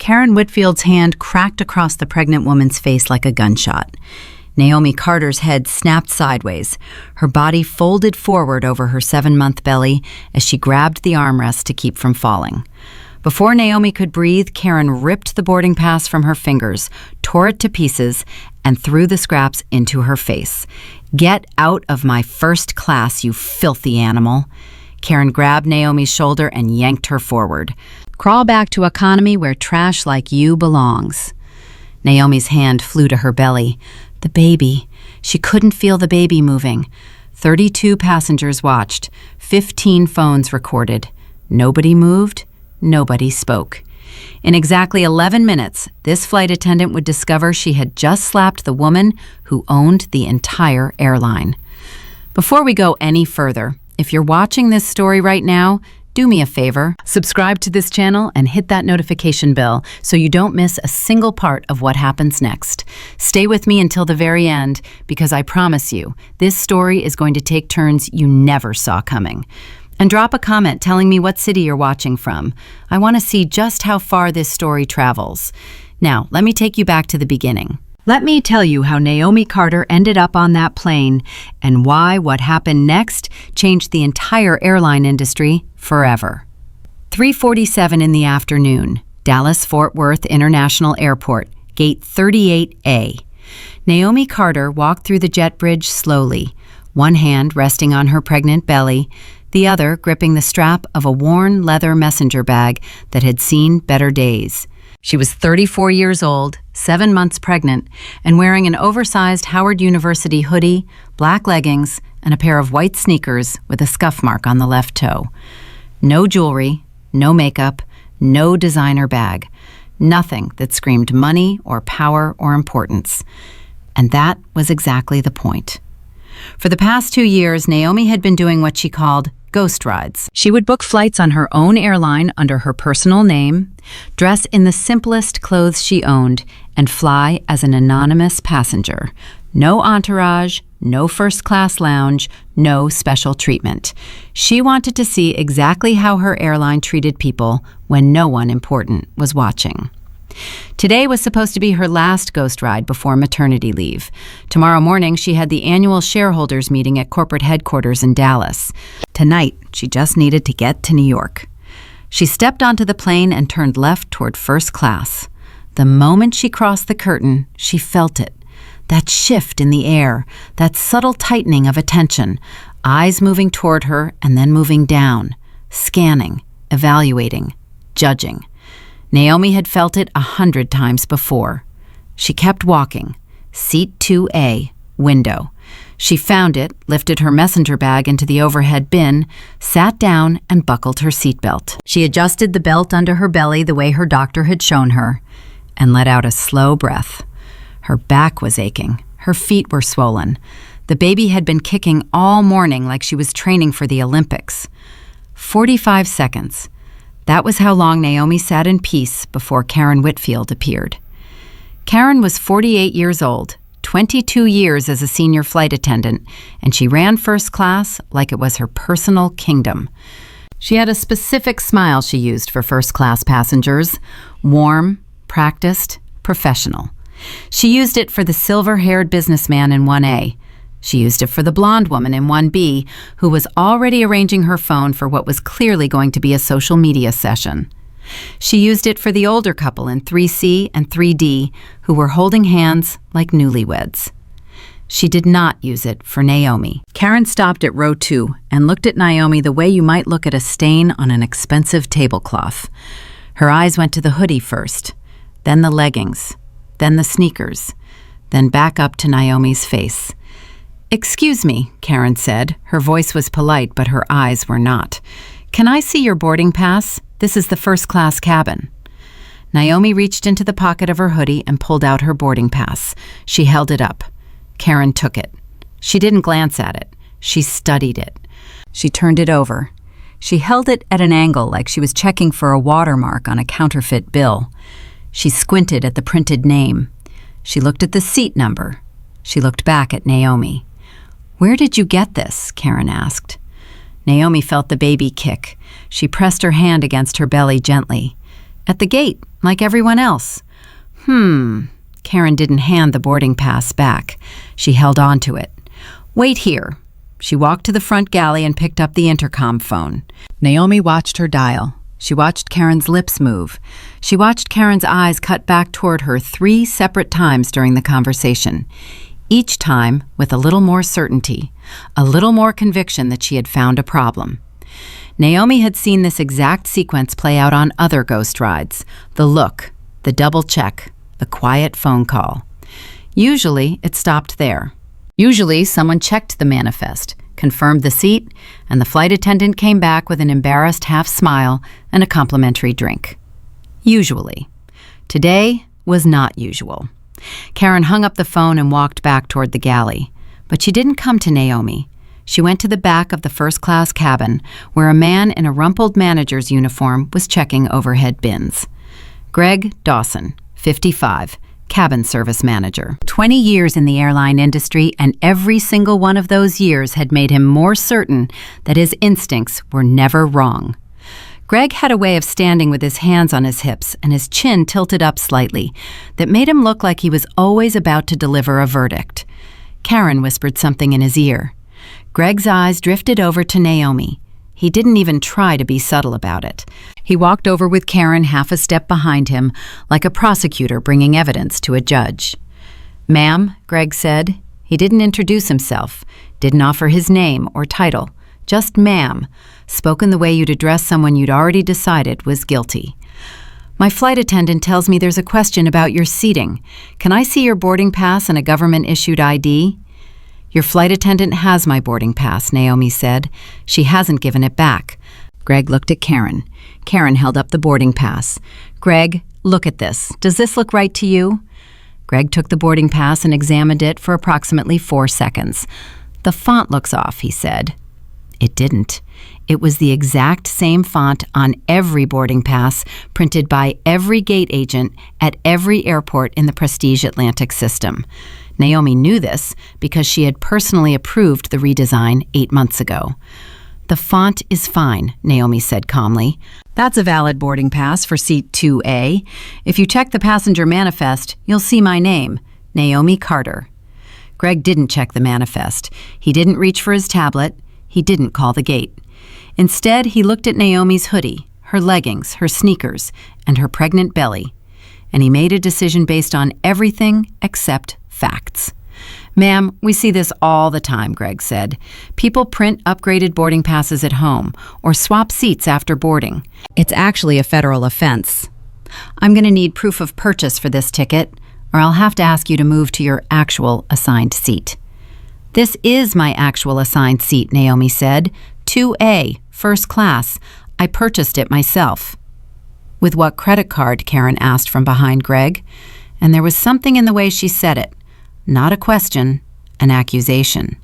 Karen Whitfield's hand cracked across the pregnant woman's face like a gunshot. Naomi Carter's head snapped sideways, her body folded forward over her 7-month belly as she grabbed the armrest to keep from falling. Before Naomi could breathe, Karen ripped the boarding pass from her fingers, tore it to pieces, and threw the scraps into her face. "Get out of my first class, you filthy animal." Karen grabbed Naomi's shoulder and yanked her forward. "Crawl back to economy where trash like you belongs." Naomi's hand flew to her belly. The baby. She couldn't feel the baby moving. 32 passengers watched. 15 phones recorded. Nobody moved. Nobody spoke. In exactly 11 minutes, this flight attendant would discover she had just slapped the woman who owned the entire airline. Before we go any further, if you're watching this story right now, do me a favor, subscribe to this channel and hit that notification bell so you don't miss a single part of what happens next. Stay with me until the very end because I promise you, this story is going to take turns you never saw coming. And drop a comment telling me what city you're watching from. I want to see just how far this story travels. Now, let me take you back to the beginning. Let me tell you how Naomi Carter ended up on that plane and why what happened next changed the entire airline industry forever. 3:47 in the afternoon, Dallas-Fort Worth International Airport, Gate 38A. Naomi Carter walked through the jet bridge slowly, one hand resting on her pregnant belly, the other gripping the strap of a worn leather messenger bag that had seen better days. She was 34 years old, 7 months pregnant, and wearing an oversized Howard University hoodie, black leggings, and a pair of white sneakers with a scuff mark on the left toe. No jewelry, no makeup, no designer bag. Nothing that screamed money or power or importance. And that was exactly the point. For the past 2 years, Naomi had been doing what she called ghost rides. She would book flights on her own airline under her personal name, dress in the simplest clothes she owned, and fly as an anonymous passenger. No entourage, no first-class lounge, no special treatment. She wanted to see exactly how her airline treated people when no one important was watching. Today was supposed to be her last ghost ride before maternity leave. Tomorrow morning, she had the annual shareholders meeting at corporate headquarters in Dallas. Tonight, she just needed to get to New York. She stepped onto the plane and turned left toward first class. The moment she crossed the curtain, she felt it. That shift in the air, that subtle tightening of attention, eyes moving toward her and then moving down, scanning, evaluating, judging. Naomi had felt it 100 times before. She kept walking. Seat 2A, window. She found it, lifted her messenger bag into the overhead bin, sat down, and buckled her seatbelt. She adjusted the belt under her belly the way her doctor had shown her, and let out a slow breath. Her back was aching. Her feet were swollen. The baby had been kicking all morning like she was training for the Olympics. 45 seconds. That was how long Naomi sat in peace before Karen Whitfield appeared. Karen was 48 years old, 22 years as a senior flight attendant, and she ran first class like it was her personal kingdom. She had a specific smile she used for first-class passengers, warm, practiced, professional. She used it for the silver-haired businessman in 1A. She used it for the blonde woman in 1B, who was already arranging her phone for what was clearly going to be a social media session. She used it for the older couple in 3C and 3D, who were holding hands like newlyweds. She did not use it for Naomi. Karen stopped at row 2 and looked at Naomi the way you might look at a stain on an expensive tablecloth. Her eyes went to the hoodie first, then the leggings, then the sneakers, then back up to Naomi's face. "Excuse me," Karen said. Her voice was polite, but her eyes were not. "Can I see your boarding pass? This is the first-class cabin." Naomi reached into the pocket of her hoodie and pulled out her boarding pass. She held it up. Karen took it. She didn't glance at it. She studied it. She turned it over. She held it at an angle like she was checking for a watermark on a counterfeit bill. She squinted at the printed name. She looked at the seat number. She looked back at Naomi. "Where did you get this?" Karen asked. Naomi felt the baby kick. She pressed her hand against her belly gently. "At the gate. like everyone else. Karen didn't hand the boarding pass back. She held on to it. Wait here. She walked to the front galley and picked up the intercom phone. Naomi watched her dial. She watched Karen's lips move. She watched Karen's eyes cut back toward her 3 separate times during the conversation. Each time with a little more certainty, a little more conviction that she had found a problem. Naomi had seen this exact sequence play out on other ghost rides. The look, the double check, the quiet phone call. Usually, it stopped there. Usually, someone checked the manifest, confirmed the seat, and the flight attendant came back with an embarrassed half smile and a complimentary drink. Usually. Today was not usual. Karen hung up the phone and walked back toward the galley. But she didn't come to Naomi. She went to the back of the first-class cabin, where a man in a rumpled manager's uniform was checking overhead bins. Greg Dawson, 55, cabin service manager. 20 years in the airline industry, and every single one of those years had made him more certain that his instincts were never wrong. Greg had a way of standing with his hands on his hips and his chin tilted up slightly that made him look like he was always about to deliver a verdict. Karen whispered something in his ear. Greg's eyes drifted over to Naomi. He didn't even try to be subtle about it. He walked over with Karen half a step behind him, like a prosecutor bringing evidence to a judge. "Ma'am," Greg said. He didn't introduce himself, didn't offer his name or title, just ma'am, spoken the way you'd address someone you'd already decided was guilty. "My flight attendant tells me there's a question about your seating. Can I see your boarding pass and a government-issued ID?" "Your flight attendant has my boarding pass," Naomi said. "She hasn't given it back." Greg looked at Karen. Karen held up the boarding pass. "Greg, look at this. Does this look right to you?" Greg took the boarding pass and examined it for approximately 4 seconds. "The font looks off," he said. It didn't. It was the exact same font on every boarding pass printed by every gate agent at every airport in the Prestige Atlantic system. Naomi knew this because she had personally approved the redesign 8 months ago. "The font is fine," Naomi said calmly. "That's a valid boarding pass for seat 2A. If you check the passenger manifest, you'll see my name, Naomi Carter." Greg didn't check the manifest. He didn't reach for his tablet. He didn't call the gate. Instead, he looked at Naomi's hoodie, her leggings, her sneakers, and her pregnant belly. And he made a decision based on everything except facts. "Ma'am, we see this all the time," Greg said. "People print upgraded boarding passes at home or swap seats after boarding. It's actually a federal offense. I'm going to need proof of purchase for this ticket, or I'll have to ask you to move to your actual assigned seat." "This is my actual assigned seat," Naomi said. 2A, first class. I purchased it myself." "With what credit card?" Karen asked from behind Greg. And there was something in the way she said it. Not a question, an accusation.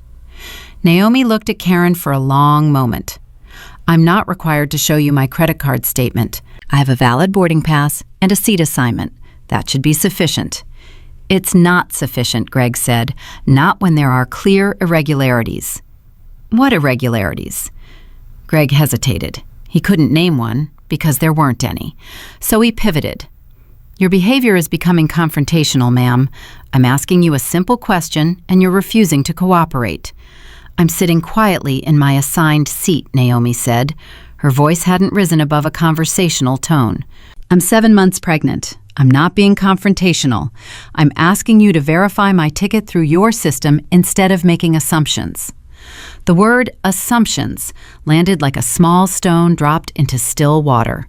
Naomi looked at Karen for a long moment. "I'm not required to show you my credit card statement. I have a valid boarding pass and a seat assignment. That should be sufficient." "It's not sufficient," Greg said. "Not when there are clear irregularities." "What irregularities?" Greg hesitated. He couldn't name one because there weren't any. So he pivoted. "Your behavior is becoming confrontational, ma'am. I'm asking you a simple question and you're refusing to cooperate." "I'm sitting quietly in my assigned seat," Naomi said. Her voice hadn't risen above a conversational tone. "I'm 7 months pregnant. I'm not being confrontational. I'm asking you to verify my ticket through your system instead of making assumptions." The word assumptions landed like a small stone dropped into still water.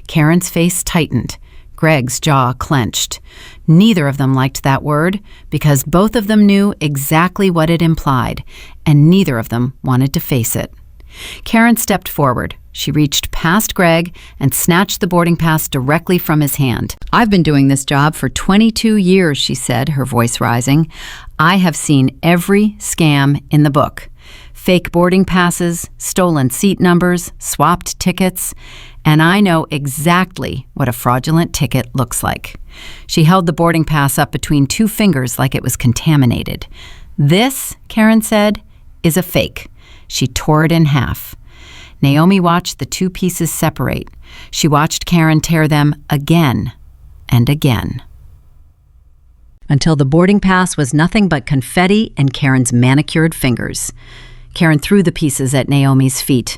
Karen's face tightened. Greg's jaw clenched. Neither of them liked that word because both of them knew exactly what it implied, and neither of them wanted to face it. Karen stepped forward. She reached past Greg and snatched the boarding pass directly from his hand. "I've been doing this job for 22 years, she said, her voice rising. "I have seen every scam in the book. Fake boarding passes, stolen seat numbers, swapped tickets, and I know exactly what a fraudulent ticket looks like." She held the boarding pass up between 2 fingers like it was contaminated. "This," Karen said, "is a fake." She tore it in half. Naomi watched the 2 pieces separate. She watched Karen tear them again. and again. Until the boarding pass was nothing but confetti and Karen's manicured fingers. Karen threw the pieces at Naomi's feet.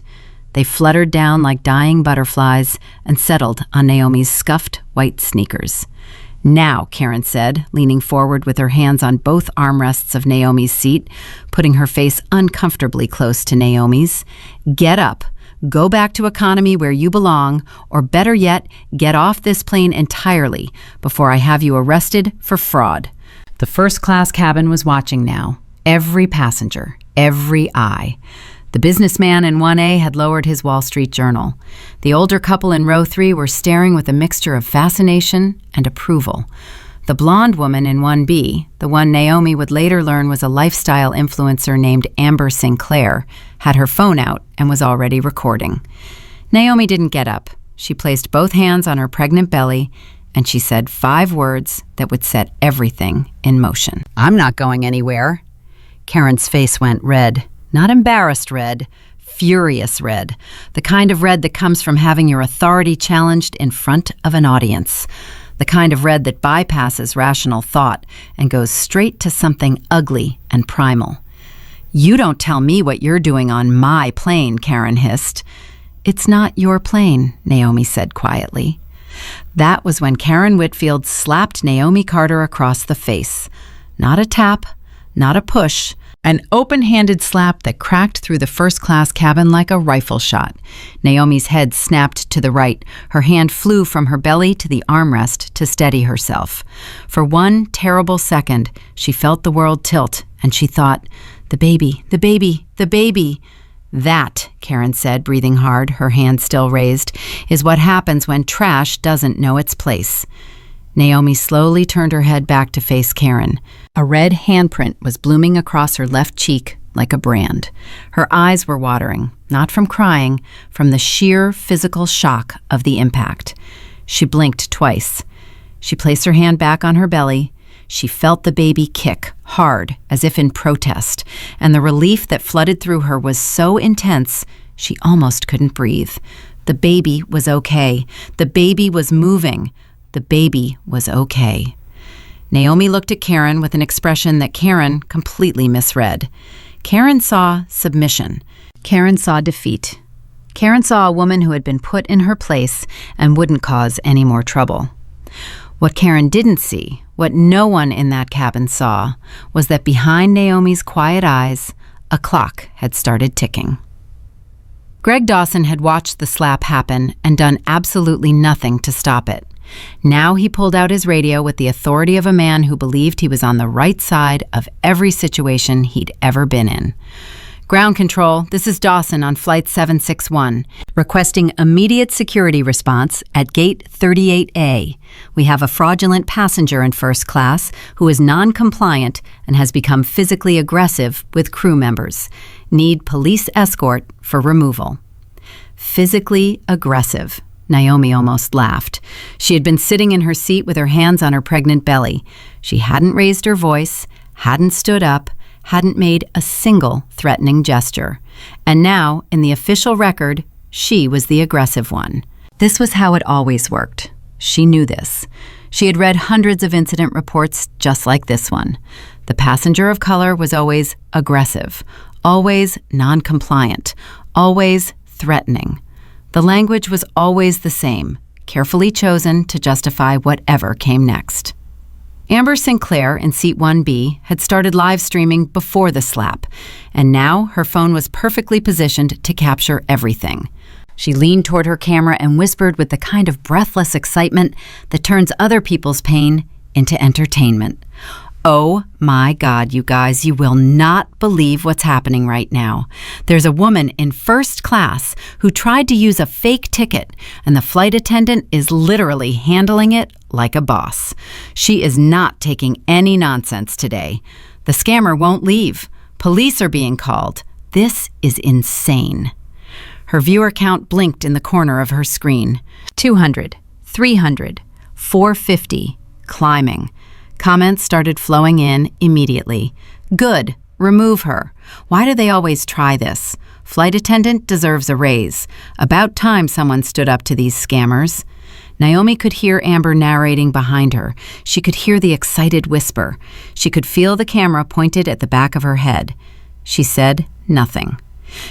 They fluttered down like dying butterflies and settled on Naomi's scuffed white sneakers. "Now," Karen said, leaning forward with her hands on both armrests of Naomi's seat, putting her face uncomfortably close to Naomi's. "Get up. Go back to economy where you belong, or better yet, get off this plane entirely before I have you arrested for fraud." The first-class cabin was watching now. Every passenger, every eye. The businessman in 1A had lowered his Wall Street Journal. The older couple in row 3 were staring with a mixture of fascination and approval. The blonde woman in 1B, the one Naomi would later learn was a lifestyle influencer named Amber Sinclair, had her phone out and was already recording. Naomi didn't get up. She placed both hands on her pregnant belly, and she said 5 words that would set everything in motion. "I'm not going anywhere." Karen's face went red. Not embarrassed red, furious red. The kind of red that comes from having your authority challenged in front of an audience. The kind of red that bypasses rational thought and goes straight to something ugly and primal. "You don't tell me what you're doing on my plane," Karen hissed. "It's not your plane," Naomi said quietly. That was when Karen Whitfield slapped Naomi Carter across the face. Not a tap, not a push, an open-handed slap that cracked through the first-class cabin like a rifle shot. Naomi's head snapped to the right. Her hand flew from her belly to the armrest to steady herself. For one terrible second, she felt the world tilt, and she thought, "The baby, the baby, the baby." "That," Karen said, breathing hard, her hand still raised, "is what happens when trash doesn't know its place." Naomi slowly turned her head back to face Karen. A red handprint was blooming across her left cheek like a brand. Her eyes were watering, not from crying, from the sheer physical shock of the impact. She blinked twice. She placed her hand back on her belly. She felt the baby kick, hard, as if in protest, and the relief that flooded through her was so intense she almost couldn't breathe. The baby was okay. The baby was moving. The baby was okay. Naomi looked at Karen with an expression that Karen completely misread. Karen saw submission. Karen saw defeat. Karen saw a woman who had been put in her place and wouldn't cause any more trouble. What Karen didn't see, what no one in that cabin saw, was that behind Naomi's quiet eyes, a clock had started ticking. Greg Dawson had watched the slap happen and done absolutely nothing to stop it. Now he pulled out his radio with the authority of a man who believed he was on the right side of every situation he'd ever been in. "Ground control, this is Dawson on Flight 761, requesting immediate security response at Gate 38A. We have a fraudulent passenger in first class who is non-compliant and has become physically aggressive with crew members. Need police escort for removal." Physically aggressive. Naomi almost laughed. She had been sitting in her seat with her hands on her pregnant belly. She hadn't raised her voice, hadn't stood up, hadn't made a single threatening gesture. And now, in the official record, she was the aggressive one. This was how it always worked. She knew this. She had read hundreds of incident reports just like this one. The passenger of color was always aggressive, always non-compliant, always threatening. The language was always the same, carefully chosen to justify whatever came next. Amber Sinclair in seat 1B had started live streaming before the slap, and now her phone was perfectly positioned to capture everything. She leaned toward her camera and whispered with the kind of breathless excitement that turns other people's pain into entertainment. "Oh my God, you guys, you will not believe what's happening right now. There's a woman in first class who tried to use a fake ticket, and the flight attendant is literally handling it like a boss. She is not taking any nonsense today. The scammer won't leave. Police are being called. This is insane." Her viewer count blinked in the corner of her screen. 200, 300, 450, climbing. Comments started flowing in immediately. "Good. Remove her. Why do they always try this? Flight attendant deserves a raise. About time someone stood up to these scammers." Naomi could hear Amber narrating behind her. She could hear the excited whisper. She could feel the camera pointed at the back of her head. She said nothing.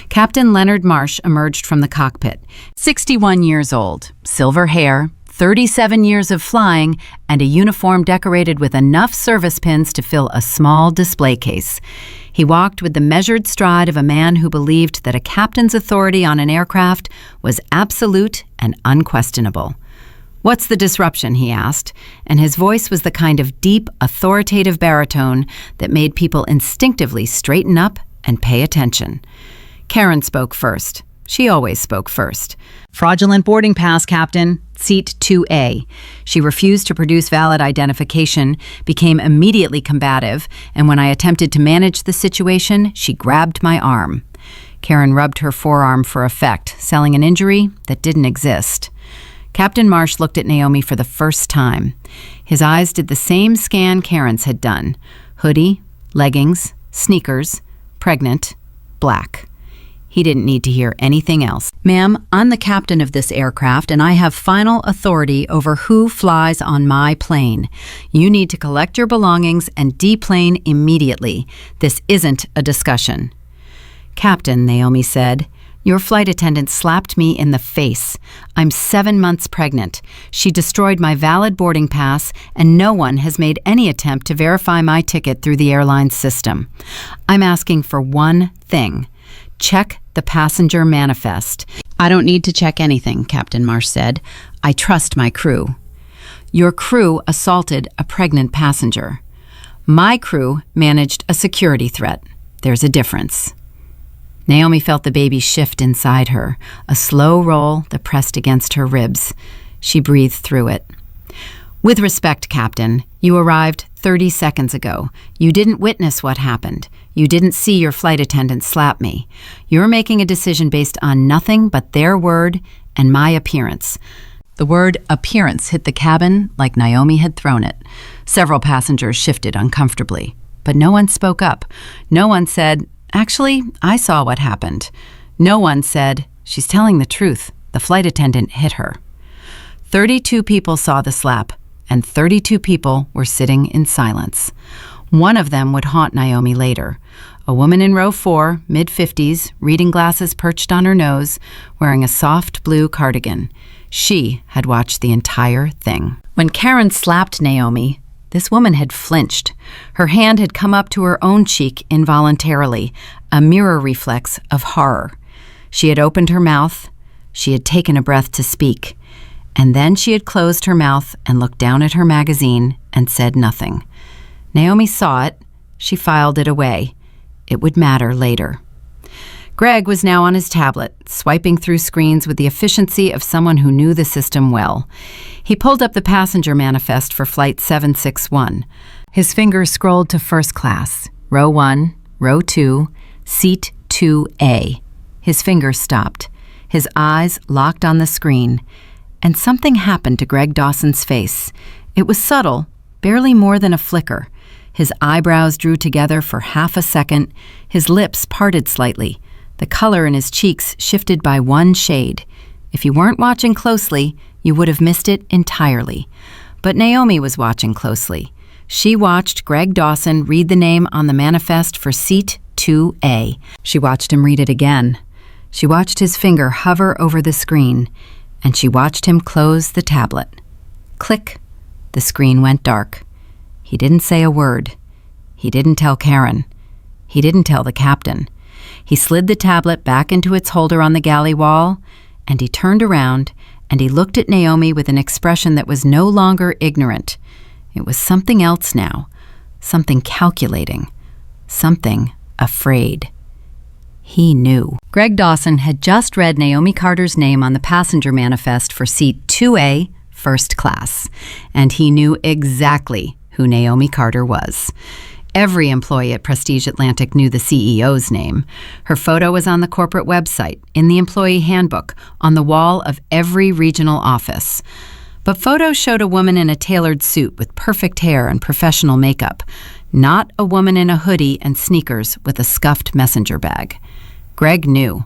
Captain Leonard Marsh emerged from the cockpit. 61 years old, silver hair, 37 years of flying, and a uniform decorated with enough service pins to fill a small display case. He walked with the measured stride of a man who believed that a captain's authority on an aircraft was absolute and unquestionable. "What's the disruption?" he asked, and his voice was the kind of deep, authoritative baritone that made people instinctively straighten up and pay attention. Karen spoke first. She always spoke first. "Fraudulent boarding pass, Captain. Seat 2A. She refused to produce valid identification, became immediately combative, and when I attempted to manage the situation, she grabbed my arm." Karen rubbed her forearm for effect, selling an injury that didn't exist. Captain Marsh looked at Naomi for the first time. His eyes did the same scan Karen's had done. Hoodie, leggings, sneakers, pregnant, black. He didn't need to hear anything else. "Ma'am, I'm the captain of this aircraft, and I have final authority over who flies on my plane. You need to collect your belongings and deplane immediately. This isn't a discussion." "Captain," Naomi said, "your flight attendant slapped me in the face. I'm 7 months pregnant. She destroyed my valid boarding pass, and no one has made any attempt to verify my ticket through the airline system. I'm asking for one thing. Check the passenger manifest." "I don't need to check anything," Captain Marsh said. "I trust my crew." "Your crew assaulted a pregnant passenger. My crew managed a security threat. There's a difference." Naomi felt the baby shift inside her, a slow roll that pressed against her ribs. She breathed through it. "With respect, Captain, you arrived 30 seconds ago. You didn't witness what happened. You didn't see your flight attendant slap me. You're making a decision based on nothing but their word and my appearance." The word appearance hit the cabin like Naomi had thrown it. Several passengers shifted uncomfortably, but no one spoke up. No one said, "Actually, I saw what happened." No one said, "She's telling the truth. The flight attendant hit her." 32 people saw the slap, and 32 people were sitting in silence. One of them would haunt Naomi later. A woman in row 4, mid-50s, reading glasses perched on her nose, wearing a soft blue cardigan. She had watched the entire thing. When Karen slapped Naomi, this woman had flinched. Her hand had come up to her own cheek involuntarily, a mirror reflex of horror. She had opened her mouth. She had taken a breath to speak. And then she had closed her mouth and looked down at her magazine and said nothing. Naomi saw it. She filed it away. It would matter later. Greg was now on his tablet, swiping through screens with the efficiency of someone who knew the system well. He pulled up the passenger manifest for Flight 761. His fingers scrolled to first class, row 1, row 2, seat 2A. His fingers stopped. His eyes locked on the screen. And something happened to Greg Dawson's face. It was subtle, barely more than a flicker. His eyebrows drew together for half a second. His lips parted slightly. The color in his cheeks shifted by one shade. If you weren't watching closely, you would have missed it entirely. But Naomi was watching closely. She watched Greg Dawson read the name on the manifest for Seat 2A. She watched him read it again. She watched his finger hover over the screen, and she watched him close the tablet. Click. The screen went dark. He didn't say a word. He didn't tell Karen. He didn't tell the captain. He slid the tablet back into its holder on the galley wall, and he turned around, and he looked at Naomi with an expression that was no longer ignorant. It was something else now, something calculating, something afraid. He knew. Greg Dawson had just read Naomi Carter's name on the passenger manifest for Seat 2A, first class, and he knew exactly who Naomi Carter was. Every employee at Prestige Atlantic knew the CEO's name. Her photo was on the corporate website, in the employee handbook, on the wall of every regional office. But photos showed a woman in a tailored suit with perfect hair and professional makeup, not a woman in a hoodie and sneakers with a scuffed messenger bag. Greg knew,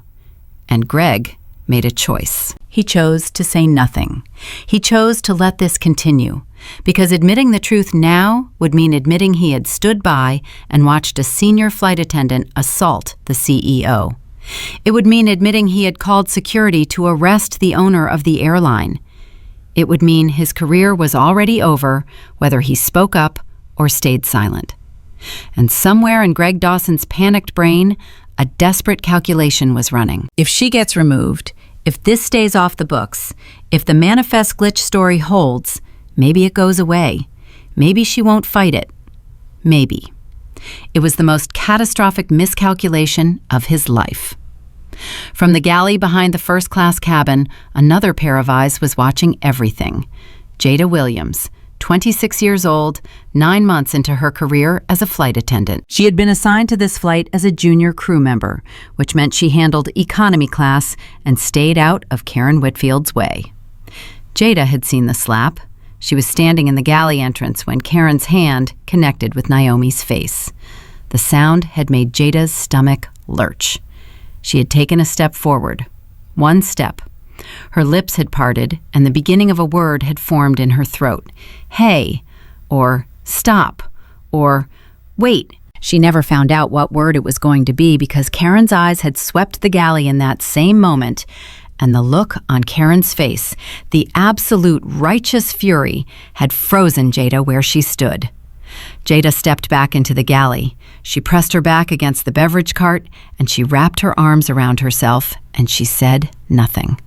and Greg made a choice. he chose to say nothing. He chose to let this continue, because admitting the truth now would mean admitting he had stood by and watched a senior flight attendant assault the CEO. It would mean admitting he had called security to arrest the owner of the airline. It would mean his career was already over, whether he spoke up or stayed silent. And somewhere in Greg Dawson's panicked brain, a desperate calculation was running. If she gets removed, if this stays off the books, if the manifest glitch story holds, maybe it goes away. Maybe she won't fight it. Maybe. It was the most catastrophic miscalculation of his life. From the galley behind the first-class cabin, another pair of eyes was watching everything. Jada Williams, 26 years old, 9 months into her career as a flight attendant. She had been assigned to this flight as a junior crew member, which meant she handled economy class and stayed out of Karen Whitfield's way. Jada had seen the slap. She was standing in the galley entrance when Karen's hand connected with Naomi's face. The sound had made Jada's stomach lurch. She had taken a step forward. One step. Her lips had parted, and the beginning of a word had formed in her throat. Hey, or stop, or wait. She never found out what word it was going to be because Karen's eyes had swept the galley in that same moment, and the look on Karen's face, the absolute righteous fury, had frozen Jada where she stood. Jada stepped back into the galley. She pressed her back against the beverage cart, and she wrapped her arms around herself, and she said nothing.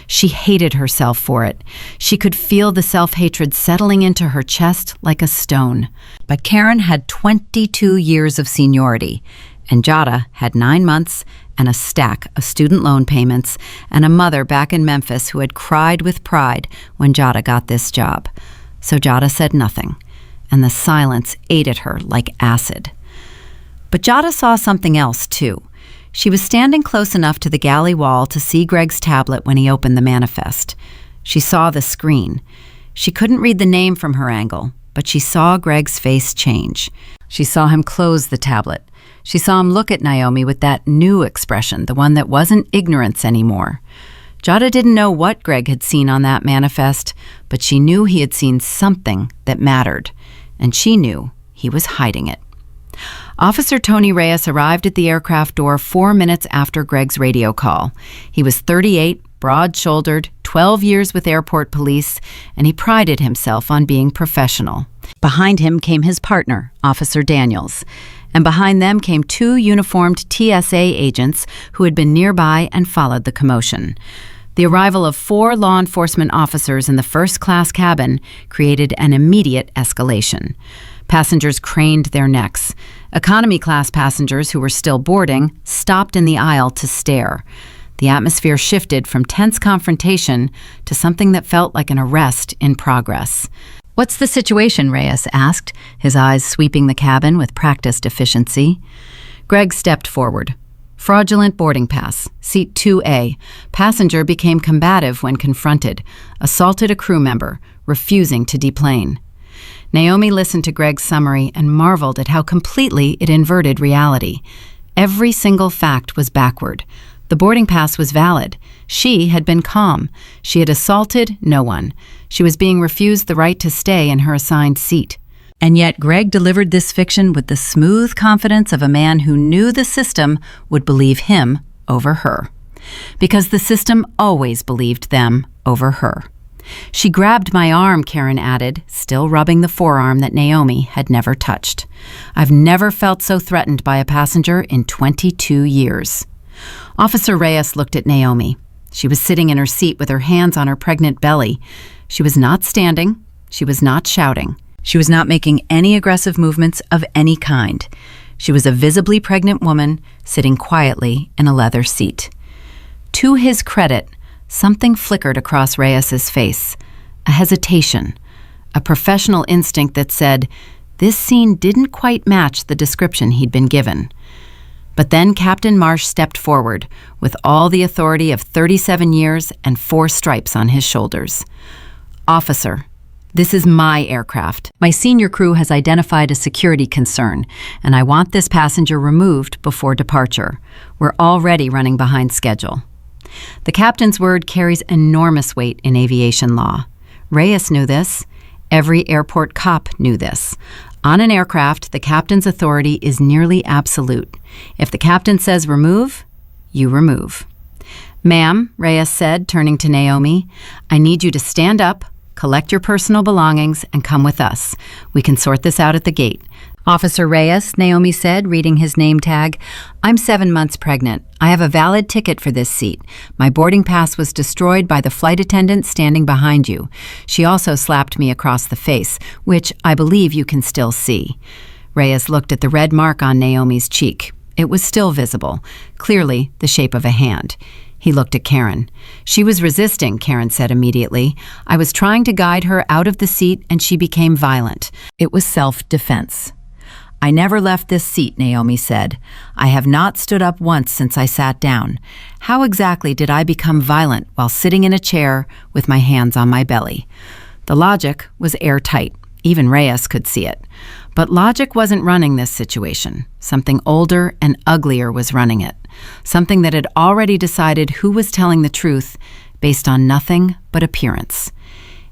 She hated herself for it. She could feel the self-hatred settling into her chest like a stone. But Karen had 22 years of seniority, and Jada had 9 months and a stack of student loan payments and a mother back in Memphis who had cried with pride when Jada got this job. So Jada said nothing, and the silence ate at her like acid. But Jada saw something else, too. She was standing close enough to the galley wall to see Greg's tablet when he opened the manifest. She saw the screen. She couldn't read the name from her angle, but she saw Greg's face change. She saw him close the tablet. She saw him look at Naomi with that new expression, the one that wasn't ignorance anymore. Jada didn't know what Greg had seen on that manifest, but she knew he had seen something that mattered, and she knew he was hiding it. Officer Tony Reyes arrived at the aircraft door 4 minutes after Greg's radio call. He was 38, broad-shouldered, 12 years with airport police, and he prided himself on being professional. Behind him came his partner, Officer Daniels, and behind them came 2 uniformed TSA agents who had been nearby and followed the commotion. The arrival of 4 law enforcement officers in the first-class cabin created an immediate escalation. Passengers craned their necks. Economy-class passengers who were still boarding stopped in the aisle to stare. The atmosphere shifted from tense confrontation to something that felt like an arrest in progress. "What's the situation?" Reyes asked, his eyes sweeping the cabin with practiced efficiency. Greg stepped forward. Fraudulent boarding pass, seat 2A. Passenger became combative when confronted, assaulted a crew member, refusing to deplane. Naomi listened to Greg's summary and marveled at how completely it inverted reality. Every single fact was backward. The boarding pass was valid. She had been calm. She had assaulted no one. She was being refused the right to stay in her assigned seat. And yet Greg delivered this fiction with the smooth confidence of a man who knew the system would believe him over her. Because the system always believed them over her. "She grabbed my arm," Karen added, still rubbing the forearm that Naomi had never touched. "I've never felt so threatened by a passenger in 22 years. Officer Reyes looked at Naomi. She was sitting in her seat with her hands on her pregnant belly. She was not standing. She was not shouting. She was not making any aggressive movements of any kind. She was a visibly pregnant woman sitting quietly in a leather seat. To his credit, something flickered across Reyes's face, a hesitation, a professional instinct that said, this scene didn't quite match the description he'd been given. But then Captain Marsh stepped forward, with all the authority of 37 years and 4 stripes on his shoulders. "Officer, this is my aircraft. My senior crew has identified a security concern, and I want this passenger removed before departure. We're already running behind schedule." The captain's word carries enormous weight in aviation law. Reyes knew this. Every airport cop knew this. On an aircraft, the captain's authority is nearly absolute. If the captain says remove, you remove. "Ma'am," Reyes said, turning to Naomi, "I need you to stand up, collect your personal belongings, and come with us. We can sort this out at the gate." "Officer Reyes," Naomi said, reading his name tag, "I'm 7 months pregnant. I have a valid ticket for this seat. My boarding pass was destroyed by the flight attendant standing behind you. She also slapped me across the face, which I believe you can still see." Reyes looked at the red mark on Naomi's cheek. It was still visible, clearly the shape of a hand. He looked at Karen. "She was resisting," Karen said immediately. "I was trying to guide her out of the seat and she became violent. It was self-defense." "I never left this seat," Naomi said. "I have not stood up once since I sat down. How exactly did I become violent while sitting in a chair with my hands on my belly?" The logic was airtight. Even Reyes could see it. But logic wasn't running this situation. Something older and uglier was running it. Something that had already decided who was telling the truth based on nothing but appearance.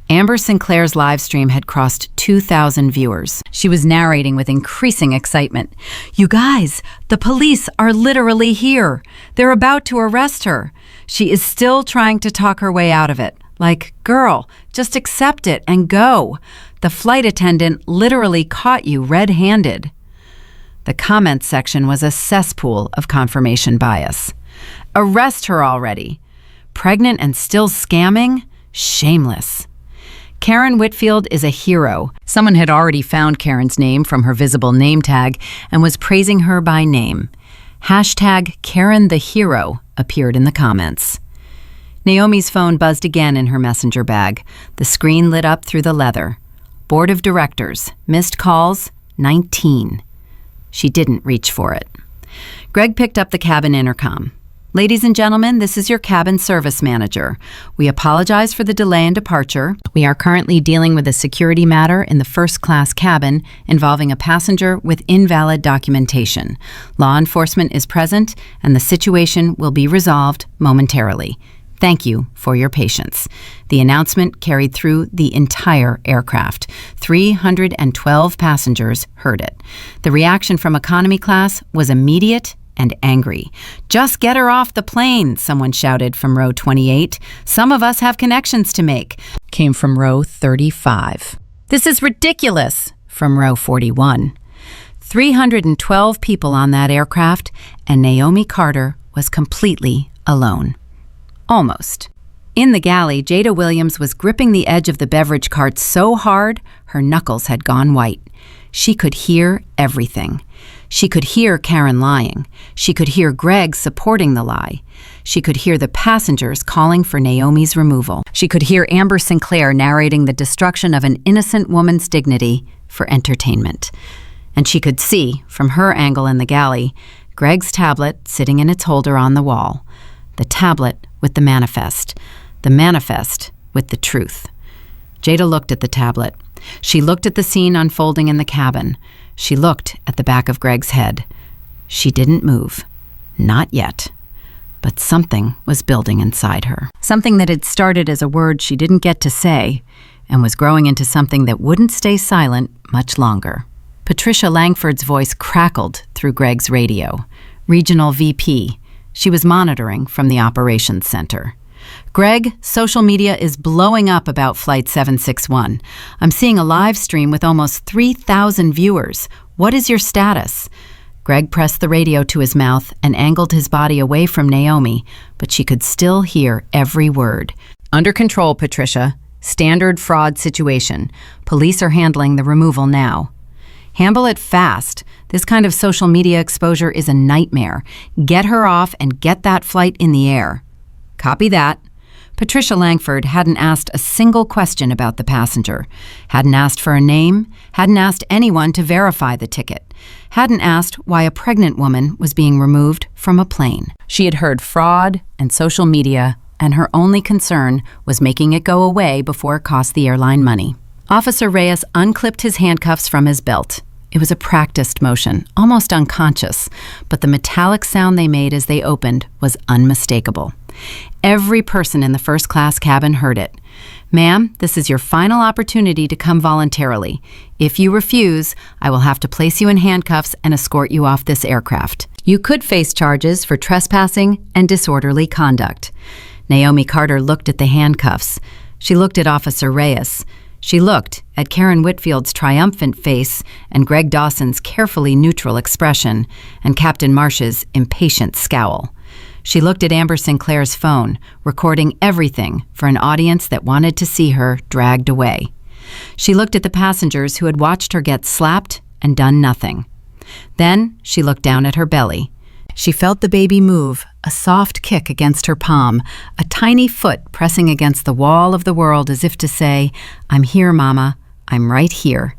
Amber Sinclair's live stream had crossed 2,000 viewers. She was narrating with increasing excitement. "You guys, the police are literally here. They're about to arrest her. She is still trying to talk her way out of it. Like, girl, just accept it and go. The flight attendant literally caught you red-handed." The comments section was a cesspool of confirmation bias. "Arrest her already. Pregnant and still scamming? Shameless." Karen Whitfield is a hero. Someone had already found Karen's name from her visible name tag and was praising her by name. #KarenTheHero appeared in the comments. Naomi's phone buzzed again in her messenger bag. The screen lit up through the leather. Board of Directors, missed calls, 19. She didn't reach for it. Greg picked up the cabin intercom. "Ladies and gentlemen, this is your cabin service manager. We apologize for the delay in departure. We are currently dealing with a security matter in the first-class cabin involving a passenger with invalid documentation. Law enforcement is present, and the situation will be resolved momentarily. Thank you for your patience." The announcement carried through the entire aircraft. 312 passengers heard it. The reaction from economy class was immediate and angry. "Just get her off the plane," someone shouted from row 28. "Some of us have connections to make," came from row 35. "This is ridiculous," from row 41. 312 people on that aircraft, and Naomi Carter was completely alone. Almost. In the galley, Jada Williams was gripping the edge of the beverage cart so hard, her knuckles had gone white. She could hear everything. She could hear Karen lying. She could hear Greg supporting the lie. She could hear the passengers calling for Naomi's removal. She could hear Amber Sinclair narrating the destruction of an innocent woman's dignity for entertainment. And she could see, from her angle in the galley, Greg's tablet sitting in its holder on the wall. The tablet with the manifest with the truth. Jada looked at the tablet. She looked at the scene unfolding in the cabin. She looked at the back of Greg's head. She didn't move. Not yet. But something was building inside her. Something that had started as a word she didn't get to say and was growing into something that wouldn't stay silent much longer. Patricia Langford's voice crackled through Greg's radio. Regional VP. She was monitoring from the operations center. "Greg, social media is blowing up about Flight 761. I'm seeing a live stream with almost 3,000 viewers. What is your status?" Greg pressed the radio to his mouth and angled his body away from Naomi, but she could still hear every word. "Under control, Patricia. Standard fraud situation. Police are handling the removal now." "Handle it fast. This kind of social media exposure is a nightmare. Get her off and get that flight in the air." "Copy that." Patricia Langford hadn't asked a single question about the passenger, hadn't asked for a name, hadn't asked anyone to verify the ticket, hadn't asked why a pregnant woman was being removed from a plane. She had heard fraud and social media, and her only concern was making it go away before it cost the airline money. Officer Reyes unclipped his handcuffs from his belt. It was a practiced motion, almost unconscious, but the metallic sound they made as they opened was unmistakable. Every person in the first-class cabin heard it. "Ma'am, this is your final opportunity to come voluntarily. If you refuse, I will have to place you in handcuffs and escort you off this aircraft. You could face charges for trespassing and disorderly conduct." Naomi Carter looked at the handcuffs. She looked at Officer Reyes. She looked at Karen Whitfield's triumphant face and Greg Dawson's carefully neutral expression and Captain Marsh's impatient scowl. She looked at Amber Sinclair's phone, recording everything for an audience that wanted to see her dragged away. She looked at the passengers who had watched her get slapped and done nothing. Then she looked down at her belly. She felt the baby move, a soft kick against her palm, a tiny foot pressing against the wall of the world as if to say, "I'm here, Mama. I'm right here."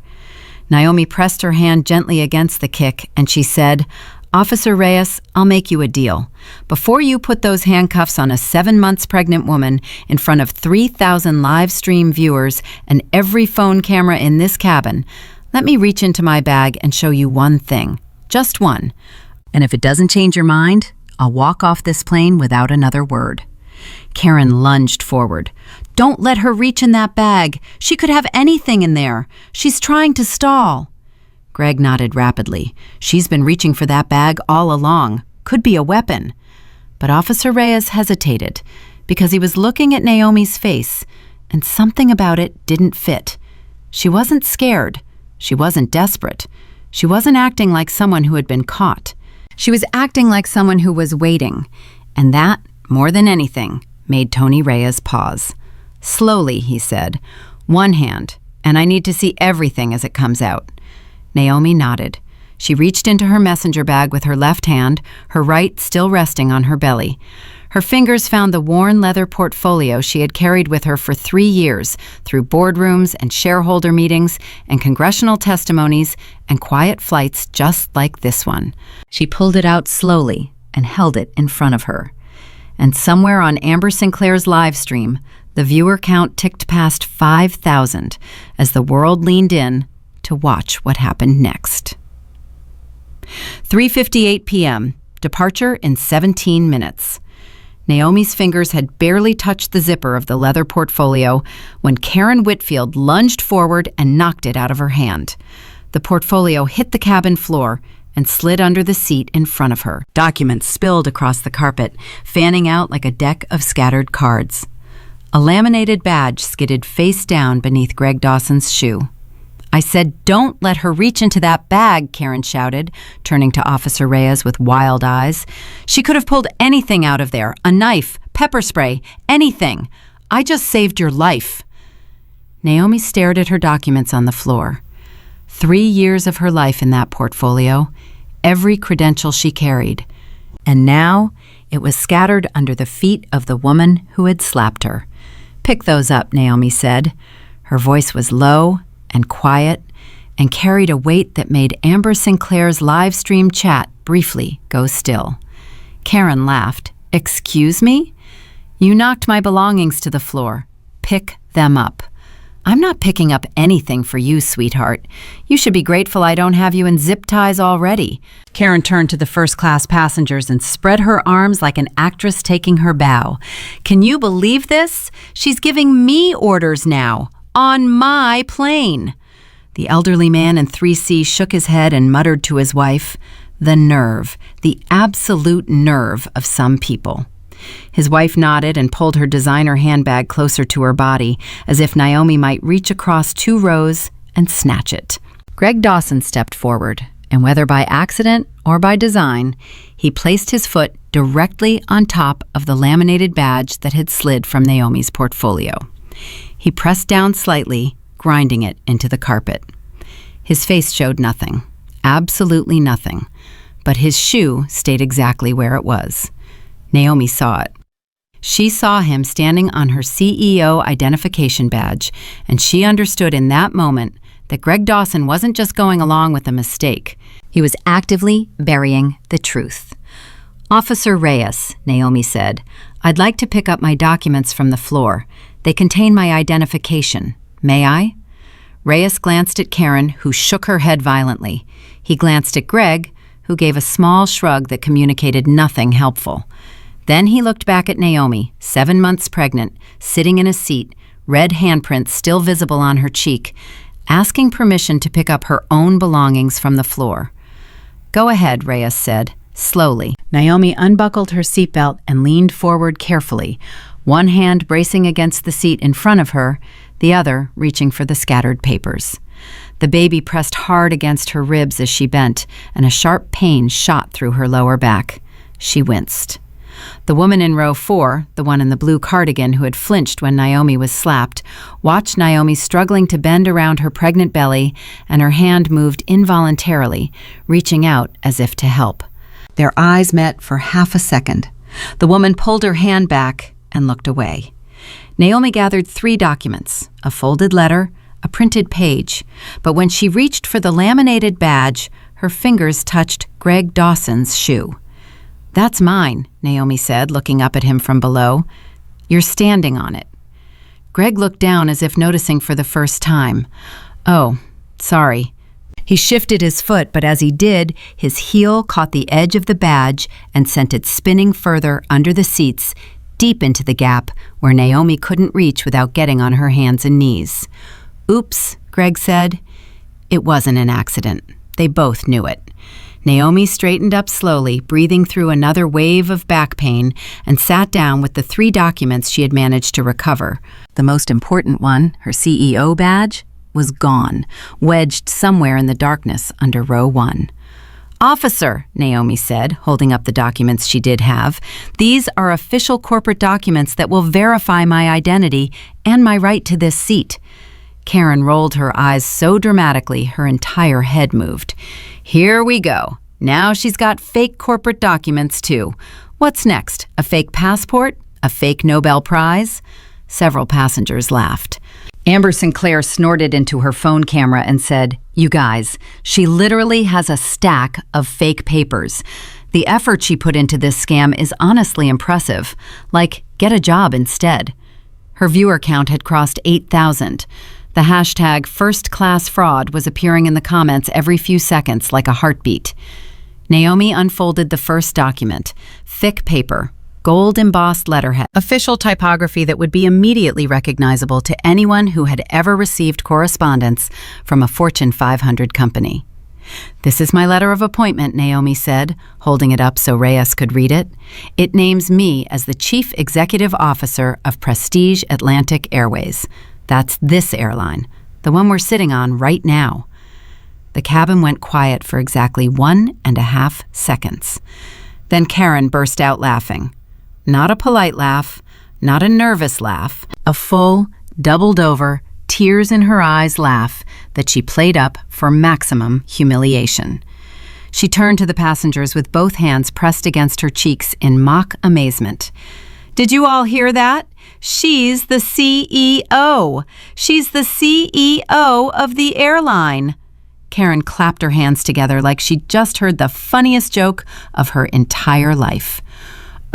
Naomi pressed her hand gently against the kick, and she said, "Officer Reyes, I'll make you a deal. Before you put those handcuffs on a 7 months pregnant woman in front of 3,000 live stream viewers and every phone camera in this cabin, let me reach into my bag and show you one thing. Just one. And if it doesn't change your mind, I'll walk off this plane without another word." Karen lunged forward. "Don't let her reach in that bag. She could have anything in there. She's trying to stall." Greg nodded rapidly. "She's been reaching for that bag all along. Could be a weapon." But Officer Reyes hesitated because he was looking at Naomi's face, and something about it didn't fit. She wasn't scared. She wasn't desperate. She wasn't acting like someone who had been caught. She was acting like someone who was waiting, and that, more than anything, made Tony Reyes pause. "Slowly," he said. "One hand, and I need to see everything as it comes out." Naomi nodded. She reached into her messenger bag with her left hand, her right still resting on her belly. Her fingers found the worn leather portfolio she had carried with her for 3 years, through boardrooms and shareholder meetings and congressional testimonies and quiet flights just like this one. She pulled it out slowly and held it in front of her. And somewhere on Amber Sinclair's live stream, the viewer count ticked past 5,000 as the world leaned in to watch what happened next. 3:58 p.m., departure in 17 minutes. Naomi's fingers had barely touched the zipper of the leather portfolio when Karen Whitfield lunged forward and knocked it out of her hand. The portfolio hit the cabin floor and slid under the seat in front of her. Documents spilled across the carpet, fanning out like a deck of scattered cards. A laminated badge skidded face down beneath Greg Dawson's shoe. "I said, don't let her reach into that bag," Karen shouted, turning to Officer Reyes with wild eyes. "She could have pulled anything out of there, a knife, pepper spray, anything. I just saved your life." Naomi stared at her documents on the floor. 3 years of her life in that portfolio, every credential she carried. And now it was scattered under the feet of the woman who had slapped her. "Pick those up," Naomi said. Her voice was low and quiet, and carried a weight that made Amber Sinclair's live stream chat briefly go still. Karen laughed. "Excuse me? You knocked my belongings to the floor. Pick them up." "I'm not picking up anything for you, sweetheart. You should be grateful I don't have you in zip ties already." Karen turned to the first-class passengers and spread her arms like an actress taking her bow. "Can you believe this? She's giving me orders now. On my plane." The elderly man in 3C shook his head and muttered to his wife, "The nerve, the absolute nerve of some people." His wife nodded and pulled her designer handbag closer to her body, as if Naomi might reach across 2 rows and snatch it. Greg Dawson stepped forward, and whether by accident or by design, he placed his foot directly on top of the laminated badge that had slid from Naomi's portfolio. He pressed down slightly, grinding it into the carpet. His face showed nothing, absolutely nothing, but his shoe stayed exactly where it was. Naomi saw it. She saw him standing on her CEO identification badge, and she understood in that moment that Greg Dawson wasn't just going along with a mistake. He was actively burying the truth. "Officer Reyes," Naomi said, "I'd like to pick up my documents from the floor. They contain my identification. May I?" Reyes glanced at Karen, who shook her head violently. He glanced at Greg, who gave a small shrug that communicated nothing helpful. Then he looked back at Naomi, 7 months pregnant, sitting in a seat, red handprints still visible on her cheek, asking permission to pick up her own belongings from the floor. "Go ahead," Reyes said, slowly. Naomi unbuckled her seatbelt and leaned forward carefully, one hand bracing against the seat in front of her, the other reaching for the scattered papers. The baby pressed hard against her ribs as she bent, and a sharp pain shot through her lower back. She winced. The woman in row 4, the one in the blue cardigan who had flinched when Naomi was slapped, watched Naomi struggling to bend around her pregnant belly, and her hand moved involuntarily, reaching out as if to help. Their eyes met for half a second. The woman pulled her hand back and looked away. Naomi gathered 3 documents, a folded letter, a printed page, but when she reached for the laminated badge, her fingers touched Greg Dawson's shoe. "That's mine," Naomi said, looking up at him from below. "You're standing on it." Greg looked down as if noticing for the first time. "Oh, sorry." He shifted his foot, but as he did, his heel caught the edge of the badge and sent it spinning further under the seats, deep into the gap where Naomi couldn't reach without getting on her hands and knees. "Oops," Greg said. It wasn't an accident. They both knew it. Naomi straightened up slowly, breathing through another wave of back pain, and sat down with the 3 documents she had managed to recover. The most important one, her CEO badge, was gone, wedged somewhere in the darkness under row 1. "Officer," Naomi said, holding up the documents she did have, "these are official corporate documents that will verify my identity and my right to this seat." Karen rolled her eyes so dramatically her entire head moved. "Here we go. Now she's got fake corporate documents, too. What's next? A fake passport? A fake Nobel Prize?" Several passengers laughed. Amber Sinclair snorted into her phone camera and said, "You guys, she literally has a stack of fake papers. The effort she put into this scam is honestly impressive. Like, get a job instead." Her viewer count had crossed 8,000. The hashtag #FirstClassFraud was appearing in the comments every few seconds like a heartbeat. Naomi unfolded the first document, thick paper, gold-embossed letterhead, official typography that would be immediately recognizable to anyone who had ever received correspondence from a Fortune 500 company. "This is my letter of appointment," Naomi said, holding it up so Reyes could read it. "It names me as the Chief Executive Officer of Prestige Atlantic Airways. That's this airline, the one we're sitting on right now." The cabin went quiet for exactly 1.5 seconds. Then Karen burst out laughing. Not a polite laugh, not a nervous laugh, a full, doubled-over, tears-in-her-eyes laugh that she played up for maximum humiliation. She turned to the passengers with both hands pressed against her cheeks in mock amazement. "Did you all hear that? She's the CEO. She's the CEO of the airline." Karen clapped her hands together like she'd just heard the funniest joke of her entire life.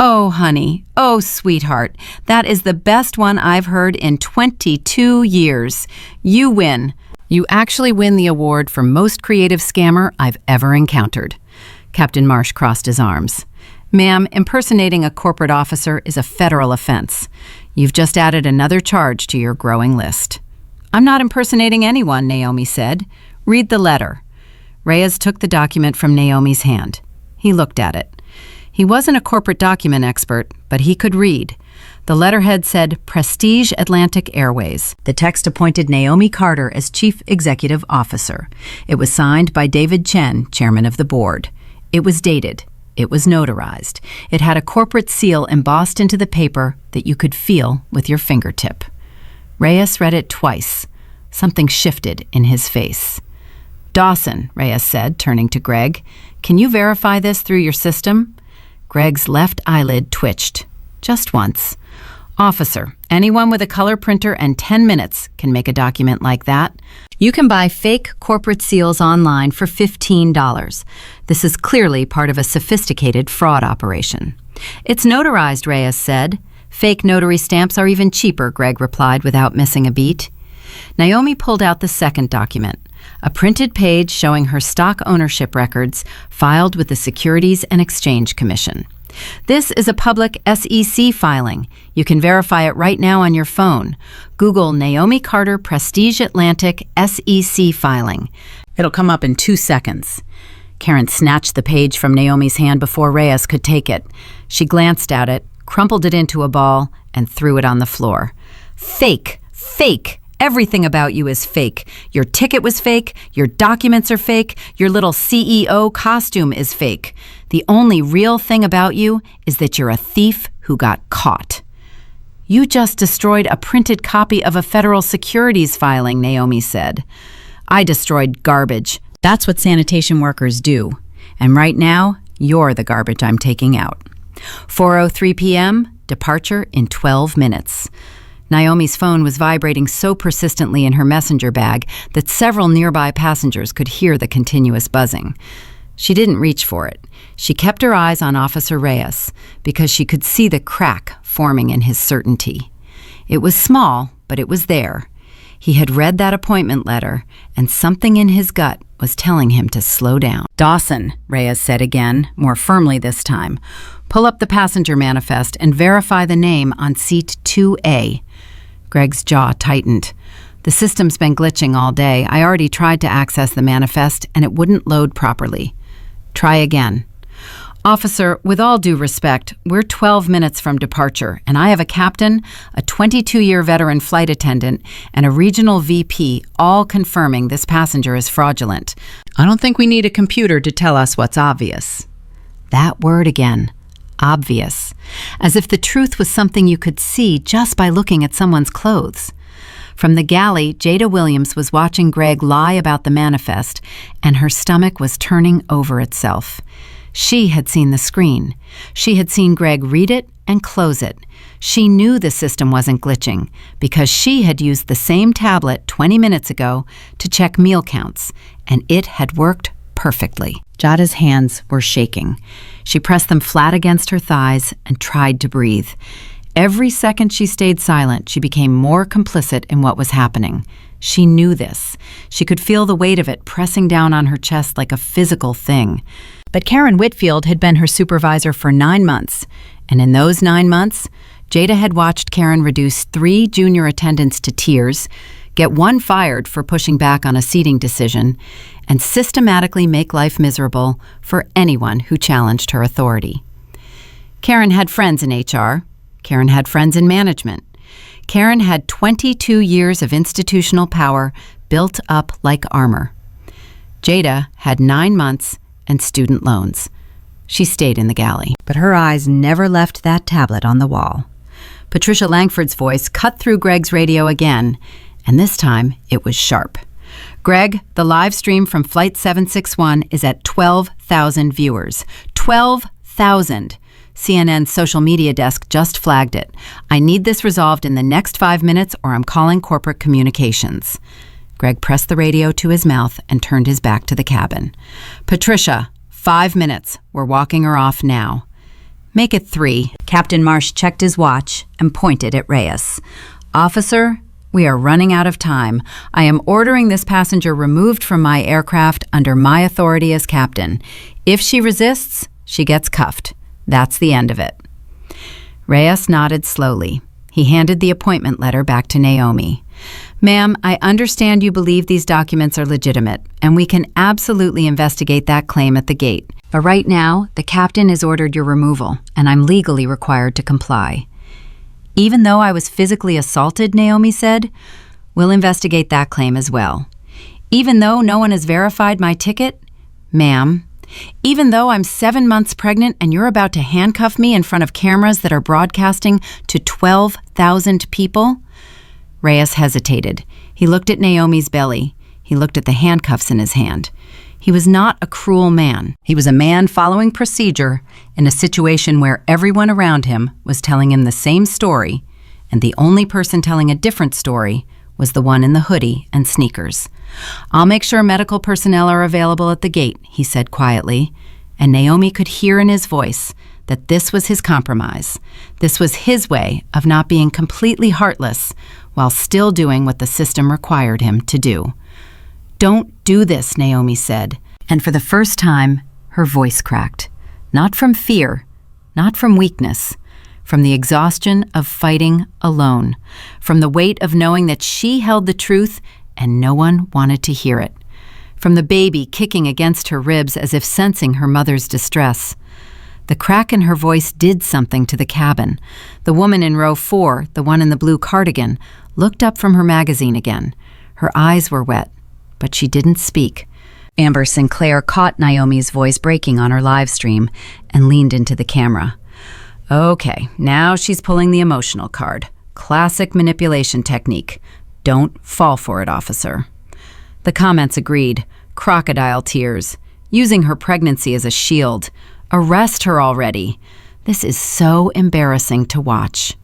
"Oh, honey. Oh, sweetheart. That is the best one I've heard in 22 years. You win. You actually win the award for most creative scammer I've ever encountered." Captain Marsh crossed his arms. "Ma'am, impersonating a corporate officer is a federal offense. You've just added another charge to your growing list." "I'm not impersonating anyone," Naomi said. "Read the letter." Reyes took the document from Naomi's hand. He looked at it. He wasn't a corporate document expert, but he could read. The letterhead said Prestige Atlantic Airways. The text appointed Naomi Carter as Chief Executive Officer. It was signed by David Chen, chairman of the board. It was dated. It was notarized. It had a corporate seal embossed into the paper that you could feel with your fingertip. Reyes read it twice. Something shifted in his face. "Dawson," Reyes said, turning to Greg, "can you verify this through your system?" Greg's left eyelid twitched. Just once. "Officer, anyone with a color printer and 10 minutes can make a document like that. You can buy fake corporate seals online for $15. This is clearly part of a sophisticated fraud operation." "It's notarized," Reyes said. "Fake notary stamps are even cheaper," Greg replied without missing a beat. Naomi pulled out the second document, a printed page showing her stock ownership records filed with the Securities and Exchange Commission. This is a public SEC filing. You can verify it right now on your phone. Google Naomi Carter Prestige Atlantic SEC filing. It'll come up in 2 seconds. Karen snatched the page from Naomi's hand before Reyes could take it. She glanced at it, crumpled it into a ball, and threw it on the floor. Fake! Fake! Everything about you is fake. Your ticket was fake, your documents are fake, your little CEO costume is fake. The only real thing about you is that you're a thief who got caught. You just destroyed a printed copy of a federal securities filing, Naomi said. I destroyed garbage. That's what sanitation workers do. And right now, you're the garbage I'm taking out. 4:03 p.m., departure in 12 minutes. Naomi's phone was vibrating so persistently in her messenger bag that several nearby passengers could hear the continuous buzzing. She didn't reach for it. She kept her eyes on Officer Reyes because she could see the crack forming in his certainty. It was small, but it was there. He had read that appointment letter, and something in his gut was telling him to slow down. Dawson, Reyes said again, more firmly this time. Pull up the passenger manifest and verify the name on seat 2A. Greg's jaw tightened. The system's been glitching all day. I already tried to access the manifest, and it wouldn't load properly. Try again. Officer, with all due respect, we're 12 minutes from departure, and I have a captain, a 22-year veteran flight attendant, and a regional VP all confirming this passenger is fraudulent. I don't think we need a computer to tell us what's obvious. That word again. Obvious. As if the truth was something you could see just by looking at someone's clothes. From the galley, Jada Williams was watching Greg lie about the manifest, and her stomach was turning over itself. She had seen the screen. She had seen Greg read it and close it. She knew the system wasn't glitching because she had used the same tablet 20 minutes ago to check meal counts, and it had worked perfectly. Jada's hands were shaking. She pressed them flat against her thighs and tried to breathe. Every second she stayed silent, she became more complicit in what was happening. She knew this. She could feel the weight of it pressing down on her chest like a physical thing. But Karen Whitfield had been her supervisor for 9 months, and in those 9 months, Jada had watched Karen reduce 3 junior attendants to tears, get 1 fired for pushing back on a seating decision, and systematically make life miserable for anyone who challenged her authority. Karen had friends in HR. Karen had friends in management. Karen had 22 years of institutional power built up like armor. Jada had 9 months and student loans. She stayed in the galley, but her eyes never left that tablet on the wall. Patricia Langford's voice cut through Greg's radio again, and this time it was sharp. Greg, the live stream from Flight 761 is at 12,000 viewers. 12,000! CNN's social media desk just flagged it. I need this resolved in the next 5 minutes or I'm calling corporate communications. Greg pressed the radio to his mouth and turned his back to the cabin. Patricia, 5 minutes. We're walking her off now. Make it 3. Captain Marsh checked his watch and pointed at Reyes. Officer, we are running out of time. I am ordering this passenger removed from my aircraft under my authority as captain. If she resists, she gets cuffed. That's the end of it. Reyes nodded slowly. He handed the appointment letter back to Naomi. Ma'am, I understand you believe these documents are legitimate, and we can absolutely investigate that claim at the gate. But right now, the captain has ordered your removal, and I'm legally required to comply. Even though I was physically assaulted, Naomi said, we'll investigate that claim as well. Even though no one has verified my ticket, ma'am, even though I'm 7 months pregnant and you're about to handcuff me in front of cameras that are broadcasting to 12,000 people? Reyes hesitated. He looked at Naomi's belly. He looked at the handcuffs in his hand. He was not a cruel man. He was a man following procedure in a situation where everyone around him was telling him the same story, and the only person telling a different story was the one in the hoodie and sneakers. I'll make sure medical personnel are available at the gate, he said quietly, and Naomi could hear in his voice that this was his compromise. This was his way of not being completely heartless while still doing what the system required him to do. "Don't do this," Naomi said, and for the first time, her voice cracked. Not from fear, not from weakness, from the exhaustion of fighting alone, from the weight of knowing that she held the truth and no one wanted to hear it, from the baby kicking against her ribs as if sensing her mother's distress. The crack in her voice did something to the cabin. The woman in row 4, the one in the blue cardigan, looked up from her magazine again. Her eyes were wet, but she didn't speak. Amber Sinclair caught Naomi's voice breaking on her live stream and leaned into the camera. "Okay, now she's pulling the emotional card. Classic manipulation technique. Don't fall for it, officer." The comments agreed. Crocodile tears. Using her pregnancy as a shield. Arrest her already. This is so embarrassing to watch.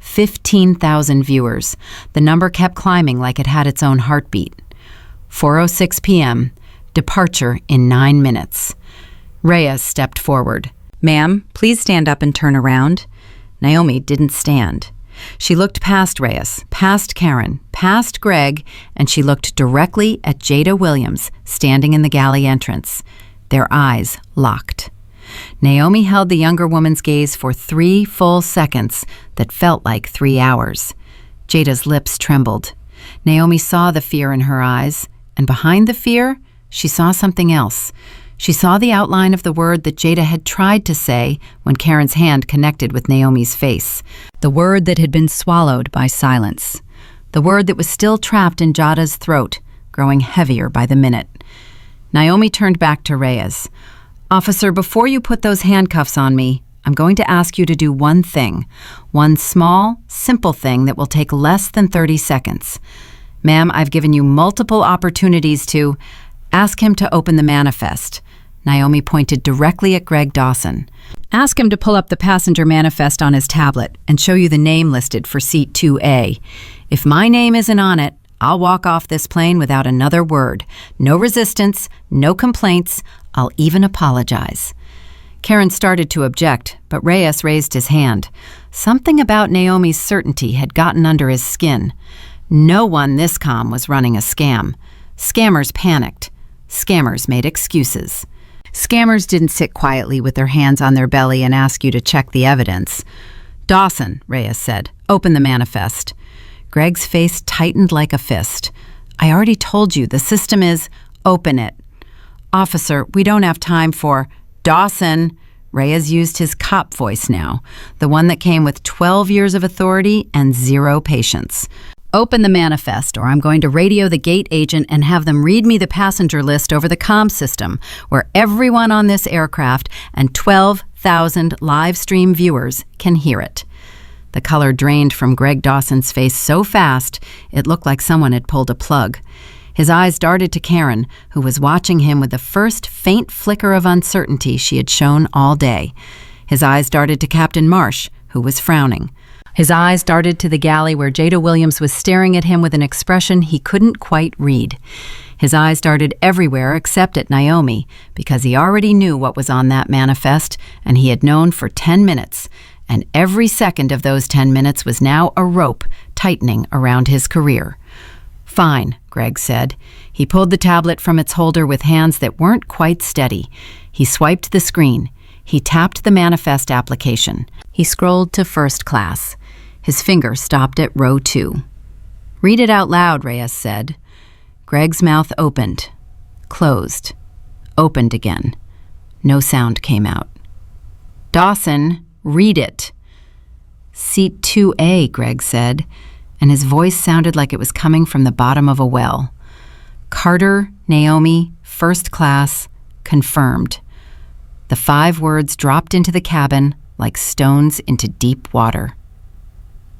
15,000 viewers. The number kept climbing like it had its own heartbeat. 4:06 p.m. Departure in 9 minutes. Reyes stepped forward. "Ma'am, please stand up and turn around." Naomi didn't stand. She looked past Reyes, past Karen, past Greg, and she looked directly at Jada Williams, standing in the galley entrance. Their eyes locked. Naomi held the younger woman's gaze for 3 full seconds that felt like 3 hours. Jada's lips trembled. Naomi saw the fear in her eyes, and behind the fear, she saw something else. She saw the outline of the word that Jada had tried to say when Karen's hand connected with Naomi's face. The word that had been swallowed by silence. The word that was still trapped in Jada's throat, growing heavier by the minute. Naomi turned back to Reyes. "Officer, before you put those handcuffs on me, I'm going to ask you to do one thing. One small, simple thing that will take less than 30 seconds. Ma'am, I've given you multiple opportunities to ask him to open the manifest." Naomi pointed directly at Greg Dawson. "Ask him to pull up the passenger manifest on his tablet and show you the name listed for seat 2A. If my name isn't on it, I'll walk off this plane without another word. No resistance, no complaints. I'll even apologize." Karen started to object, but Reyes raised his hand. Something about Naomi's certainty had gotten under his skin. No one this calm was running a scam. Scammers panicked. Scammers made excuses. Scammers didn't sit quietly with their hands on their belly and ask you to check the evidence. "Dawson," Reyes said, "open the manifest." Greg's face tightened like a fist. "I already told you, the system is, open it." "Officer, we don't have time for—" "Dawson!" Reyes used his cop voice now, the one that came with 12 years of authority and 0 patience. "Open the manifest, or I'm going to radio the gate agent and have them read me the passenger list over the comm system, where everyone on this aircraft and 12,000 live stream viewers can hear it." The color drained from Greg Dawson's face so fast, it looked like someone had pulled a plug. His eyes darted to Karen, who was watching him with the first faint flicker of uncertainty she had shown all day. His eyes darted to Captain Marsh, who was frowning. His eyes darted to the galley where Jada Williams was staring at him with an expression he couldn't quite read. His eyes darted everywhere except at Naomi, because he already knew what was on that manifest, and he had known for 10 minutes, and every second of those 10 minutes was now a rope tightening around his career. "Fine," Greg said. He pulled the tablet from its holder with hands that weren't quite steady. He swiped the screen. He tapped the manifest application. He scrolled to first class. His finger stopped at row 2. "Read it out loud," Reyes said. Greg's mouth opened, closed, opened again. No sound came out. "Dawson, read it." "Seat 2A, Greg said, and his voice sounded like it was coming from the bottom of a well. "Carter, Naomi, first class, confirmed." The 5 words dropped into the cabin like stones into deep water.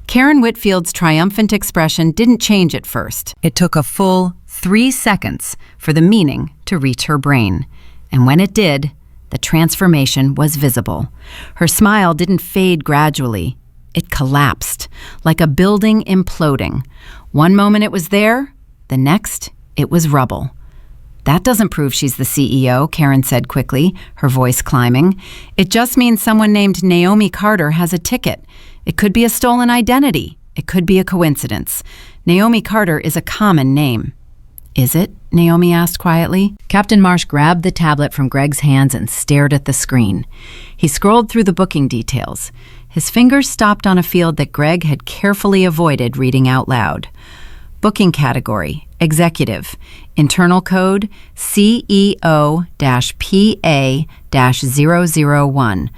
Karen Whitfield's triumphant expression didn't change at first. It took a full 3 seconds for the meaning to reach her brain. And when it did, the transformation was visible. Her smile didn't fade gradually. It collapsed, like a building imploding. One moment it was there, the next it was rubble. "That doesn't prove she's the CEO," Karen said quickly, her voice climbing. "It just means someone named Naomi Carter has a ticket. It could be a stolen identity, It could be a coincidence. Naomi Carter is a common name. Is it? Naomi asked quietly. Captain Marsh grabbed the tablet from Greg's hands and stared at the screen. He scrolled through the booking details. His fingers stopped on a field that Greg had carefully avoided reading out loud. Booking category, executive. Internal code, CEO-PA-001.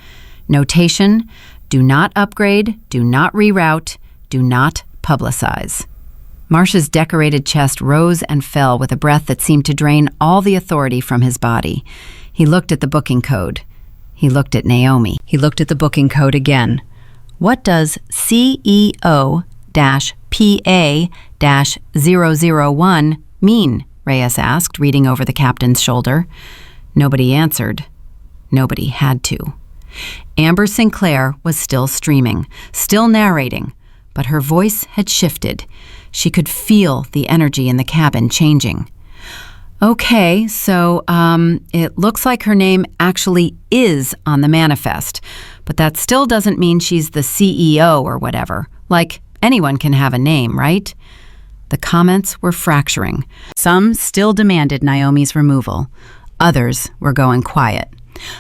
Notation, do not upgrade, do not reroute, do not publicize. Marsh's decorated chest rose and fell with a breath that seemed to drain all the authority from his body. He looked at the booking code. He looked at Naomi. He looked at the booking code again. What does CEO-PA-001 mean? Reyes asked, reading over the captain's shoulder. Nobody answered. Nobody had to. Amber Sinclair was still streaming, still narrating, but her voice had shifted. She could feel the energy in the cabin changing. Okay, so it looks like her name actually is on the manifest, but that still doesn't mean she's the CEO or whatever. Like, anyone can have a name, right? The comments were fracturing. Some still demanded Naomi's removal. Others were going quiet.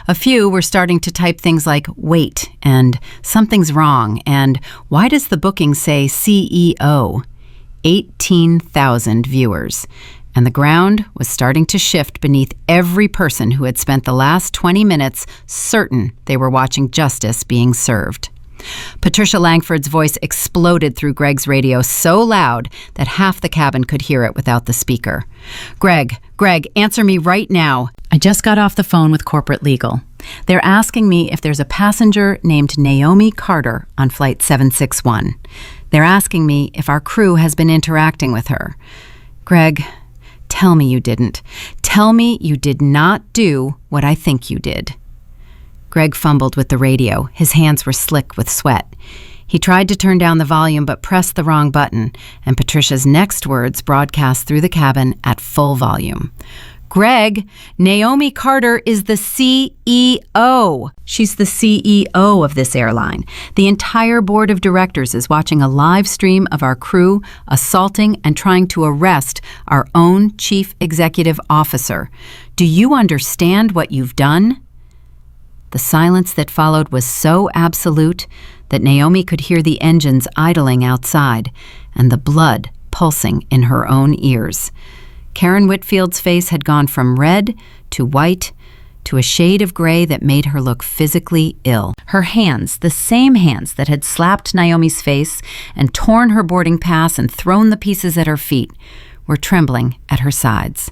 A few were starting to type things like, wait, and something's wrong, and why does the booking say CEO? 18,000 viewers, and the ground was starting to shift beneath every person who had spent the last 20 minutes certain they were watching justice being served. Patricia Langford's voice exploded through Greg's radio so loud that half the cabin could hear it without the speaker. Greg, answer me right now. I just got off the phone with corporate legal. They're asking me if there's a passenger named Naomi Carter on Flight 761. They're asking me if our crew has been interacting with her. Greg, tell me you didn't. Tell me you did not do what I think you did. Greg fumbled with the radio. His hands were slick with sweat. He tried to turn down the volume but pressed the wrong button, and Patricia's next words broadcast through the cabin at full volume. Greg, Naomi Carter is the CEO. She's the CEO of this airline. The entire board of directors is watching a live stream of our crew assaulting and trying to arrest our own chief executive officer. Do you understand what you've done? The silence that followed was so absolute that Naomi could hear the engines idling outside and the blood pulsing in her own ears. Karen Whitfield's face had gone from red to white to a shade of gray that made her look physically ill. Her hands, the same hands that had slapped Naomi's face and torn her boarding pass and thrown the pieces at her feet, were trembling at her sides.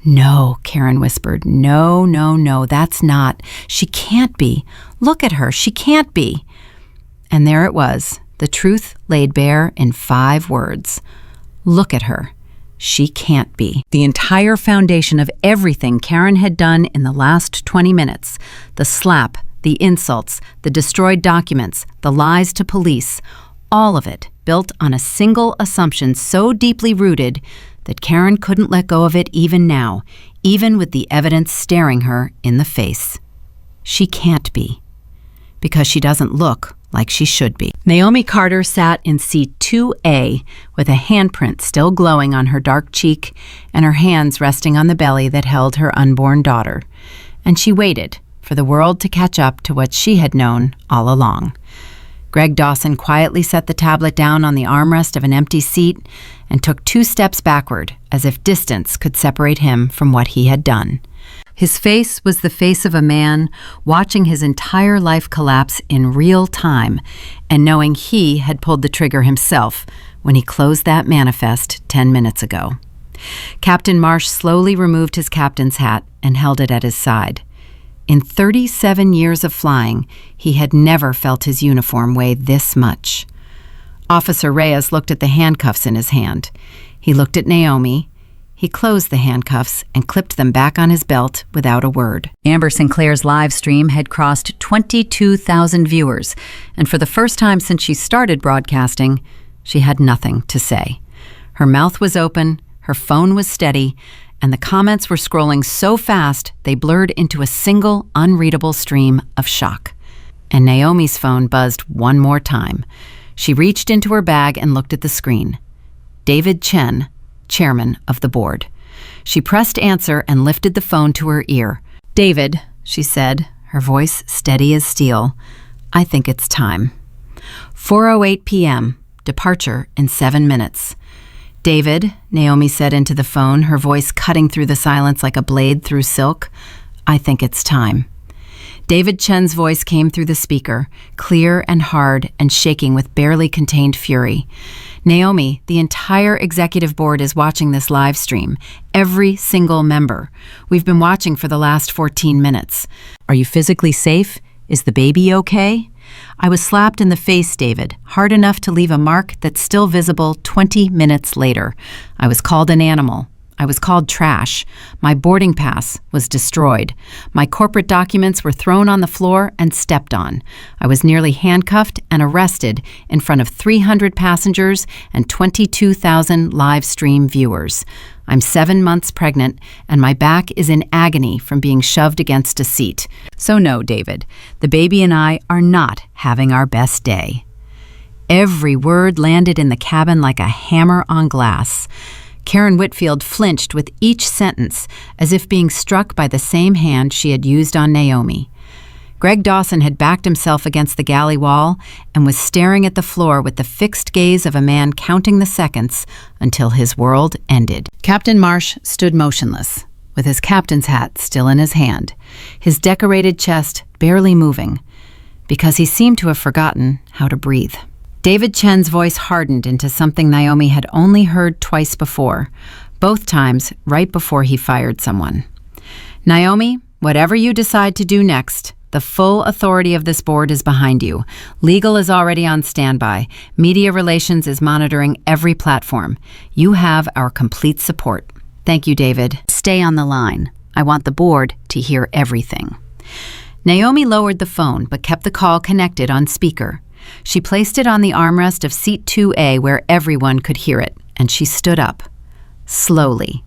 No, Karen whispered. No, that's not. She can't be. Look at her. She can't be. And there it was, the truth laid bare in 5 words. Look at her. She can't be. The entire foundation of everything Karen had done in the last 20 minutes, the slap, the insults, the destroyed documents, the lies to police, all of it built on a single assumption so deeply rooted that Karen couldn't let go of it even now, even with the evidence staring her in the face. She can't be, because she doesn't look like she should be. Naomi Carter sat in seat 2A with a handprint still glowing on her dark cheek and her hands resting on the belly that held her unborn daughter. And she waited for the world to catch up to what she had known all along. Greg Dawson quietly set the tablet down on the armrest of an empty seat and took 2 steps backward, as if distance could separate him from what he had done. His face was the face of a man watching his entire life collapse in real time and knowing he had pulled the trigger himself when he closed that manifest 10 minutes ago. Captain Marsh slowly removed his captain's hat and held it at his side. In 37 years of flying, he had never felt his uniform weigh this much. Officer Reyes looked at the handcuffs in his hand. He looked at Naomi. He closed the handcuffs and clipped them back on his belt without a word. Amber Sinclair's live stream had crossed 22,000 viewers, and for the first time since she started broadcasting, she had nothing to say. Her mouth was open, her phone was steady, and the comments were scrolling so fast they blurred into a single, unreadable stream of shock. And Naomi's phone buzzed one more time. She reached into her bag and looked at the screen. David Chen, chairman of the board. She pressed answer and lifted the phone to her ear. "David," she said, her voice steady as steel, "I think it's time." 4:08 p.m., departure in 7 minutes. "David," Naomi said into the phone, her voice cutting through the silence like a blade through silk, "I think it's time." David Chen's voice came through the speaker, clear and hard and shaking with barely contained fury. "Naomi, the entire executive board is watching this live stream. Every single member. We've been watching for the last 14 minutes. Are you physically safe? Is the baby okay?" I was slapped in the face, David, hard enough to leave a mark that's still visible 20 minutes later. I was called an animal. I was called trash. My boarding pass was destroyed. My corporate documents were thrown on the floor and stepped on. I was nearly handcuffed and arrested in front of 300 passengers and 22,000 live stream viewers. I'm 7 months pregnant, and my back is in agony from being shoved against a seat. So no, David, the baby and I are not having our best day. Every word landed in the cabin like a hammer on glass. Karen Whitfield flinched with each sentence, as if being struck by the same hand she had used on Naomi. Greg Dawson had backed himself against the galley wall and was staring at the floor with the fixed gaze of a man counting the seconds until his world ended. Captain Marsh stood motionless, with his captain's hat still in his hand, his decorated chest barely moving, because he seemed to have forgotten how to breathe. David Chen's voice hardened into something Naomi had only heard twice before, both times right before he fired someone. "Naomi, whatever you decide to do next, the full authority of this board is behind you. Legal is already on standby. Media relations is monitoring every platform. You have our complete support." "Thank you, David. Stay on the line. I want the board to hear everything." Naomi lowered the phone but kept the call connected on speaker. She placed it on the armrest of seat 2A where everyone could hear it, and she stood up. Slowly.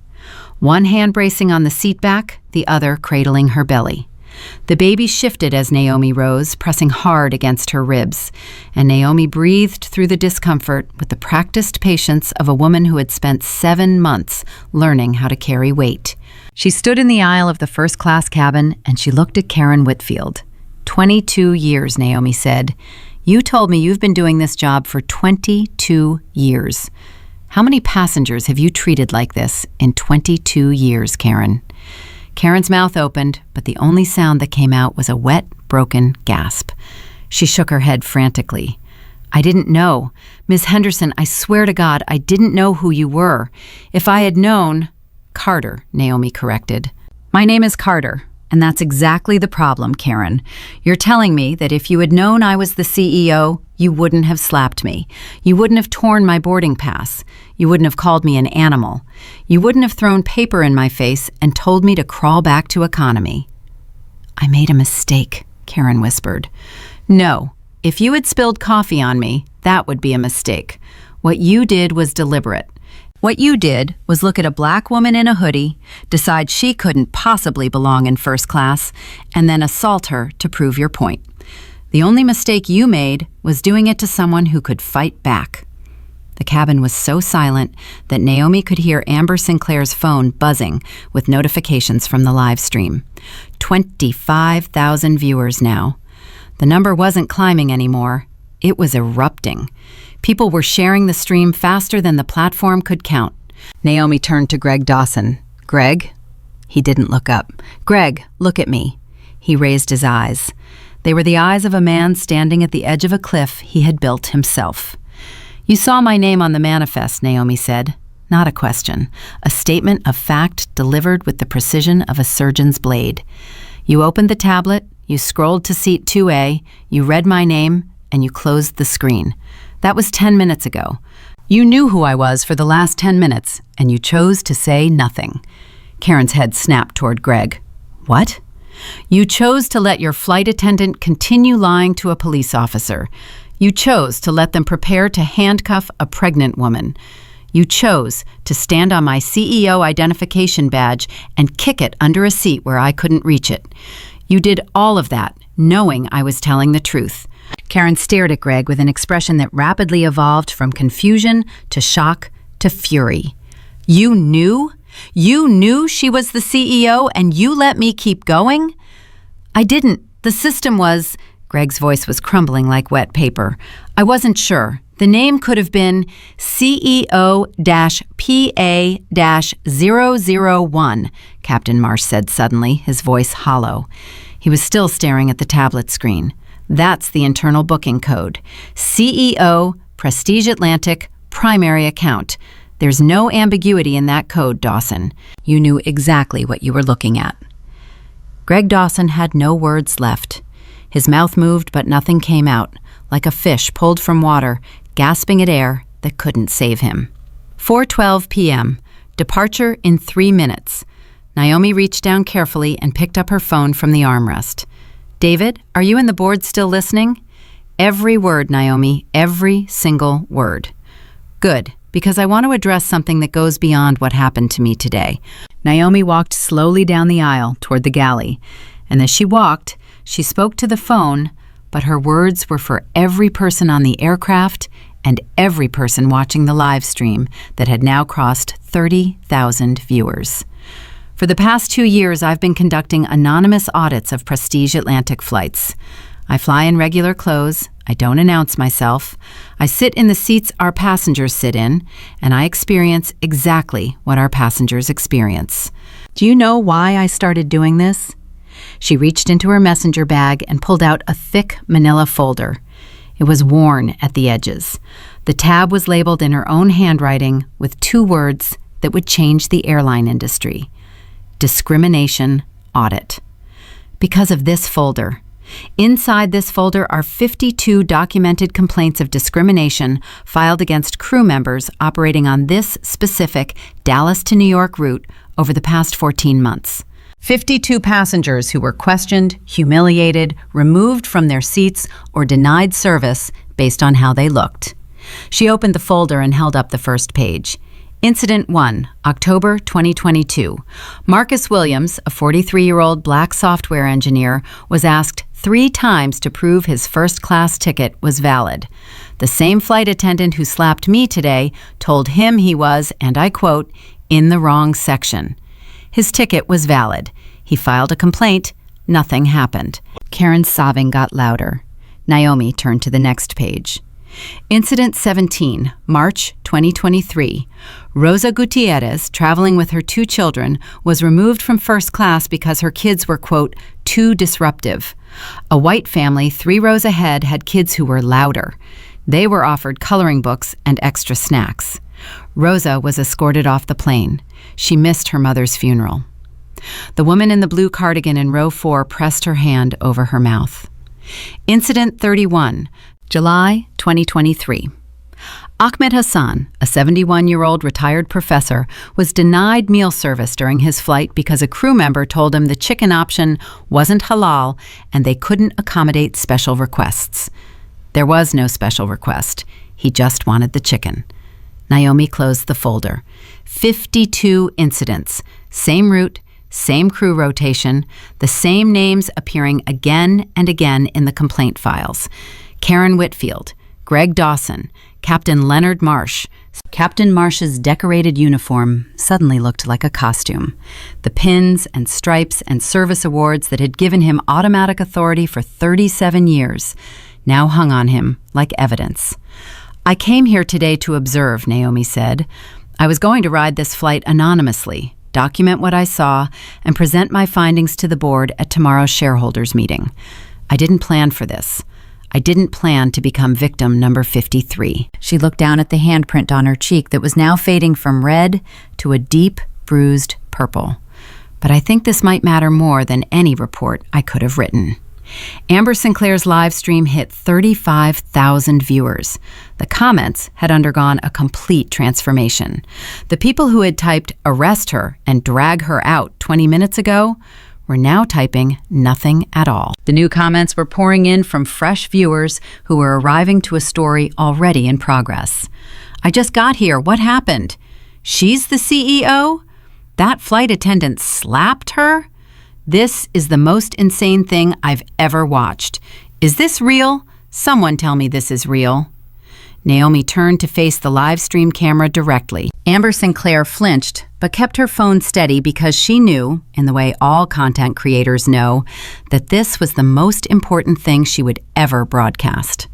One hand bracing on the seat back, the other cradling her belly. The baby shifted as Naomi rose, pressing hard against her ribs, and Naomi breathed through the discomfort with the practiced patience of a woman who had spent 7 months learning how to carry weight. She stood in the aisle of the first-class cabin, and she looked at Karen Whitfield. 22 years, Naomi said. "You told me you've been doing this job for 22 years. How many passengers have you treated like this in 22 years, Karen?" Karen's mouth opened, but the only sound that came out was a wet, broken gasp. She shook her head frantically. "I didn't know. Ms. Henderson, I swear to God, I didn't know who you were. If I had known—" "Carter," Naomi corrected. "My name is Carter. And that's exactly the problem, Karen. You're telling me that if you had known I was the CEO, you wouldn't have slapped me. You wouldn't have torn my boarding pass. You wouldn't have called me an animal. You wouldn't have thrown paper in my face and told me to crawl back to economy." "I made a mistake," Karen whispered. "No, if you had spilled coffee on me, that would be a mistake. What you did was deliberate. What you did was look at a black woman in a hoodie, decide she couldn't possibly belong in first class, and then assault her to prove your point. The only mistake you made was doing it to someone who could fight back." The cabin was so silent that Naomi could hear Amber Sinclair's phone buzzing with notifications from the live stream. 25,000 viewers now. The number wasn't climbing anymore. It was erupting. People were sharing the stream faster than the platform could count. Naomi turned to Greg Dawson. "Greg?" He didn't look up. "Greg, look at me." He raised his eyes. They were the eyes of a man standing at the edge of a cliff he had built himself. "You saw my name on the manifest," Naomi said. Not a question. A statement of fact delivered with the precision of a surgeon's blade. "You opened the tablet, you scrolled to seat 2A, you read my name, and you closed the screen. That was 10 minutes ago. You knew who I was for the last 10 minutes, and you chose to say nothing." Karen's head snapped toward Greg. "What?" "You chose to let your flight attendant continue lying to a police officer. You chose to let them prepare to handcuff a pregnant woman. You chose to stand on my CEO identification badge and kick it under a seat where I couldn't reach it. You did all of that, knowing I was telling the truth. Karen stared at Greg with an expression that rapidly evolved from confusion to shock to fury. You knew? You knew she was the CEO and you let me keep going? I didn't. The system was... Greg's voice was crumbling like wet paper. I wasn't sure. The name could have been CEO-PA-001, Captain Marsh said suddenly, his voice hollow. He was still staring at the tablet screen. That's the internal booking code. CEO, Prestige Atlantic, primary account. There's no ambiguity in that code, Dawson. You knew exactly what you were looking at. Greg Dawson had no words left. His mouth moved, but nothing came out, like a fish pulled from water, gasping at air that couldn't save him. 4:12 p.m. Departure in 3 minutes. Naomi reached down carefully and picked up her phone from the armrest. David, are you and the board still listening? Every word, Naomi, every single word. Good, because I want to address something that goes beyond what happened to me today. Naomi walked slowly down the aisle toward the galley, and as she walked, she spoke to the phone, but her words were for every person on the aircraft and every person watching the live stream that had now crossed 30,000 viewers. For the past 2 years, I've been conducting anonymous audits of Prestige Atlantic flights. I fly in regular clothes, I don't announce myself, I sit in the seats our passengers sit in, and I experience exactly what our passengers experience. Do you know why I started doing this? She reached into her messenger bag and pulled out a thick manila folder. It was worn at the edges. The tab was labeled in her own handwriting with 2 words that would change the airline industry. Discrimination Audit. Because of this folder. Inside this folder are 52 documented complaints of discrimination filed against crew members operating on this specific Dallas to New York route over the past 14 months. 52 passengers who were questioned, humiliated, removed from their seats, or denied service based on how they looked. She opened the folder and held up the first page. Incident 1, October 2022. Marcus Williams, a 43-year-old black software engineer, was asked 3 times to prove his first-class ticket was valid. The same flight attendant who slapped me today told him he was, and I quote, in the wrong section. His ticket was valid. He filed a complaint. Nothing happened. Karen's sobbing got louder. Naomi turned to the next page. Incident 17, March 2023. Rosa Gutierrez, traveling with her 2 children, was removed from first class because her kids were, quote, too disruptive. A white family 3 rows ahead had kids who were louder. They were offered coloring books and extra snacks. Rosa was escorted off the plane. She missed her mother's funeral. The woman in the blue cardigan in row 4 pressed her hand over her mouth. Incident 31, July 2023. Ahmed Hassan, a 71-year-old retired professor, was denied meal service during his flight because a crew member told him the chicken option wasn't halal and they couldn't accommodate special requests. There was no special request. He just wanted the chicken. Naomi closed the folder. 52 incidents. Same route, same crew rotation, the same names appearing again and again in the complaint files. Karen Whitfield, Greg Dawson, Captain Leonard Marsh. Captain Marsh's decorated uniform suddenly looked like a costume. The pins and stripes and service awards that had given him automatic authority for 37 years now hung on him like evidence. I came here today to observe, Naomi said. I was going to ride this flight anonymously, document what I saw, and present my findings to the board at tomorrow's shareholders meeting. I didn't plan for this. I didn't plan to become victim number 53. She looked down at the handprint on her cheek that was now fading from red to a deep, bruised purple. But I think this might matter more than any report I could have written. Amber Sinclair's live stream hit 35,000 viewers. The comments had undergone a complete transformation. The people who had typed "arrest her" and "drag her out" 20 minutes ago were now typing nothing at all. The new comments were pouring in from fresh viewers who were arriving to a story already in progress. I just got here. What happened? She's the CEO? That flight attendant slapped her? This is the most insane thing I've ever watched. Is this real? Someone tell me this is real." Naomi turned to face the live stream camera directly. Amber Sinclair flinched, but kept her phone steady because she knew, in the way all content creators know, that this was the most important thing she would ever broadcast.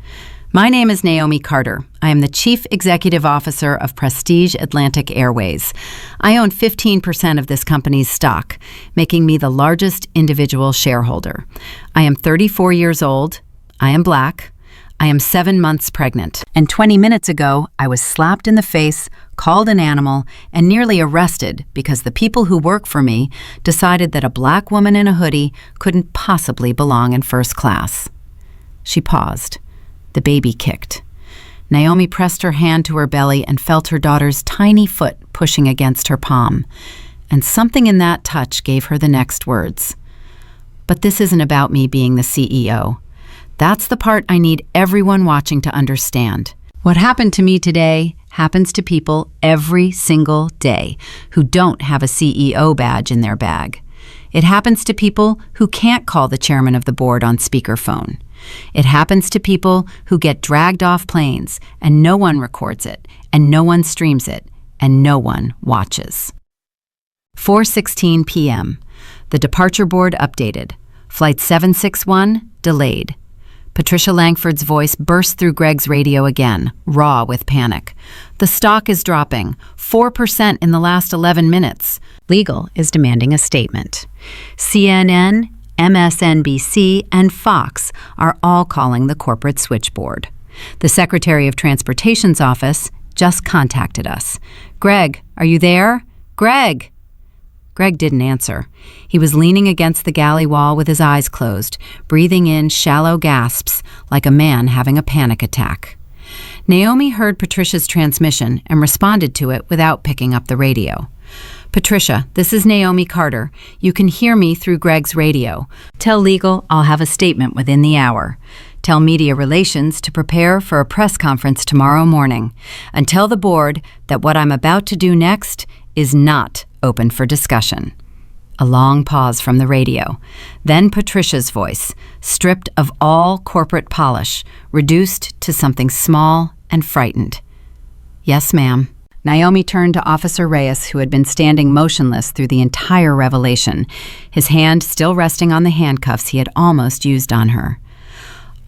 "My name is Naomi Carter. I am the Chief Executive Officer of Prestige Atlantic Airways. I own 15% of this company's stock, making me the largest individual shareholder. I am 34 years old. I am Black. I am 7 months pregnant. And 20 minutes ago, I was slapped in the face, called an animal, and nearly arrested because the people who work for me decided that a Black woman in a hoodie couldn't possibly belong in first class." She paused. The baby kicked. Naomi pressed her hand to her belly and felt her daughter's tiny foot pushing against her palm. And something in that touch gave her the next words. "But this isn't about me being the CEO. That's the part I need everyone watching to understand. What happened to me today happens to people every single day who don't have a CEO badge in their bag. It happens to people who can't call the chairman of the board on speakerphone. It happens to people who get dragged off planes and no one records it, and no one streams it, and no one watches." 4:16 p.m. The departure board updated. Flight 761 delayed. Patricia Langford's voice burst through Greg's radio again, raw with panic. "The stock is dropping, 4% in the last 11 minutes. Legal is demanding a statement. CNN, MSNBC, and Fox are all calling the corporate switchboard. The Secretary of Transportation's office just contacted us. Greg, are you there? Greg!" Greg didn't answer. He was leaning against the galley wall with his eyes closed, breathing in shallow gasps like a man having a panic attack. Naomi heard Patricia's transmission and responded to it without picking up the radio. "Patricia, this is Naomi Carter. You can hear me through Greg's radio. Tell legal I'll have a statement within the hour. Tell media relations to prepare for a press conference tomorrow morning. And tell the board that what I'm about to do next is not open for discussion." A long pause from the radio. Then Patricia's voice, stripped of all corporate polish, reduced to something small and frightened. "Yes, ma'am." Naomi turned to Officer Reyes, who had been standing motionless through the entire revelation, his hand still resting on the handcuffs he had almost used on her.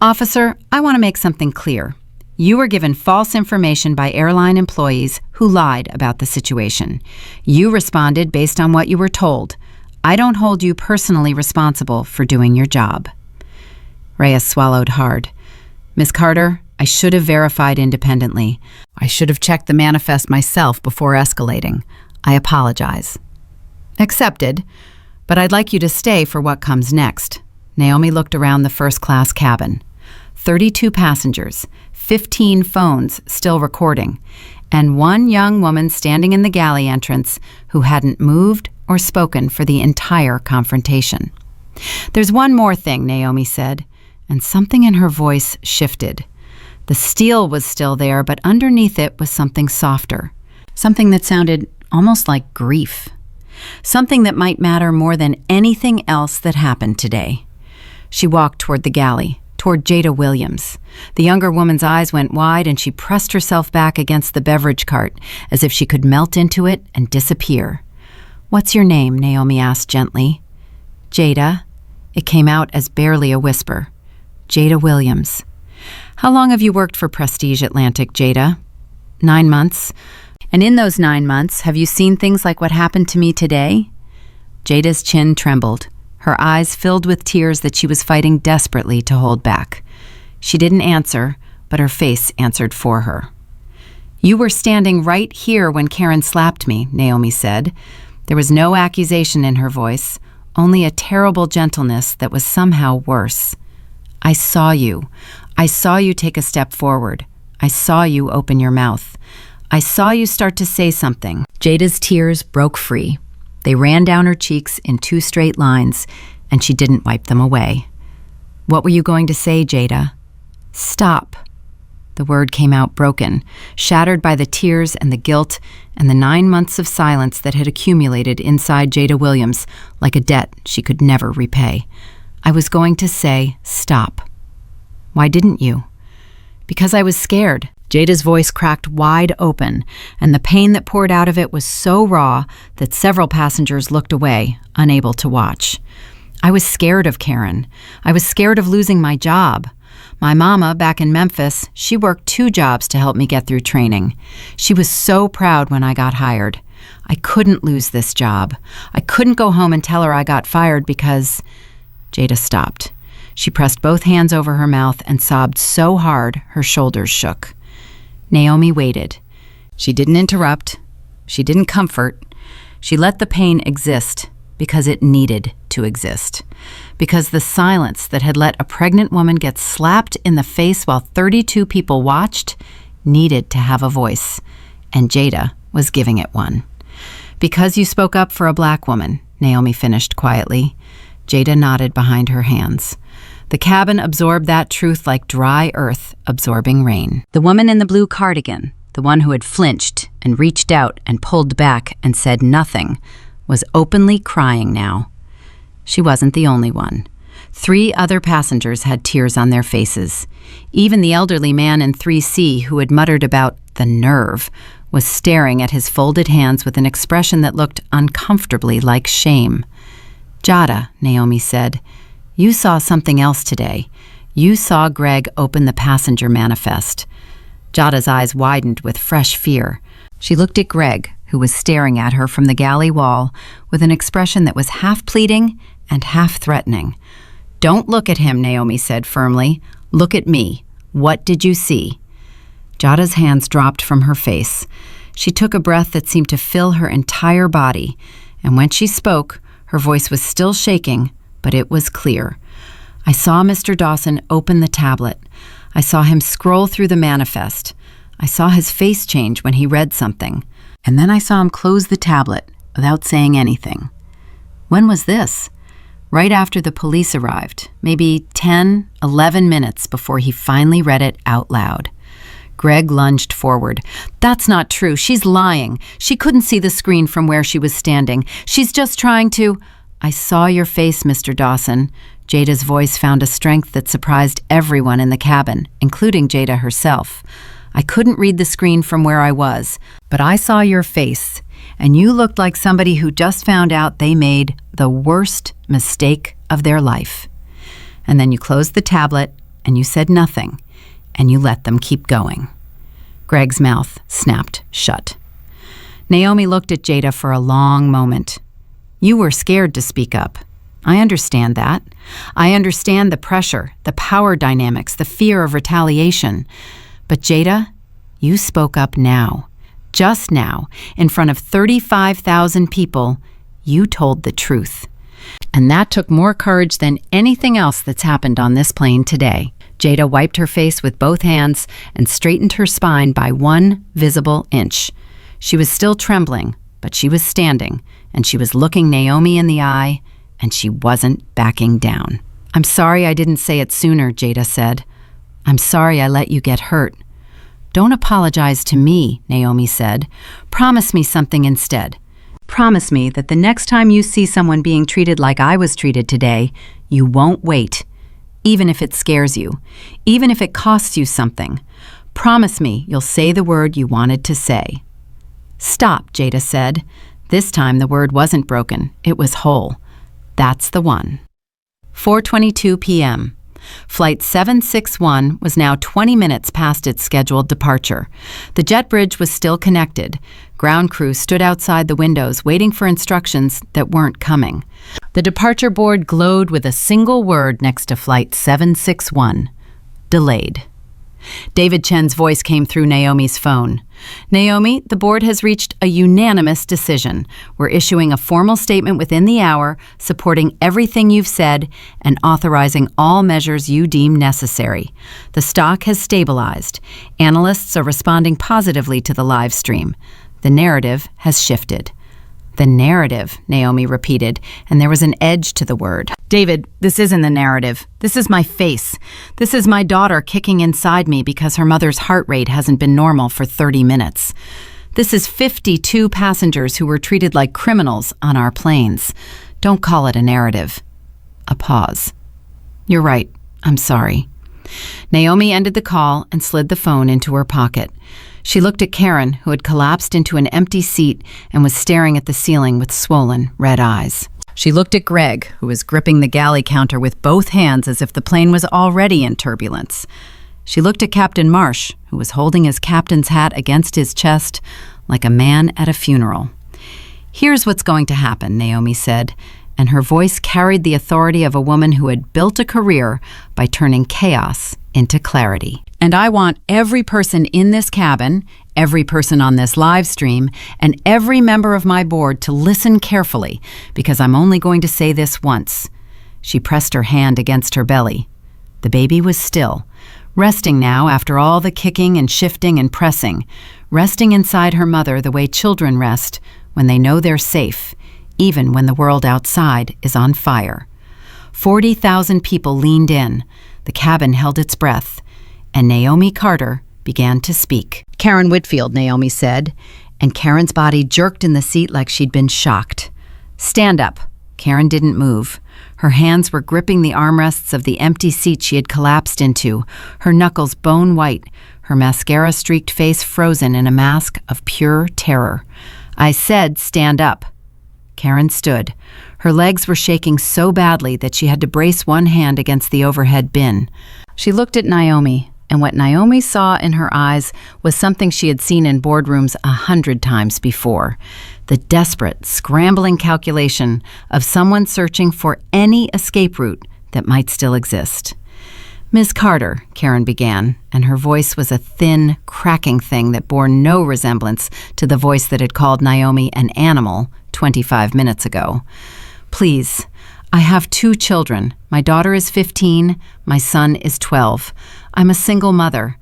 "Officer, I want to make something clear. You were given false information by airline employees who lied about the situation. You responded based on what you were told. I don't hold you personally responsible for doing your job." Reyes swallowed hard. "Ms. Carter, I should have verified independently. I should have checked the manifest myself before escalating. I apologize." "Accepted, but I'd like you to stay for what comes next." Naomi looked around the first-class cabin. 32 passengers, 15 phones still recording, and one young woman standing in the galley entrance who hadn't moved or spoken for the entire confrontation. "There's one more thing," Naomi said, and something in her voice shifted. The steel was still there, but underneath it was something softer, something that sounded almost like grief, something that might matter more than anything else that happened today. She walked toward the galley, toward Jada Williams. The younger woman's eyes went wide and she pressed herself back against the beverage cart as if she could melt into it and disappear. "What's your name?" Naomi asked gently. "Jada." It came out as barely a whisper. "Jada Williams." "How long have you worked for Prestige Atlantic, Jada?" 9 months. "And in those 9 months, have you seen things like what happened to me today?" Jada's chin trembled, her eyes filled with tears that she was fighting desperately to hold back. She didn't answer, but her face answered for her. "You were standing right here when Karen slapped me," Naomi said. There was no accusation in her voice, only a terrible gentleness that was somehow worse. "I saw you. I saw you take a step forward. I saw you open your mouth. I saw you start to say something." Jada's tears broke free. They ran down her cheeks in 2 straight lines, and she didn't wipe them away. "What were you going to say, Jada?" "Stop." The word came out broken, shattered by the tears and the guilt and the 9 months of silence that had accumulated inside Jada Williams like a debt she could never repay. "I was going to say, stop." Why didn't you? Because I was scared. Jada's voice cracked wide open, and the pain that poured out of it was so raw that several passengers looked away, unable to watch. I was scared of Karen. I was scared of losing my job. My mama, back in Memphis, she worked 2 jobs to help me get through training. She was so proud when I got hired. I couldn't lose this job. I couldn't go home and tell her I got fired because... Jada stopped. She pressed both hands over her mouth and sobbed so hard her shoulders shook. Naomi waited. She didn't interrupt. She didn't comfort. She let the pain exist because it needed to exist. Because the silence that had let a pregnant woman get slapped in the face while 32 people watched needed to have a voice, and Jada was giving it one. Because you spoke up for a black woman, Naomi finished quietly. Jada nodded behind her hands. The cabin absorbed that truth like dry earth absorbing rain. The woman in the blue cardigan, the one who had flinched and reached out and pulled back and said nothing, was openly crying now. She wasn't the only one. 3 other passengers had tears on their faces. Even the elderly man in 3C who had muttered about the nerve was staring at his folded hands with an expression that looked uncomfortably like shame. Jada, Naomi said, you saw something else today. You saw Greg open the passenger manifest. Jada's eyes widened with fresh fear. She looked at Greg, who was staring at her from the galley wall with an expression that was half pleading and half threatening. Don't look at him, Naomi said firmly. Look at me. What did you see? Jada's hands dropped from her face. She took a breath that seemed to fill her entire body, and when she spoke, her voice was still shaking, but it was clear. I saw Mr. Dawson open the tablet. I saw him scroll through the manifest. I saw his face change when he read something. And then I saw him close the tablet without saying anything. When was this? Right after the police arrived, maybe 10, 11 minutes before he finally read it out loud. Greg lunged forward. That's not true. She's lying. She couldn't see the screen from where she was standing. She's just trying to... I saw your face, Mr. Dawson. Jada's voice found a strength that surprised everyone in the cabin, including Jada herself. I couldn't read the screen from where I was, but I saw your face, and you looked like somebody who just found out they made the worst mistake of their life. And then you closed the tablet, and you said nothing, and you let them keep going. Greg's mouth snapped shut. Naomi looked at Jada for a long moment. You were scared to speak up. I understand that. I understand the pressure, the power dynamics, the fear of retaliation. But Jada, you spoke up now. Just now, in front of 35,000 people, you told the truth. And that took more courage than anything else that's happened on this plane today. Jada wiped her face with both hands and straightened her spine by 1 visible inch. She was still trembling, but she was standing, and she was looking Naomi in the eye, and she wasn't backing down. I'm sorry I didn't say it sooner, Jada said. I'm sorry I let you get hurt. Don't apologize to me, Naomi said. Promise me something instead. Promise me that the next time you see someone being treated like I was treated today, you won't wait, even if it scares you, even if it costs you something. Promise me you'll say the word you wanted to say. Stop, Jada said. This time the word wasn't broken, it was whole. That's the one. 4:22 p.m. Flight 761 was now 20 minutes past its scheduled departure. The jet bridge was still connected. Ground crew stood outside the windows waiting for instructions that weren't coming. The departure board glowed with a single word next to Flight 761. Delayed. David Chen's voice came through Naomi's phone. Naomi, the board has reached a unanimous decision. We're issuing a formal statement within the hour, supporting everything you've said and authorizing all measures you deem necessary. The stock has stabilized. Analysts are responding positively to the live stream. The narrative has shifted. The narrative, Naomi repeated, and there was an edge to the word. David, this isn't the narrative. This is my face. This is my daughter kicking inside me because her mother's heart rate hasn't been normal for 30 minutes. This is 52 passengers who were treated like criminals on our planes. Don't call it a narrative. A pause. You're right. I'm sorry. Naomi ended the call and slid the phone into her pocket. She looked at Karen, who had collapsed into an empty seat and was staring at the ceiling with swollen, red eyes. She looked at Greg, who was gripping the galley counter with both hands as if the plane was already in turbulence. She looked at Captain Marsh, who was holding his captain's hat against his chest like a man at a funeral. "Here's what's going to happen," Naomi said, and her voice carried the authority of a woman who had built a career by turning chaos into clarity. "And I want every person in this cabin, every person on this live stream, and every member of my board to listen carefully, because I'm only going to say this once." She pressed her hand against her belly. The baby was still, resting now after all the kicking and shifting and pressing, resting inside her mother the way children rest when they know they're safe, even when the world outside is on fire. 40,000 people leaned in. The cabin held its breath, and Naomi Carter began to speak. "Karen Whitfield," Naomi said, and Karen's body jerked in the seat like she'd been shocked. "Stand up." Karen didn't move. Her hands were gripping the armrests of the empty seat she had collapsed into, her knuckles bone white, her mascara-streaked face frozen in a mask of pure terror. "I said stand up." Karen stood. Her legs were shaking so badly that she had to brace one hand against the overhead bin. She looked at Naomi, and what Naomi saw in her eyes was something she had seen in boardrooms 100 times before. The desperate, scrambling calculation of someone searching for any escape route that might still exist. "Ms. Carter," Karen began, and her voice was a thin, cracking thing that bore no resemblance to the voice that had called Naomi an animal 25 minutes ago. "Please, I have 2 children. My daughter is 15, my son is 12. I'm a single mother.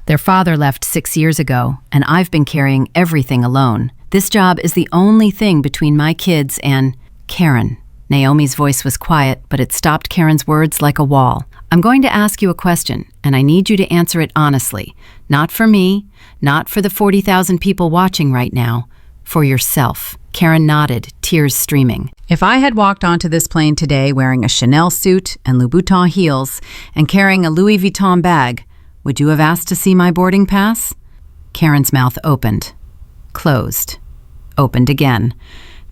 Their father left 6 years ago, and I've been carrying everything alone. This job is the only thing between my kids and Karen." Naomi's voice was quiet, but it stopped Karen's words like a wall. "I'm going to ask you a question, and I need you to answer it honestly. Not for me, not for the 40,000 people watching right now. For yourself." Karen nodded, tears streaming. "If I had walked onto this plane today wearing a Chanel suit and Louboutin heels and carrying a Louis Vuitton bag, would you have asked to see my boarding pass?" Karen's mouth opened, closed, opened again.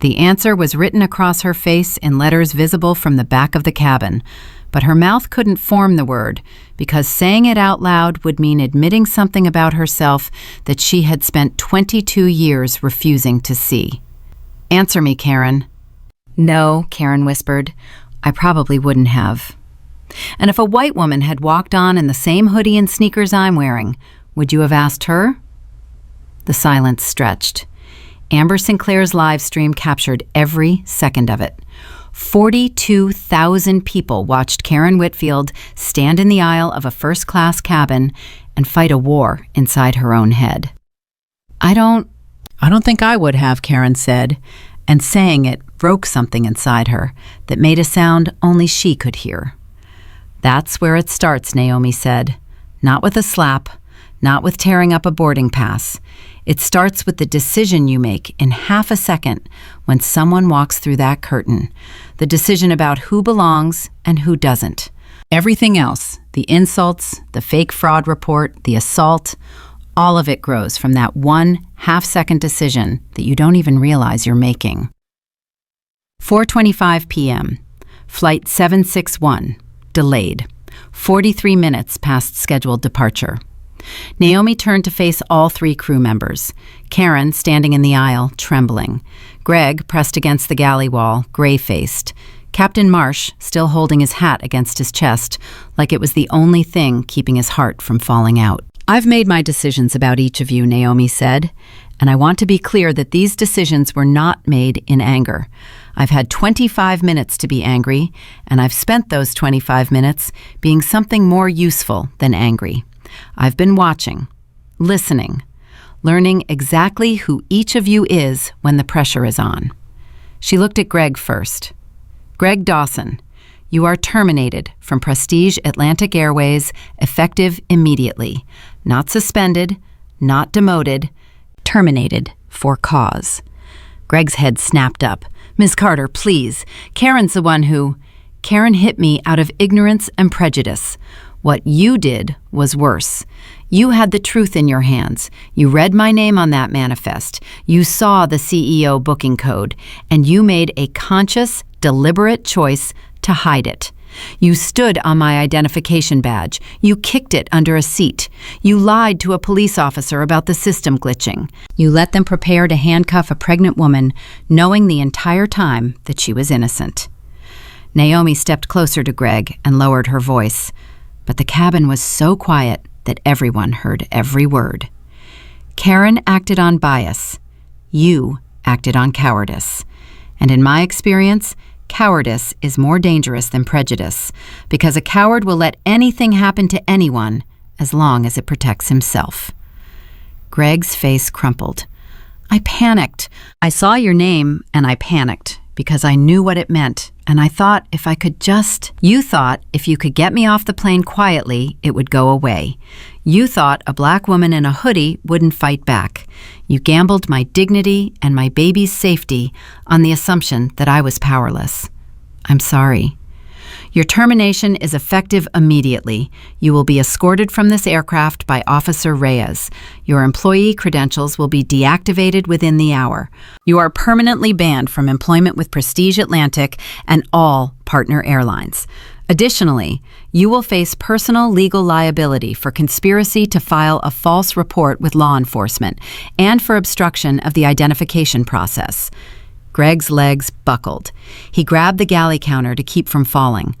The answer was written across her face in letters visible from the back of the cabin, but her mouth couldn't form the word because saying it out loud would mean admitting something about herself that she had spent 22 years refusing to see. "Answer me, Karen." "No," Karen whispered. "I probably wouldn't have." "And if a white woman had walked on in the same hoodie and sneakers I'm wearing, would you have asked her?" The silence stretched. Amber Sinclair's live stream captured every second of it. 42,000 people watched Karen Whitfield stand in the aisle of a first-class cabin and fight a war inside her own head. I don't think I would have," Karen said, and saying it broke something inside her that made a sound only she could hear. "That's where it starts," Naomi said. "Not with a slap, not with tearing up a boarding pass. It starts with the decision you make in half a second when someone walks through that curtain. The decision about who belongs and who doesn't. Everything else, the insults, the fake fraud report, the assault, all of it grows from that one half-second decision that you don't even realize you're making." 4:25 p.m. Flight 761, delayed. 43 minutes past scheduled departure. Naomi turned to face all 3 crew members. Karen, standing in the aisle, trembling. Greg, pressed against the galley wall, gray-faced. Captain Marsh, still holding his hat against his chest, like it was the only thing keeping his heart from falling out. "I've made my decisions about each of you," Naomi said, "and I want to be clear that these decisions were not made in anger. I've had 25 minutes to be angry, and I've spent those 25 minutes being something more useful than angry. I've been watching, listening, learning exactly who each of you is when the pressure is on." She looked at Greg first. "Greg Dawson, you are terminated from Prestige Atlantic Airways effective immediately. Not suspended, not demoted, terminated for cause." Greg's head snapped up. "Ms. Carter, please. Karen's the one who—" "Karen hit me out of ignorance and prejudice. What you did was worse. You had the truth in your hands. You read my name on that manifest. You saw the CEO booking code, and you made a conscious, deliberate choice to hide it. You stood on my identification badge. You kicked it under a seat. You lied to a police officer about the system glitching. You let them prepare to handcuff a pregnant woman, knowing the entire time that she was innocent. Naomi stepped closer to Greg and lowered her voice, but the cabin was so quiet that everyone heard every word. Karen acted on bias. You acted on cowardice. And in my experience, cowardice is more dangerous than prejudice, because a coward will let anything happen to anyone as long as it protects himself. Greg's face crumpled. I panicked. I saw your name and I panicked because I knew what it meant, and I thought if I could just... You thought if you could get me off the plane quietly, it would go away. You thought a black woman in a hoodie wouldn't fight back. You gambled my dignity and my baby's safety on the assumption that I was powerless. I'm sorry. Your termination is effective immediately. You will be escorted from this aircraft by Officer Reyes. Your employee credentials will be deactivated within the hour. You are permanently banned from employment with Prestige Atlantic and all partner airlines. Additionally, you will face personal legal liability for conspiracy to file a false report with law enforcement and for obstruction of the identification process. Greg's legs buckled. He grabbed the galley counter to keep from falling.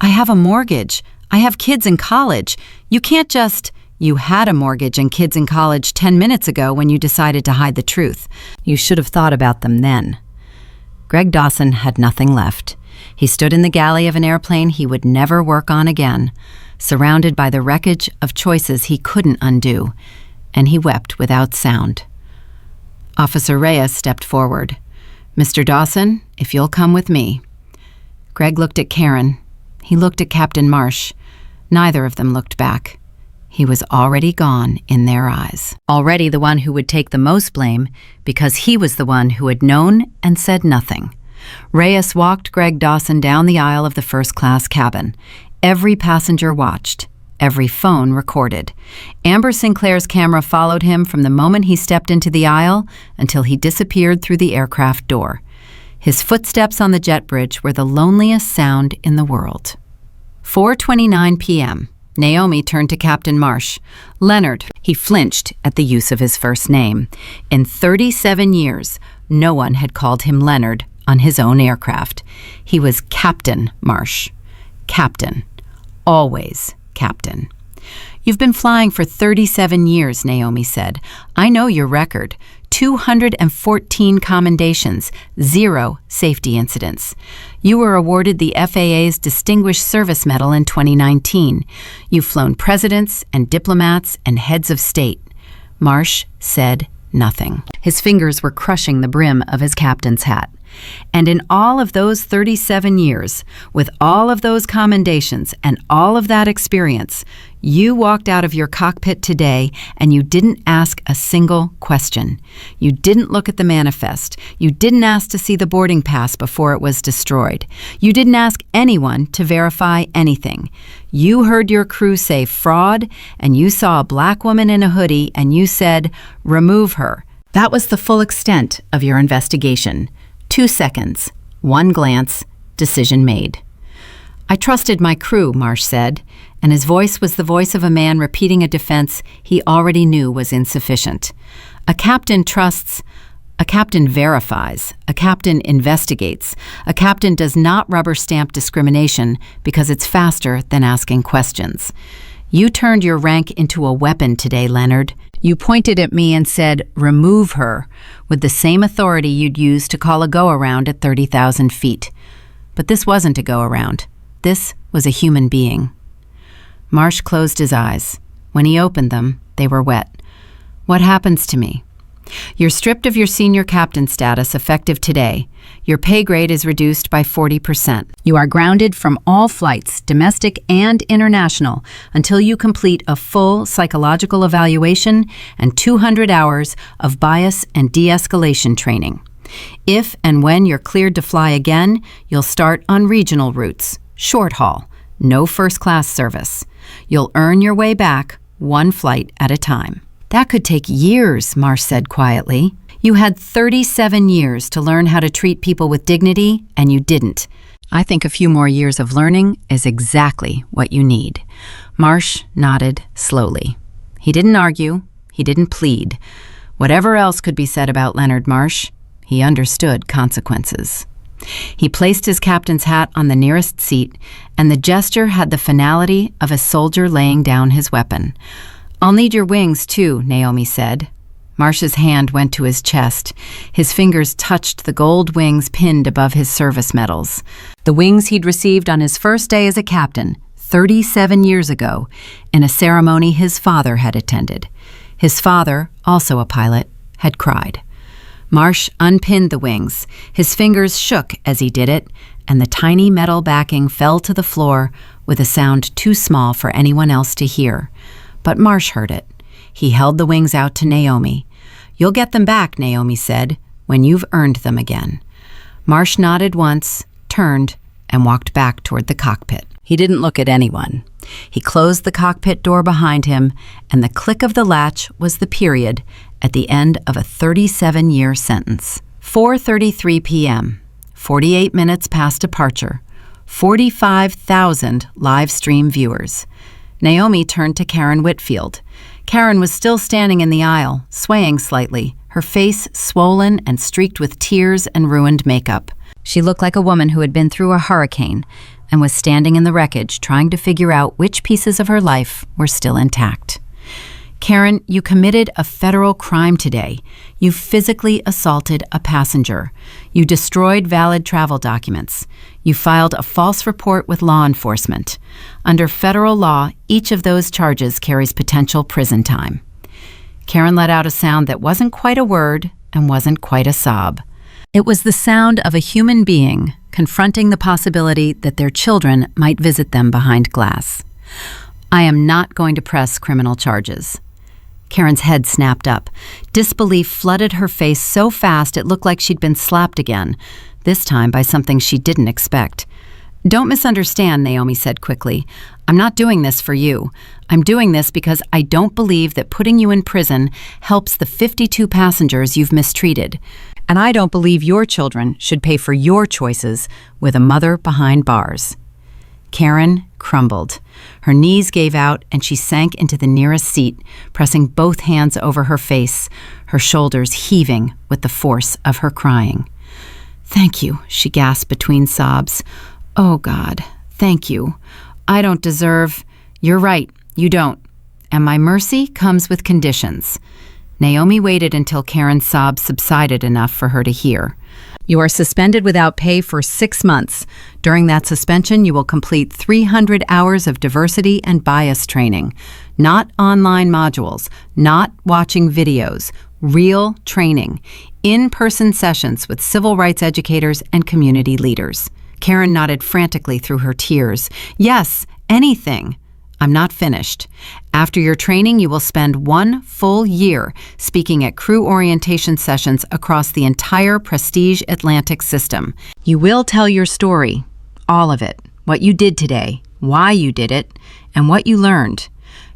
I have a mortgage. I have kids in college. You can't just... You had a mortgage and kids in college 10 minutes ago when you decided to hide the truth. You should have thought about them then. Greg Dawson had nothing left. He stood in the galley of an airplane he would never work on again, surrounded by the wreckage of choices he couldn't undo, and he wept without sound. Officer Reyes stepped forward. Mr. Dawson, if you'll come with me. Greg looked at Karen. He looked at Captain Marsh. Neither of them looked back. He was already gone in their eyes. Already the one who would take the most blame, because he was the one who had known and said nothing. Reyes walked Greg Dawson down the aisle of the first-class cabin. Every passenger watched. Every phone recorded. Amber Sinclair's camera followed him from the moment he stepped into the aisle until he disappeared through the aircraft door. His footsteps on the jet bridge were the loneliest sound in the world. 4:29 p.m. Naomi turned to Captain Marsh. Leonard. He flinched at the use of his first name. In 37 years, no one had called him Leonard on his own aircraft. He was Captain Marsh. Captain. Always Captain. You've been flying for 37 years, Naomi said. I know your record. 214 commendations, 0 safety incidents. You were awarded the FAA's Distinguished Service Medal in 2019. You've flown presidents and diplomats and heads of state. Marsh said nothing. His fingers were crushing the brim of his captain's hat. And in all of those 37 years, with all of those commendations and all of that experience, you walked out of your cockpit today and you didn't ask a single question. You didn't look at the manifest. You didn't ask to see the boarding pass before it was destroyed. You didn't ask anyone to verify anything. You heard your crew say fraud, and you saw a black woman in a hoodie and you said, remove her. That was the full extent of your investigation. 2 seconds, 1 glance, decision made. I trusted my crew, Marsh said, and his voice was the voice of a man repeating a defense he already knew was insufficient. A captain trusts, a captain verifies, a captain investigates, a captain does not rubber stamp discrimination because it's faster than asking questions. You turned your rank into a weapon today, Leonard. You pointed at me and said, remove her, with the same authority you'd use to call a go-around at 30,000 feet. But this wasn't a go-around. This was a human being. Marsh closed his eyes. When he opened them, they were wet. What happens to me? You're stripped of your senior captain status effective today. Your pay grade is reduced by 40%. You are grounded from all flights, domestic and international, until you complete a full psychological evaluation and 200 hours of bias and de-escalation training. If and when you're cleared to fly again, you'll start on regional routes, short haul, no first-class service. You'll earn your way back, one flight at a time." "That could take years," Marsh said quietly. "You had 37 years to learn how to treat people with dignity, and you didn't. I think a few more years of learning is exactly what you need." Marsh nodded slowly. He didn't argue. He didn't plead. Whatever else could be said about Leonard Marsh, he understood consequences. He placed his captain's hat on the nearest seat, and the gesture had the finality of a soldier laying down his weapon. "I'll need your wings, too," Naomi said. Marsh's hand went to his chest. His fingers touched the gold wings pinned above his service medals. The wings he'd received on his first day as a captain, 37 years ago, in a ceremony his father had attended. His father, also a pilot, had cried. Marsh unpinned the wings. His fingers shook as he did it, and the tiny metal backing fell to the floor with a sound too small for anyone else to hear. But Marsh heard it. He held the wings out to Naomi. "You'll get them back," Naomi said, "when you've earned them again." Marsh nodded once, turned, and walked back toward the cockpit. He didn't look at anyone. He closed the cockpit door behind him, and the click of the latch was the period at the end of a 37-year sentence. 4:33 p.m., 48 minutes past departure, 45,000 live stream viewers. Naomi turned to Karen Whitfield. Karen was still standing in the aisle, swaying slightly, her face swollen and streaked with tears and ruined makeup. She looked like a woman who had been through a hurricane and was standing in the wreckage trying to figure out which pieces of her life were still intact. "Karen, you committed a federal crime today. You physically assaulted a passenger. You destroyed valid travel documents. You filed a false report with law enforcement. Under federal law, each of those charges carries potential prison time." Karen let out a sound that wasn't quite a word and wasn't quite a sob. It was the sound of a human being confronting the possibility that their children might visit them behind glass. "I am not going to press criminal charges." Karen's head snapped up. Disbelief flooded her face so fast it looked like she'd been slapped again, this time by something she didn't expect. "Don't misunderstand," Naomi said quickly. "I'm not doing this for you. I'm doing this because I don't believe that putting you in prison helps the 52 passengers you've mistreated. And I don't believe your children should pay for your choices with a mother behind bars." Karen crumbled. Her knees gave out and she sank into the nearest seat, pressing both hands over her face, her shoulders heaving with the force of her crying. "Thank you," she gasped between sobs. "Oh, God, thank you. I don't deserve—" "You're right, you don't. And my mercy comes with conditions." Naomi waited until Karen's sobs subsided enough for her to hear. "You are suspended without pay for 6 months. During that suspension, you will complete 300 hours of diversity and bias training. Not online modules, not watching videos, real training. In-person sessions with civil rights educators and community leaders." Karen nodded frantically through her tears. "Yes, anything." "I'm not finished. After your training, you will spend 1 full year speaking at crew orientation sessions across the entire Prestige Atlantic system. You will tell your story, all of it, what you did today, why you did it, and what you learned.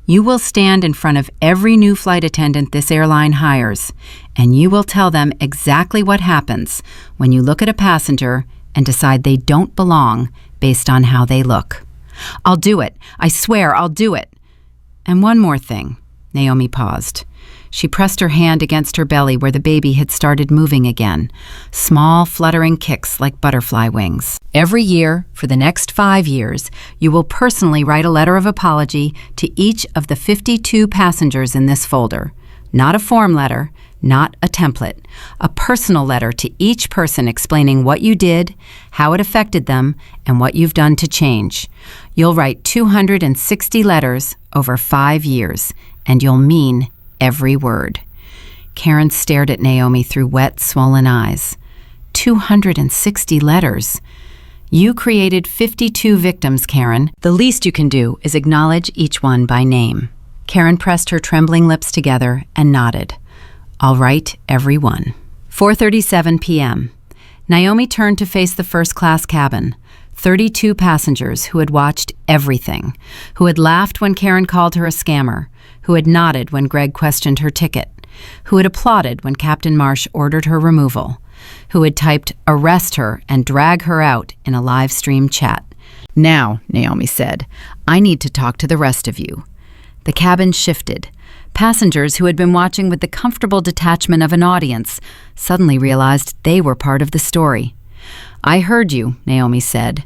You will stand in front of every new flight attendant this airline hires, and you will tell them exactly what happens when you look at a passenger and decide they don't belong based on how they look." "I'll do it. I swear I'll do it." "And one more thing." Naomi paused. She pressed her hand against her belly where the baby had started moving again, small fluttering kicks like butterfly wings. "Every year, for the next 5 years, you will personally write a letter of apology to each of the 52 passengers in this folder. Not a form letter, not a template. A personal letter to each person explaining what you did, how it affected them, and what you've done to change. You'll write 260 letters over 5 years, and you'll mean every word." Karen stared at Naomi through wet, swollen eyes. 260 letters. "You created 52 victims, Karen. The least you can do is acknowledge each one by name." Karen pressed her trembling lips together and nodded. "I'll write every one." 4:37 p.m. Naomi turned to face the first-class cabin. 32 passengers who had watched everything, who had laughed when Karen called her a scammer, who had nodded when Greg questioned her ticket, who had applauded when Captain Marsh ordered her removal, who had typed "arrest her" and "drag her out" in a live stream chat. "Now," Naomi said, "I need to talk to the rest of you." The cabin shifted. Passengers who had been watching with the comfortable detachment of an audience suddenly realized they were part of the story. "I heard you," Naomi said.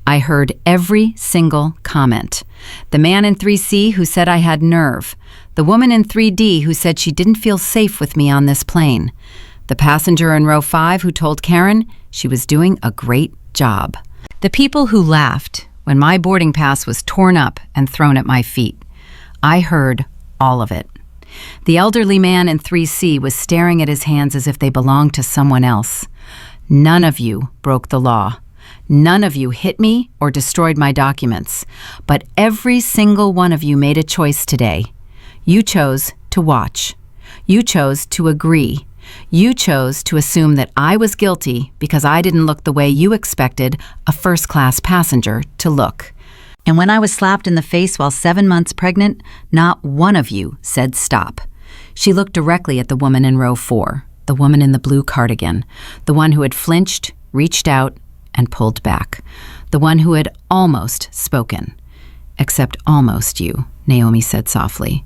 "I heard every single comment. The man in 3C who said I had nerve. The woman in 3D who said she didn't feel safe with me on this plane. The passenger in row 5 who told Karen she was doing a great job. The people who laughed when my boarding pass was torn up and thrown at my feet. I heard all of it. The elderly man in 3C was staring at his hands as if they belonged to someone else. None of you broke the law. None of you hit me or destroyed my documents. But every single one of you made a choice today. You chose to watch. You chose to agree. You chose to assume that I was guilty because I didn't look the way you expected a first-class passenger to look. And when I was slapped in the face while 7 months pregnant, not one of you said stop." She looked directly at the woman in row 4, the woman in the blue cardigan, the one who had flinched, reached out, and pulled back, the one who had almost spoken. "Except almost you," Naomi said softly.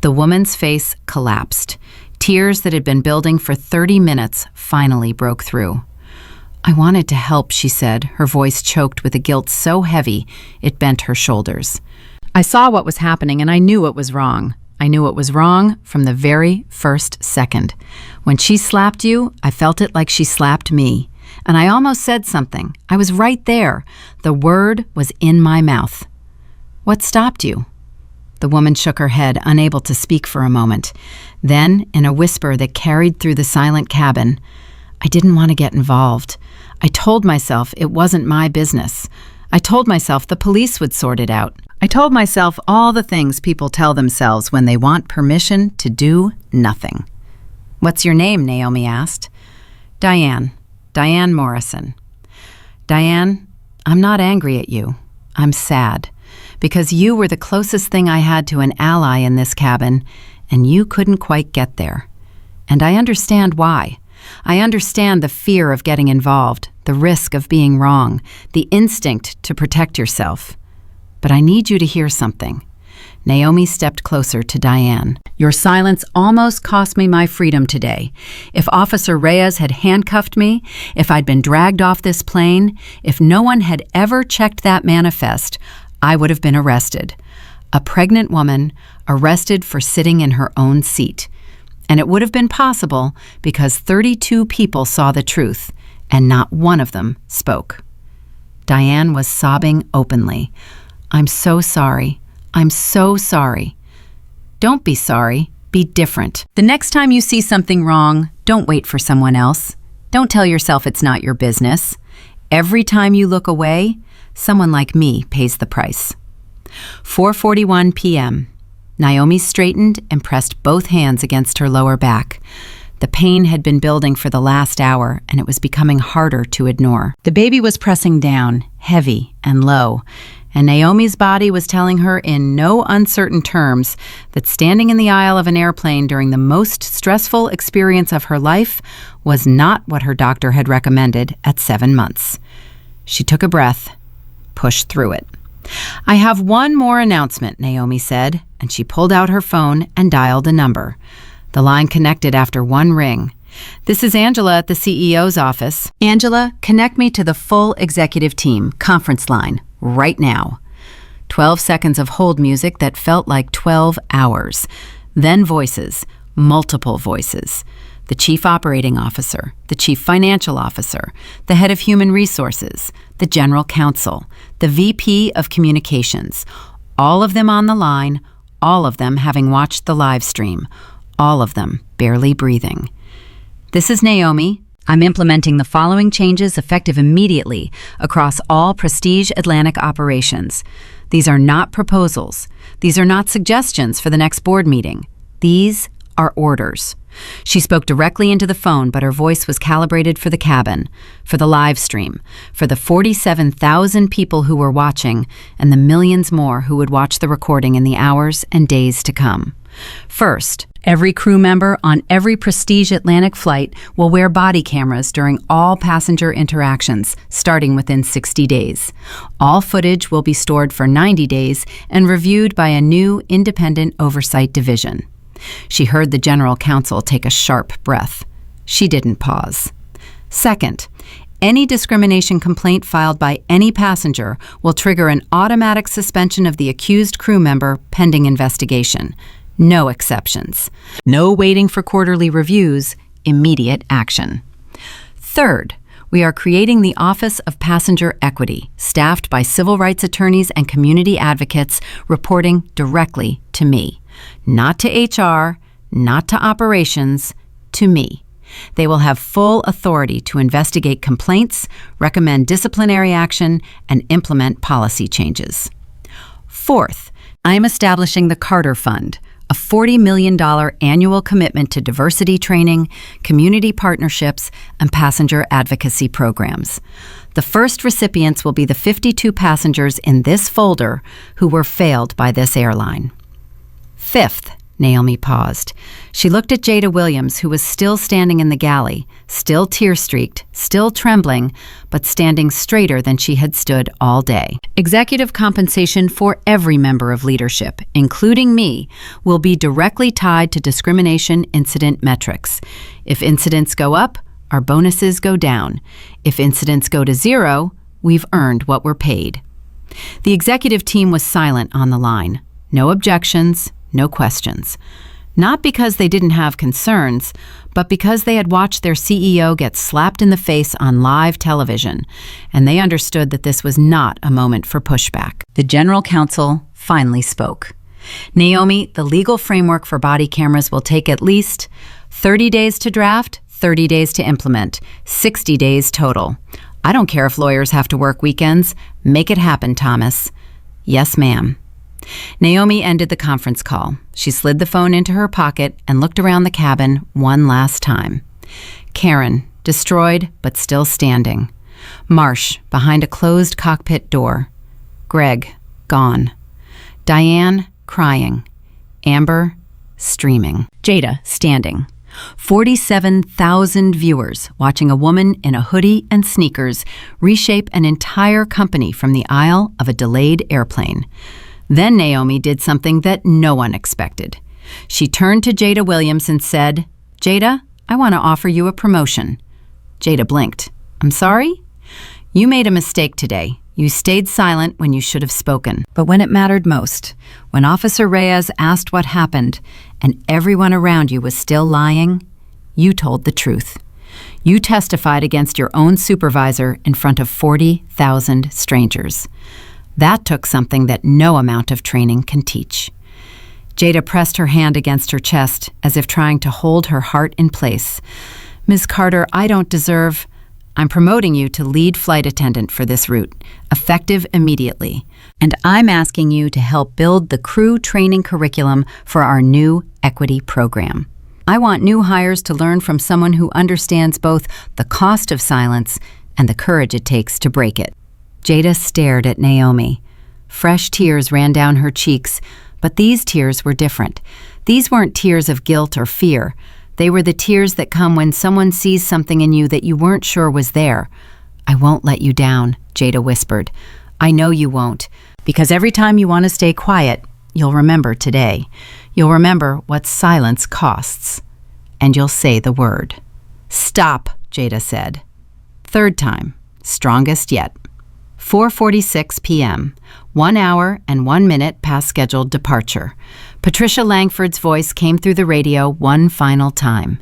The woman's face collapsed. Tears that had been building for 30 minutes finally broke through. "I wanted to help," she said, her voice choked with a guilt so heavy it bent her shoulders. "I saw what was happening and I knew it was wrong. I knew it was wrong from the very first second. When she slapped you, I felt it like she slapped me. And I almost said something. I was right there. The word was in my mouth." "What stopped you?" The woman shook her head, unable to speak for a moment. Then, in a whisper that carried through the silent cabin, "I didn't want to get involved. I told myself it wasn't my business. I told myself the police would sort it out. I told myself all the things people tell themselves when they want permission to do nothing." "What's your name?" Naomi asked. "Diane. Diane Morrison." "Diane, I'm not angry at you. I'm sad. Because you were the closest thing I had to an ally in this cabin, and you couldn't quite get there. And I understand why. I understand the fear of getting involved, the risk of being wrong, the instinct to protect yourself. But I need you to hear something." Naomi stepped closer to Diane. "Your silence almost cost me my freedom today. If Officer Reyes had handcuffed me, if I'd been dragged off this plane, if no one had ever checked that manifest, I would have been arrested. A pregnant woman arrested for sitting in her own seat. And it would have been possible because 32 people saw the truth, and not one of them spoke." Diane was sobbing openly. "I'm so sorry. I'm so sorry." "Don't be sorry. Be different. The next time you see something wrong, don't wait for someone else. Don't tell yourself it's not your business. Every time you look away, someone like me pays the price." 4:41 p.m. Naomi straightened and pressed both hands against her lower back. The pain had been building for the last hour, and it was becoming harder to ignore. The baby was pressing down, heavy and low, and Naomi's body was telling her in no uncertain terms that standing in the aisle of an airplane during the most stressful experience of her life was not what her doctor had recommended at 7 months. She took a breath, pushed through it. "I have one more announcement," Naomi said, and she pulled out her phone and dialed a number. The line connected after one ring. "This is Angela at the CEO's office. Angela, connect me to the full executive team, conference line, right now." 12 seconds of hold music that felt like 12 hours. Then voices, multiple voices. The chief operating officer, the chief financial officer, the head of human resources, the general counsel, the VP of communications, all of them on the line, all of them having watched the live stream, all of them barely breathing. "This is Naomi. I'm implementing the following changes effective immediately across all Prestige Atlantic operations. These are not proposals. These are not suggestions for the next board meeting. These are orders. She spoke directly into the phone, but her voice was calibrated for the cabin, for the live stream, for the 47,000 people who were watching, and the millions more who would watch the recording in the hours and days to come. First, every crew member on every Prestige Atlantic flight will wear body cameras during all passenger interactions, starting within 60 days. All footage will be stored for 90 days and reviewed by a new independent oversight division. She heard the general counsel take a sharp breath. She didn't pause. Second, any discrimination complaint filed by any passenger will trigger an automatic suspension of the accused crew member pending investigation. No exceptions. No waiting for quarterly reviews, immediate action. Third, we are creating the Office of Passenger Equity, staffed by civil rights attorneys and community advocates reporting directly to me. Not to HR, not to operations, to me. They will have full authority to investigate complaints, recommend disciplinary action, and implement policy changes. Fourth, I am establishing the Carter Fund, a $40 million annual commitment to diversity training, community partnerships, and passenger advocacy programs. The first recipients will be the 52 passengers in this folder who were failed by this airline. Fifth, Naomi paused. She looked at Jada Williams, who was still standing in the galley, still tear-streaked, still trembling, but standing straighter than she had stood all day. Executive compensation for every member of leadership, including me, will be directly tied to discrimination incident metrics. If incidents go up, our bonuses go down. If incidents go to zero, we've earned what we're paid. The executive team was silent on the line. No objections. No questions. Not because they didn't have concerns, but because they had watched their CEO get slapped in the face on live television, and they understood that this was not a moment for pushback. The general counsel finally spoke. Naomi, the legal framework for body cameras will take at least 30 days to draft, 30 days to implement, 60 days total. I don't care if lawyers have to work weekends. Make it happen, Thomas. Yes, ma'am. Naomi ended the conference call. She slid the phone into her pocket and looked around the cabin one last time. Karen, destroyed but still standing. Marsh, behind a closed cockpit door. Greg, gone. Diane, crying. Amber, streaming. Jada, standing. 47,000 viewers watching a woman in a hoodie and sneakers reshape an entire company from the aisle of a delayed airplane. Then Naomi did something that no one expected. She turned to Jada Williams and said, "Jada, I want to offer you a promotion." Jada blinked. "I'm sorry?" "You made a mistake today. You stayed silent when you should have spoken. But when it mattered most, when Officer Reyes asked what happened and everyone around you was still lying, you told the truth. You testified against your own supervisor in front of 40,000 strangers. That took something that no amount of training can teach." Jada pressed her hand against her chest as if trying to hold her heart in place. "Ms. Carter, I don't deserve... I'm promoting you to lead flight attendant for this route, effective immediately. And I'm asking you to help build the crew training curriculum for our new equity program. I want new hires to learn from someone who understands both the cost of silence and the courage it takes to break it." Jada stared at Naomi. Fresh tears ran down her cheeks, but these tears were different. These weren't tears of guilt or fear. They were the tears that come when someone sees something in you that you weren't sure was there. "I won't let you down," Jada whispered. "I know you won't, because every time you want to stay quiet, you'll remember today. You'll remember what silence costs. And you'll say the word." "Stop," Jada said. Third time, strongest yet. 4:46 p.m., 1 hour and 1 minute past scheduled departure. Patricia Langford's voice came through the radio one final time.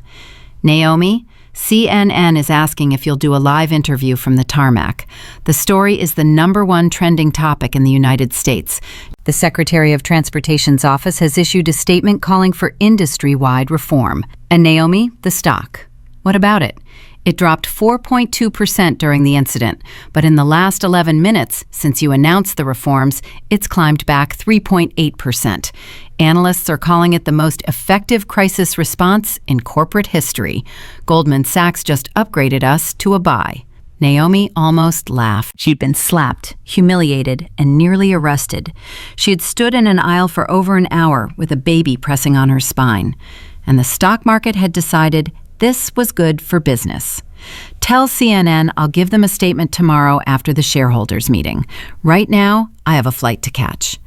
"Naomi, CNN is asking if you'll do a live interview from the tarmac. The story is the #1 trending topic in the United States. The Secretary of Transportation's office has issued a statement calling for industry-wide reform. And Naomi, the stock. What about it? It dropped 4.2% during the incident, but in the last 11 minutes since you announced the reforms, it's climbed back 3.8%. Analysts are calling it the most effective crisis response in corporate history. Goldman Sachs just upgraded us to a buy. Naomi almost laughed. She'd been slapped, humiliated, and nearly arrested. She had stood in an aisle for over an hour with a baby pressing on her spine. And the stock market had decided this was good for business. Tell CNN I'll give them a statement tomorrow after the shareholders meeting. Right now, I have a flight to catch.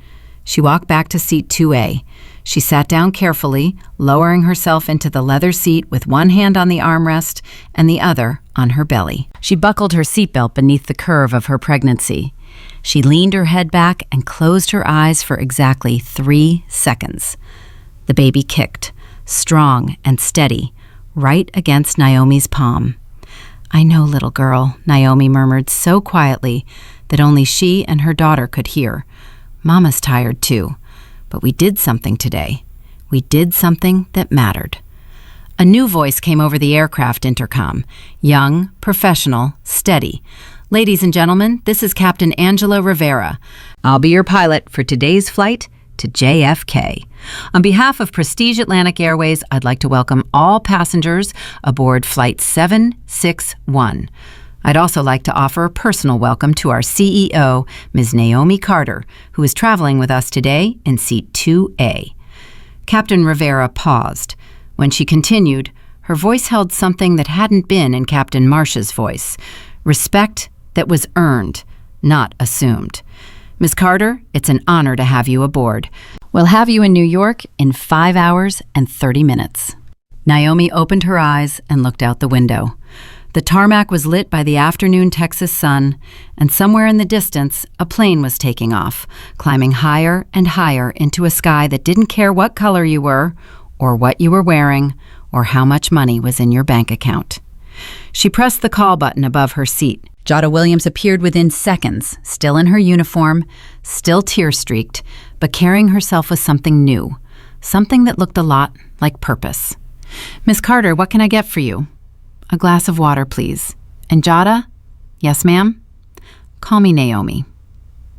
She walked back to seat 2A. She sat down carefully, lowering herself into the leather seat with one hand on the armrest and the other on her belly. She buckled her seatbelt beneath the curve of her pregnancy. She leaned her head back and closed her eyes for exactly 3 seconds. The baby kicked, strong and steady, right against Naomi's palm. "I know, little girl," Naomi murmured so quietly that only she and her daughter could hear. "Mama's tired too, but we did something today. We did something that mattered." A new voice came over the aircraft intercom, young, professional, steady. "Ladies and gentlemen, this is Captain Angela Rivera. I'll be your pilot for today's flight to JFK. On behalf of Prestige Atlantic Airways, I'd like to welcome all passengers aboard Flight 761. I'd also like to offer a personal welcome to our CEO, Ms. Naomi Carter, who is traveling with us today in seat 2A. Captain Rivera paused. When she continued, her voice held something that hadn't been in Captain Marsh's voice. Respect that was earned, not assumed. "Ms. Carter, it's an honor to have you aboard. We'll have you in New York in 5 hours and 30 minutes. Naomi opened her eyes and looked out the window. The tarmac was lit by the afternoon Texas sun, and somewhere in the distance, a plane was taking off, climbing higher and higher into a sky that didn't care what color you were, or what you were wearing, or how much money was in your bank account. She pressed the call button above her seat. Jada Williams appeared within seconds, still in her uniform, still tear-streaked, but carrying herself with something new, something that looked a lot like purpose. "Miss Carter, what can I get for you?" "A glass of water, please." "And Jada?" "Yes, ma'am?" "Call me Naomi."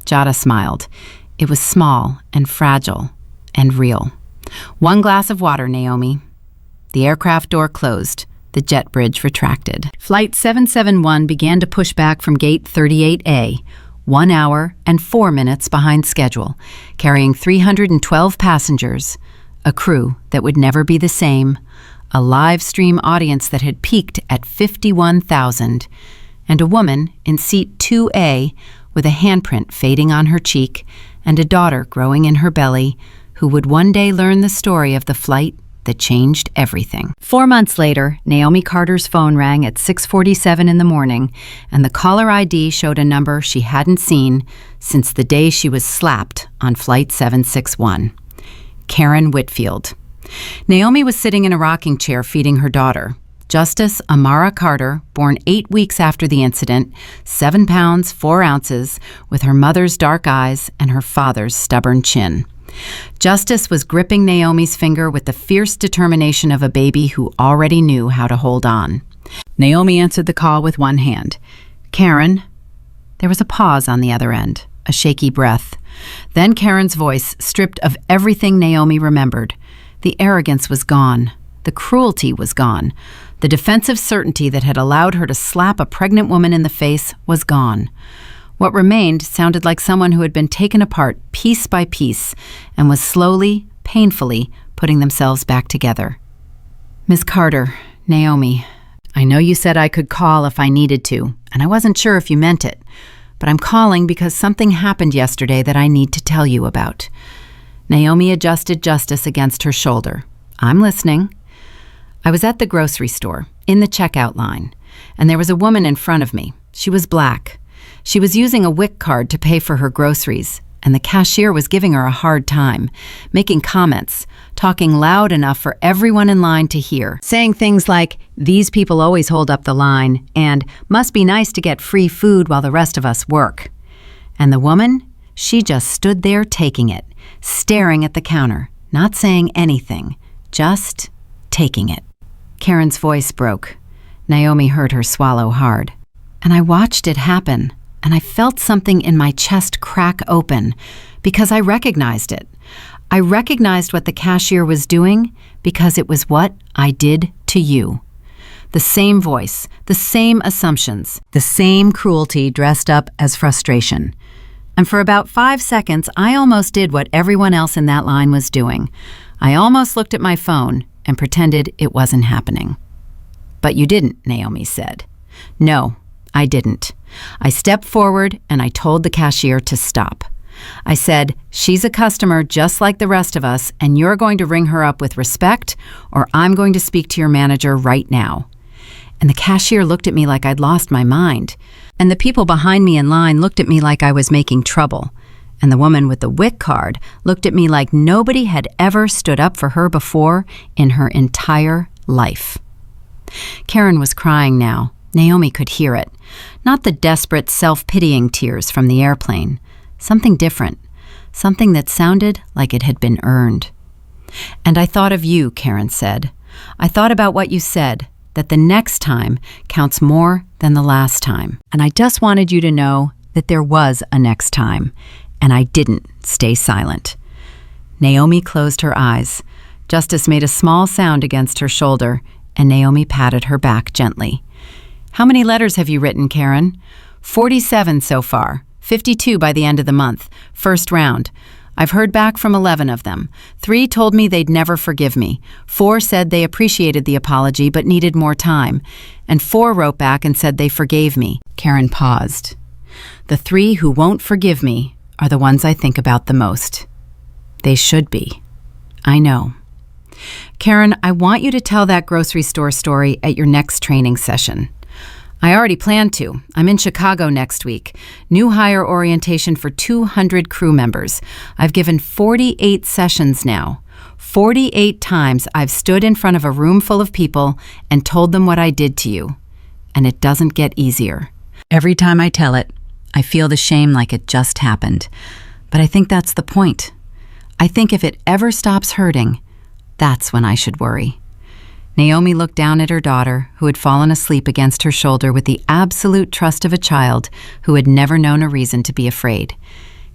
Jada smiled. It was small and fragile and real. "1 glass of water, Naomi." The aircraft door closed. The jet bridge retracted. Flight 771 began to push back from gate 38A, 1 hour and 4 minutes behind schedule, carrying 312 passengers, a crew that would never be the same, a live stream audience that had peaked at 51,000, and a woman in seat 2A with a handprint fading on her cheek and a daughter growing in her belly who would one day learn the story of the flight that changed everything. 4 months later, Naomi Carter's phone rang at 6:47 in the morning, and the caller ID showed a number she hadn't seen since the day she was slapped on Flight 761. Karen Whitfield. Naomi was sitting in a rocking chair feeding her daughter. Justice Amara Carter, born 8 weeks after the incident, 7 pounds, 4 ounces, with her mother's dark eyes and her father's stubborn chin. Justice was gripping Naomi's finger with the fierce determination of a baby who already knew how to hold on. Naomi answered the call with one hand. "Karen?" There was a pause on the other end, a shaky breath. Then Karen's voice, stripped of everything Naomi remembered. The arrogance was gone. The cruelty was gone. The defensive certainty that had allowed her to slap a pregnant woman in the face was gone. What remained sounded like someone who had been taken apart piece by piece and was slowly, painfully putting themselves back together. "Miss Carter, Naomi, I know you said I could call if I needed to, and I wasn't sure if you meant it, but I'm calling because something happened yesterday that I need to tell you about." Naomi adjusted Justice against her shoulder. "I'm listening." "I was at the grocery store, in the checkout line, and there was a woman in front of me. She was black. She was using a WIC card to pay for her groceries, and the cashier was giving her a hard time, making comments, talking loud enough for everyone in line to hear, saying things like, "These people always hold up the line," and "must be nice to get free food while the rest of us work." And the woman, she just stood there taking it, staring at the counter, not saying anything, just taking it. Karen's voice broke. Naomi heard her swallow hard. And I watched it happen, and I felt something in my chest crack open because I recognized it. I recognized what the cashier was doing because it was what I did to you. The same voice, the same assumptions, the same cruelty dressed up as frustration. And for about 5 seconds, I almost did what everyone else in that line was doing. I almost looked at my phone and pretended it wasn't happening. But you didn't, Naomi said. No, I didn't. I stepped forward and I told the cashier to stop. I said, she's a customer just like the rest of us, and you're going to ring her up with respect, or I'm going to speak to your manager right now. And the cashier looked at me like I'd lost my mind. And the people behind me in line looked at me like I was making trouble. And the woman with the WIC card looked at me like nobody had ever stood up for her before in her entire life. Karen was crying now. Naomi could hear it. Not the desperate, self-pitying tears from the airplane. Something different. Something that sounded like it had been earned. And I thought of you, Karen said. I thought about what you said, that the next time counts more than the last time. And I just wanted you to know that there was a next time, and I didn't stay silent. Naomi closed her eyes. Justice made a small sound against her shoulder, and Naomi patted her back gently. How many letters have you written, Karen? 47 so far, 52 by the end of the month, first round. I've heard back from 11 of them. 3 told me they'd never forgive me. 4 said they appreciated the apology but needed more time. And 4 wrote back and said they forgave me. Karen paused. The 3 who won't forgive me are the ones I think about the most. They should be. I know. Karen, I want you to tell that grocery store story at your next training session. I already planned to. I'm in Chicago next week. New hire orientation for 200 crew members. I've given 48 sessions now. 48 times I've stood in front of a room full of people and told them what I did to you. And it doesn't get easier. Every time I tell it, I feel the shame like it just happened. But I think that's the point. I think if it ever stops hurting, that's when I should worry. Naomi looked down at her daughter, who had fallen asleep against her shoulder with the absolute trust of a child who had never known a reason to be afraid.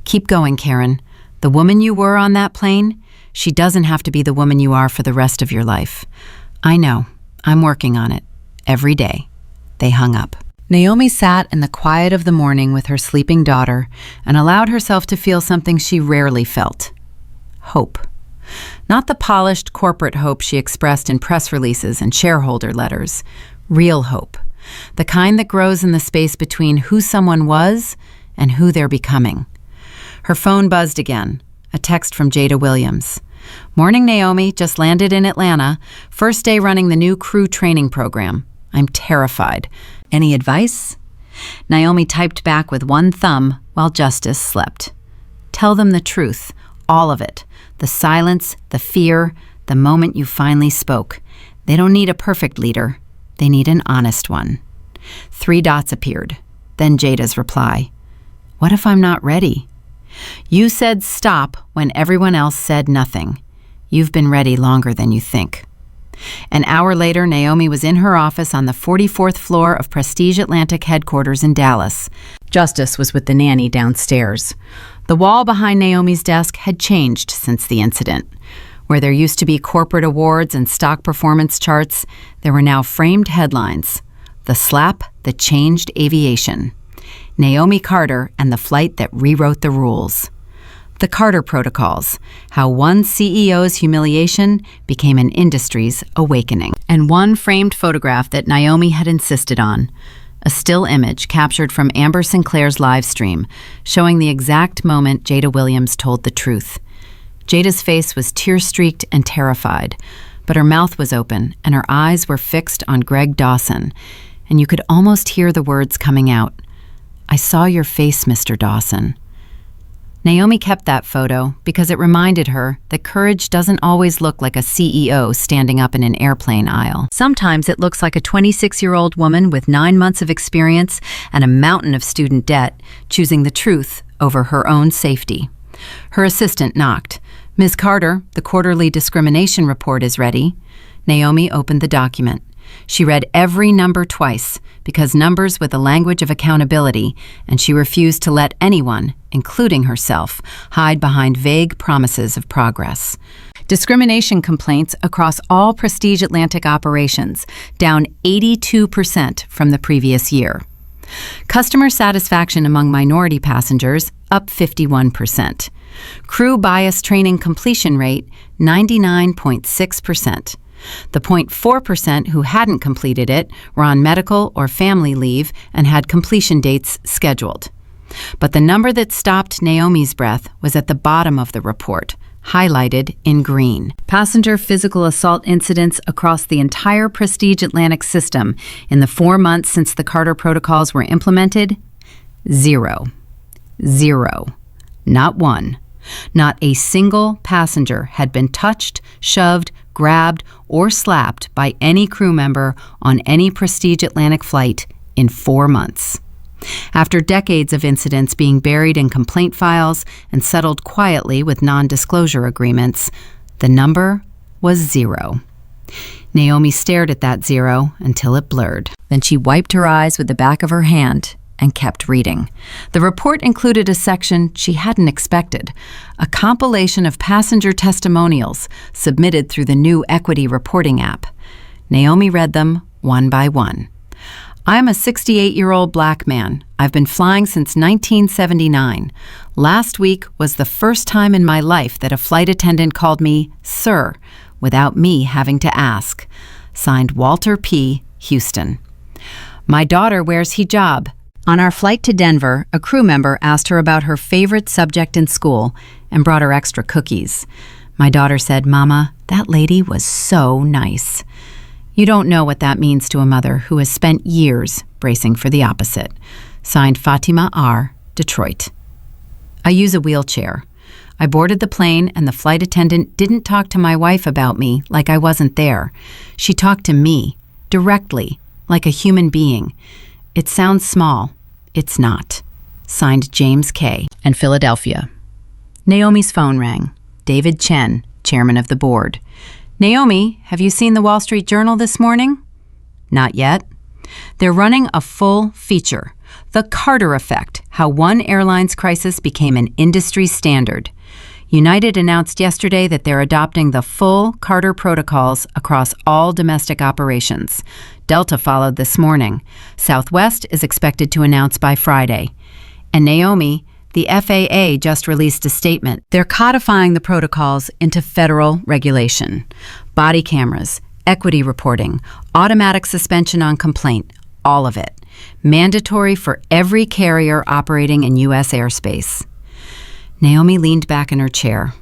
Keep going, Karen. The woman you were on that plane, she doesn't have to be the woman you are for the rest of your life. I know. I'm working on it. Every day. They hung up. Naomi sat in the quiet of the morning with her sleeping daughter and allowed herself to feel something she rarely felt. Hope. Not the polished corporate hope she expressed in press releases and shareholder letters. Real hope. The kind that grows in the space between who someone was and who they're becoming. Her phone buzzed again. A text from Jada Williams. Morning, Naomi. Just landed in Atlanta. First day running the new crew training program. I'm terrified. Any advice? Naomi typed back with one thumb while Justice slept. Tell them the truth. All of it. The silence, the fear, the moment you finally spoke. They don't need a perfect leader. They need an honest one. 3 dots appeared. Then Jada's reply. What if I'm not ready? You said stop when everyone else said nothing. You've been ready longer than you think. An hour later, Naomi was in her office on the 44th floor of Prestige Atlantic headquarters in Dallas. Justice was with the nanny downstairs. The wall behind Naomi's desk had changed since the incident. Where there used to be corporate awards and stock performance charts, there were now framed headlines. The slap that changed aviation. Naomi Carter and the flight that rewrote the rules. The Carter Protocols, how one CEO's humiliation became an industry's awakening. And one framed photograph that Naomi had insisted on. A still image captured from Amber Sinclair's live stream, showing the exact moment Jada Williams told the truth. Jada's face was tear-streaked and terrified, but her mouth was open and her eyes were fixed on Greg Dawson, and you could almost hear the words coming out. I saw your face, Mr. Dawson. Naomi kept that photo because it reminded her that courage doesn't always look like a CEO standing up in an airplane aisle. Sometimes it looks like a 26-year-old woman with 9 months of experience and a mountain of student debt choosing the truth over her own safety. Her assistant knocked. Ms. Carter, the quarterly discrimination report is ready. Naomi opened the document. She read every number twice, because numbers were the language of accountability, and she refused to let anyone, including herself, hide behind vague promises of progress. Discrimination complaints across all Prestige Atlantic operations, down 82% from the previous year. Customer satisfaction among minority passengers, up 51%. Crew bias training completion rate, 99.6%. The 0.4% who hadn't completed it were on medical or family leave and had completion dates scheduled. But the number that stopped Naomi's breath was at the bottom of the report, highlighted in green. Passenger physical assault incidents across the entire Prestige Atlantic system in the 4 months since the Carter protocols were implemented? 0. 0. Not one. Not a single passenger had been touched, shoved, grabbed, or slapped by any crew member on any Prestige Atlantic flight in 4 months. After decades of incidents being buried in complaint files and settled quietly with non-disclosure agreements, the number was 0. Naomi stared at that 0 until it blurred. Then she wiped her eyes with the back of her hand and kept reading. The report included a section she hadn't expected, a compilation of passenger testimonials submitted through the new Equity reporting app. Naomi read them one by one. I'm a 68-year-old black man. I've been flying since 1979. Last week was the first time in my life that a flight attendant called me sir without me having to ask. Signed Walter P. Houston. My daughter wears hijab. On our flight to Denver, a crew member asked her about her favorite subject in school and brought her extra cookies. My daughter said, "Mama, that lady was so nice." You don't know what that means to a mother who has spent years bracing for the opposite. Signed Fatima R., Detroit. I use a wheelchair. I boarded the plane and the flight attendant didn't talk to my wife about me like I wasn't there. She talked to me, directly, like a human being. It sounds small. It's not. Signed James K. and Philadelphia. Naomi's phone rang. David Chen, chairman of the board. Naomi, have you seen the Wall Street Journal this morning? Not yet. They're running a full feature, The Carter Effect, How One Airline's Crisis Became an Industry Standard. United announced yesterday that they're adopting the full Carter protocols across all domestic operations. Delta followed this morning. Southwest is expected to announce by Friday. And Naomi, the FAA just released a statement. They're codifying the protocols into federal regulation. Body cameras, equity reporting, automatic suspension on complaint, all of it. Mandatory for every carrier operating in U.S. airspace. Naomi leaned back in her chair.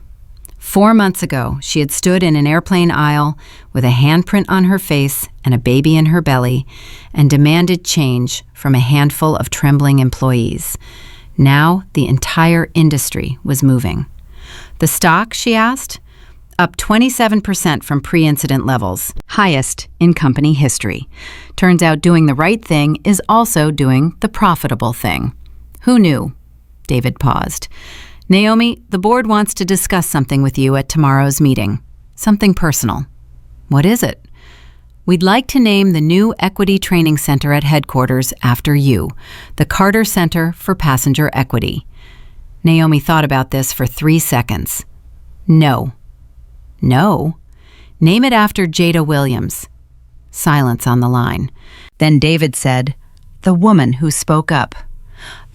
4 months ago, she had stood in an airplane aisle with a handprint on her face and a baby in her belly and demanded change from a handful of trembling employees. Now the entire industry was moving. The stock, she asked? Up 27% from pre-incident levels, highest in company history. Turns out doing the right thing is also doing the profitable thing. Who knew? David paused. Naomi, the board wants to discuss something with you at tomorrow's meeting. Something personal. What is it? We'd like to name the new Equity Training Center at headquarters after you, the Carter Center for Passenger Equity. Naomi thought about this for 3 seconds. No. No? Name it after Jada Williams. Silence on the line. Then David said, the woman who spoke up.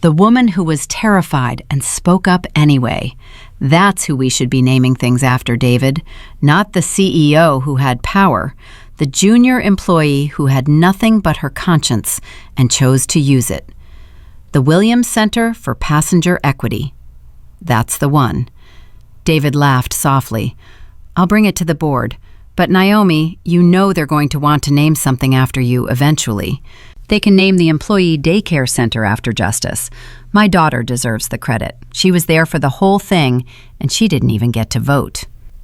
The woman who was terrified and spoke up anyway. That's who we should be naming things after, David. Not the CEO who had power. The junior employee who had nothing but her conscience and chose to use it. The Williams Center for Passenger Equity. That's the one. David laughed softly. I'll bring it to the board. But Naomi, you know they're going to want to name something after you eventually. They can name the Employee Daycare Center after Justice. My daughter deserves the credit. She was there for the whole thing, and she didn't even get to vote.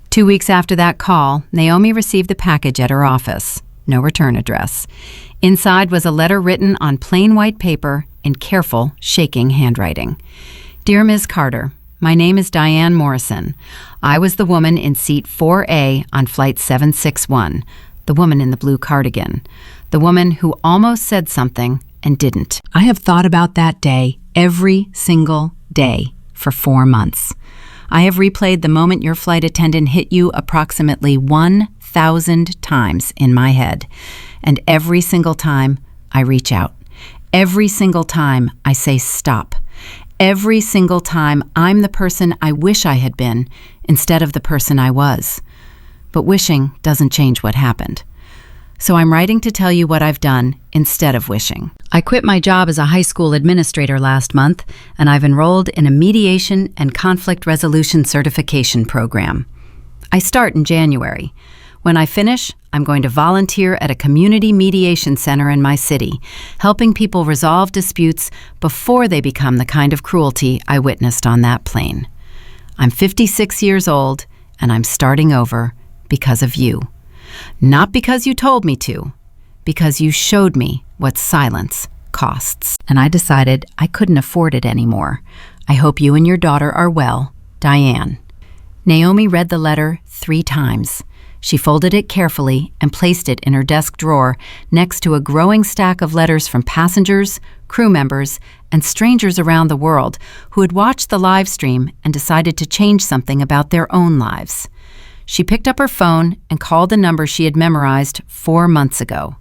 2 weeks after that call, Naomi received the package at her office. No return address. Inside was a letter written on plain white paper in careful, shaking handwriting. Dear Ms. Carter, my name is Diane Morrison. I was the woman in seat 4A on Flight 761. The woman in the blue cardigan. The woman who almost said something and didn't. I have thought about that day every single day for 4 months. I have replayed the moment your flight attendant hit you approximately 1,000 times in my head. And every single time I reach out. Every single time I say stop. Every single time I'm the person I wish I had been instead of the person I was. But wishing doesn't change what happened. So I'm writing to tell you what I've done instead of wishing. I quit my job as a high school administrator last month, and I've enrolled in a mediation and conflict resolution certification program. I start in January. When I finish, I'm going to volunteer at a community mediation center in my city, helping people resolve disputes before they become the kind of cruelty I witnessed on that plane. I'm 56 years old, and I'm starting over because of you. Not because you told me to, because you showed me what silence costs. And I decided I couldn't afford it anymore. I hope you and your daughter are well. Diane. Naomi read the letter 3 times. She folded it carefully and placed it in her desk drawer next to a growing stack of letters from passengers, crew members, and strangers around the world who had watched the live stream and decided to change something about their own lives. She picked up her phone and called the number she had memorized 4 months ago.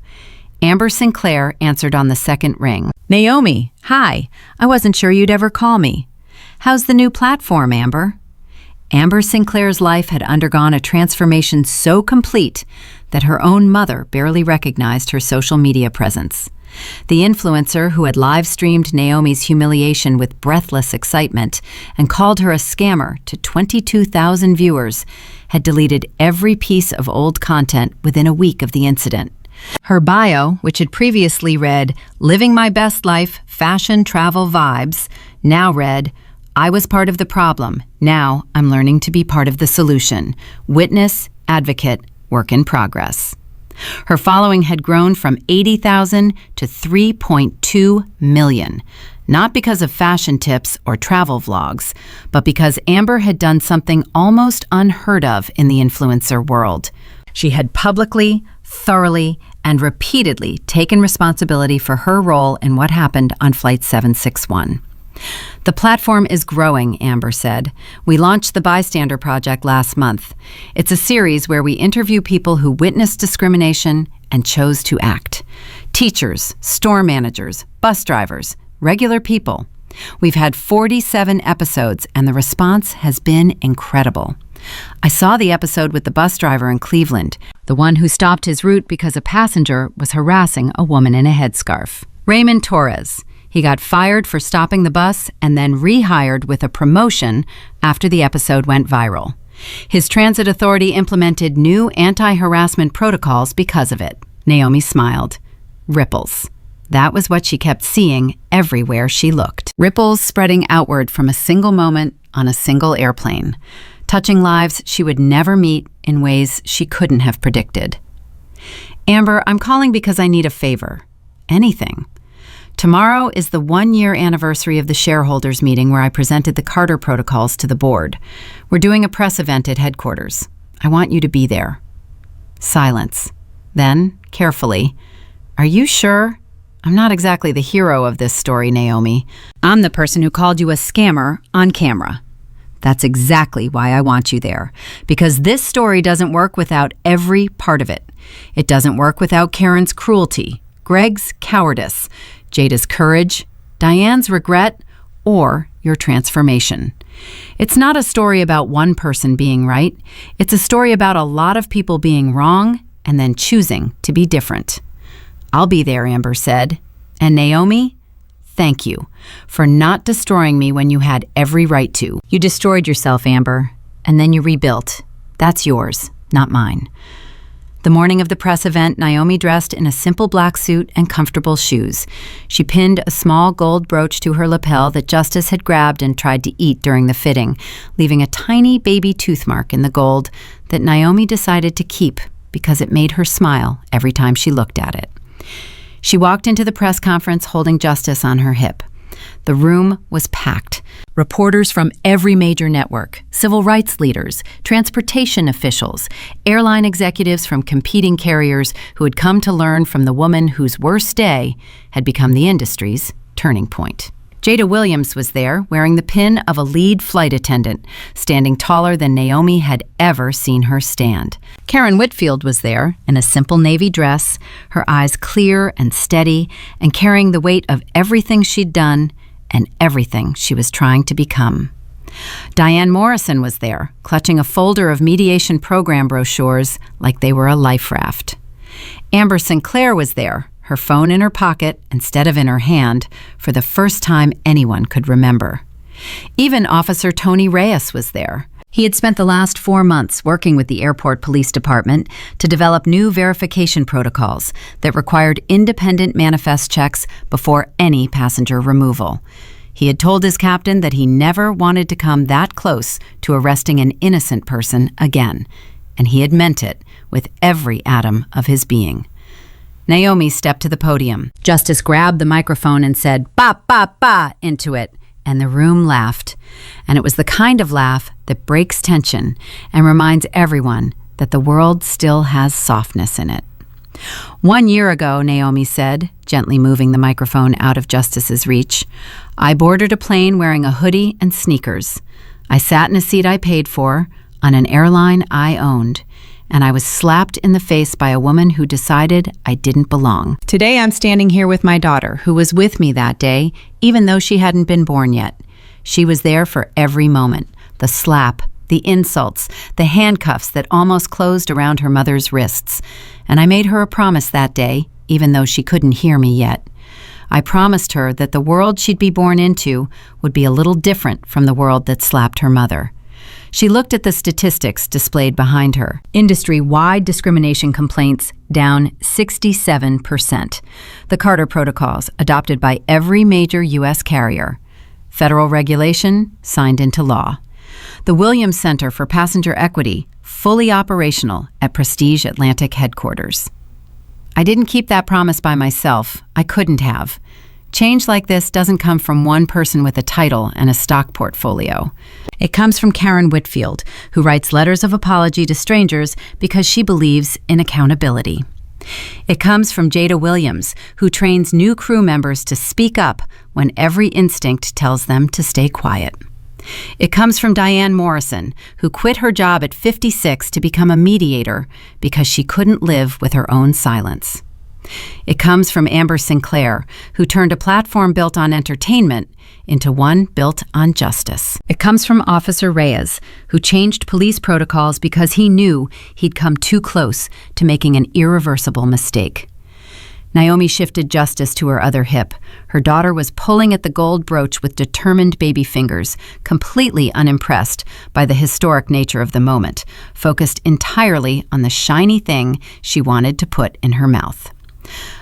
Amber Sinclair answered on the second ring. Naomi, hi. I wasn't sure you'd ever call me. How's the new platform, Amber? Amber Sinclair's life had undergone a transformation so complete that her own mother barely recognized her social media presence. The influencer who had live-streamed Naomi's humiliation with breathless excitement and called her a scammer to 22,000 viewers had deleted every piece of old content within a week of the incident. Her bio, which had previously read, "Living my best life, fashion, travel vibes," now read, "I was part of the problem. Now I'm learning to be part of the solution. Witness, advocate, work in progress." Her following had grown from 80,000 to 3.2 million, not because of fashion tips or travel vlogs, but because Amber had done something almost unheard of in the influencer world. She had publicly, thoroughly, and repeatedly taken responsibility for her role in what happened on Flight 761. The platform is growing, Amber said. We launched the Bystander Project last month. It's a series where we interview people who witnessed discrimination and chose to act. Teachers, store managers, bus drivers, regular people. We've had 47 episodes, and the response has been incredible. I saw the episode with the bus driver in Cleveland, the one who stopped his route because a passenger was harassing a woman in a headscarf. Raymond Torres. He got fired for stopping the bus and then rehired with a promotion after the episode went viral. His transit authority implemented new anti-harassment protocols because of it. Naomi smiled. Ripples. That was what she kept seeing everywhere she looked. Ripples spreading outward from a single moment on a single airplane, touching lives she would never meet in ways she couldn't have predicted. Amber, I'm calling because I need a favor. Anything. Tomorrow is the 1-year anniversary of the shareholders meeting where I presented the Carter protocols to the board. We're doing a press event at headquarters. I want you to be there. Silence. Then, carefully, are you sure? I'm not exactly the hero of this story, Naomi. I'm the person who called you a scammer on camera. That's exactly why I want you there, because this story doesn't work without every part of it. It doesn't work without Karen's cruelty, Greg's cowardice, Jada's courage, Diane's regret, or your transformation. It's not a story about one person being right. It's a story about a lot of people being wrong and then choosing to be different. I'll be there, Amber said. And Naomi, thank you for not destroying me when you had every right to. You destroyed yourself, Amber, and then you rebuilt. That's yours, not mine. The morning of the press event, Naomi dressed in a simple black suit and comfortable shoes. She pinned a small gold brooch to her lapel that Justice had grabbed and tried to eat during the fitting, leaving a tiny baby tooth mark in the gold that Naomi decided to keep because it made her smile every time she looked at it. She walked into the press conference holding Justice on her hip. The room was packed. Reporters from every major network, civil rights leaders, transportation officials, airline executives from competing carriers who had come to learn from the woman whose worst day had become the industry's turning point. Jada Williams was there, wearing the pin of a lead flight attendant, standing taller than Naomi had ever seen her stand. Karen Whitfield was there, in a simple navy dress, her eyes clear and steady, and carrying the weight of everything she'd done and everything she was trying to become. Diane Morrison was there, clutching a folder of mediation program brochures like they were a life raft. Amber Sinclair was there, her phone in her pocket instead of in her hand, for the first time anyone could remember. Even Officer Tony Reyes was there. He had spent the last 4 months working with the airport police department to develop new verification protocols that required independent manifest checks before any passenger removal. He had told his captain that he never wanted to come that close to arresting an innocent person again, and he had meant it with every atom of his being. Naomi stepped to the podium. Justice grabbed the microphone and said, "Ba, ba, ba," into it, and the room laughed. And it was the kind of laugh that breaks tension and reminds everyone that the world still has softness in it. 1 year ago, Naomi said, gently moving the microphone out of Justice's reach, I boarded a plane wearing a hoodie and sneakers. I sat in a seat I paid for, on an airline I owned, and I was slapped in the face by a woman who decided I didn't belong. Today I'm standing here with my daughter, who was with me that day, even though she hadn't been born yet. She was there for every moment, the slap, the insults, the handcuffs that almost closed around her mother's wrists. And I made her a promise that day, even though she couldn't hear me yet. I promised her that the world she'd be born into would be a little different from the world that slapped her mother. She looked at the statistics displayed behind her. Industry-wide discrimination complaints down 67%. The Carter Protocols adopted by every major U.S. carrier. Federal regulation signed into law. The Williams Center for Passenger Equity fully operational at Prestige Atlantic headquarters. I didn't keep that promise by myself. I couldn't have. Change like this doesn't come from one person with a title and a stock portfolio. It comes from Karen Whitfield, who writes letters of apology to strangers because she believes in accountability. It comes from Jada Williams, who trains new crew members to speak up when every instinct tells them to stay quiet. It comes from Diane Morrison, who quit her job at 56 to become a mediator because she couldn't live with her own silence. It comes from Amber Sinclair, who turned a platform built on entertainment into one built on justice. It comes from Officer Reyes, who changed police protocols because he knew he'd come too close to making an irreversible mistake. Naomi shifted justice to her other hip. Her daughter was pulling at the gold brooch with determined baby fingers, completely unimpressed by the historic nature of the moment, focused entirely on the shiny thing she wanted to put in her mouth.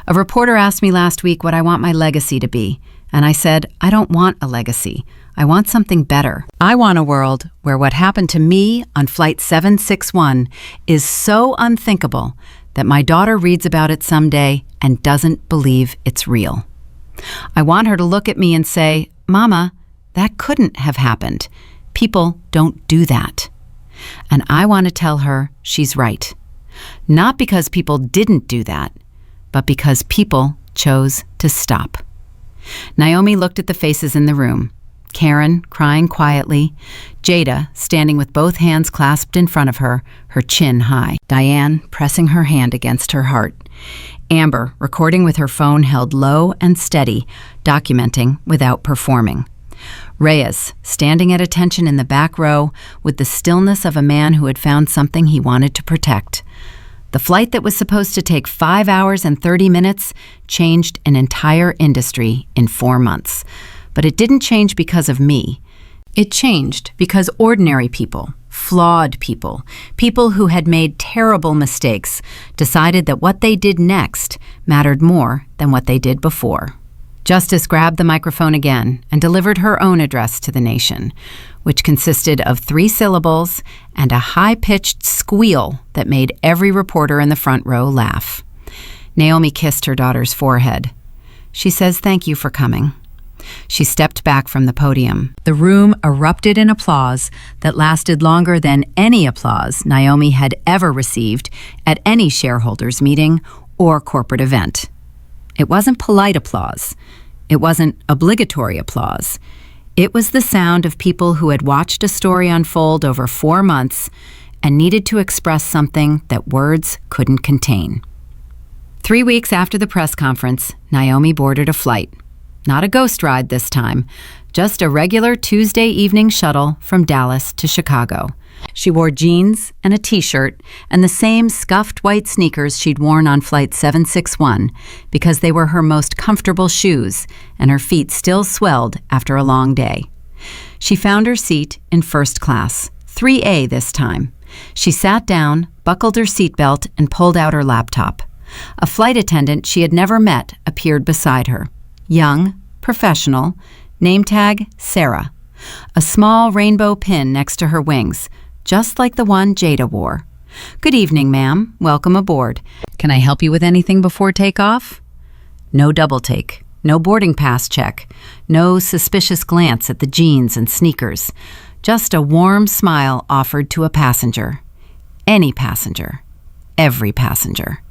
A reporter asked me last week what I want my legacy to be, and I said, I don't want a legacy. I want something better. I want a world where what happened to me on Flight 761 is so unthinkable that my daughter reads about it someday and doesn't believe it's real. I want her to look at me and say, Mama, that couldn't have happened. People don't do that. And I want to tell her she's right. Not because people didn't do that, but because people chose to stop. Naomi looked at the faces in the room. Karen, crying quietly. Jada, standing with both hands clasped in front of her, her chin high. Diane, pressing her hand against her heart. Amber, recording with her phone held low and steady, documenting without performing. Reyes, standing at attention in the back row with the stillness of a man who had found something he wanted to protect. The flight that was supposed to take 5 hours and 30 minutes changed an entire industry in 4 months. But it didn't change because of me. It changed because ordinary people, flawed people, people who had made terrible mistakes, decided that what they did next mattered more than what they did before. Justice grabbed the microphone again and delivered her own address to the nation, which consisted of 3 syllables and a high-pitched squeal that made every reporter in the front row laugh. Naomi kissed her daughter's forehead. She says, "Thank you for coming." She stepped back from the podium. The room erupted in applause that lasted longer than any applause Naomi had ever received at any shareholders meeting or corporate event. It wasn't polite applause. It wasn't obligatory applause. It was the sound of people who had watched a story unfold over 4 months and needed to express something that words couldn't contain. 3 weeks after the press conference, Naomi boarded a flight. Not a ghost ride this time, just a regular Tuesday evening shuttle from Dallas to Chicago. She wore jeans and a t-shirt and the same scuffed white sneakers she'd worn on Flight 761 because they were her most comfortable shoes and her feet still swelled after a long day. She found her seat in first class, 3A this time. She sat down, buckled her seatbelt, and pulled out her laptop. A flight attendant she had never met appeared beside her. Young, professional, name tag Sarah. A small rainbow pin next to her wings, just like the one Jada wore. "Good evening, ma'am. Welcome aboard. Can I help you with anything before takeoff?" No double take, no boarding pass check, no suspicious glance at the jeans and sneakers. Just a warm smile offered to a passenger. Any passenger. Every passenger.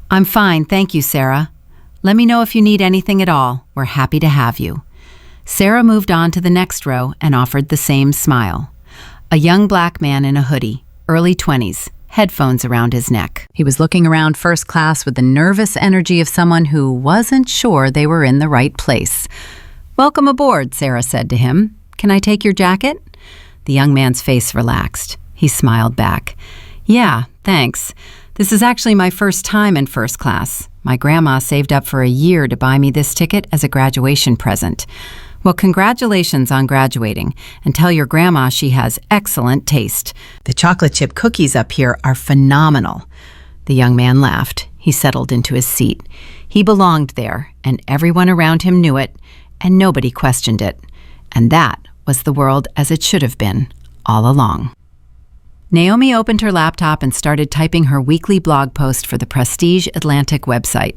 "I'm fine, thank you, Sarah. Let me know if you need anything at all. We're happy to have you." Sarah moved on to the next row and offered the same smile. A young black man in a hoodie, early 20s, headphones around his neck. He was looking around first class with the nervous energy of someone who wasn't sure they were in the right place. "Welcome aboard," Sarah said to him. "Can I take your jacket?" The young man's face relaxed. He smiled back. "Yeah, thanks. This is actually my first time in first class. My grandma saved up for a year to buy me this ticket as a graduation present." "Well, congratulations on graduating, and tell your grandma she has excellent taste. The chocolate chip cookies up here are phenomenal." The young man laughed. He settled into his seat. He belonged there, and everyone around him knew it, and nobody questioned it. And that was the world as it should have been, all along. Naomi opened her laptop and started typing her weekly blog post for the Prestige Atlantic website.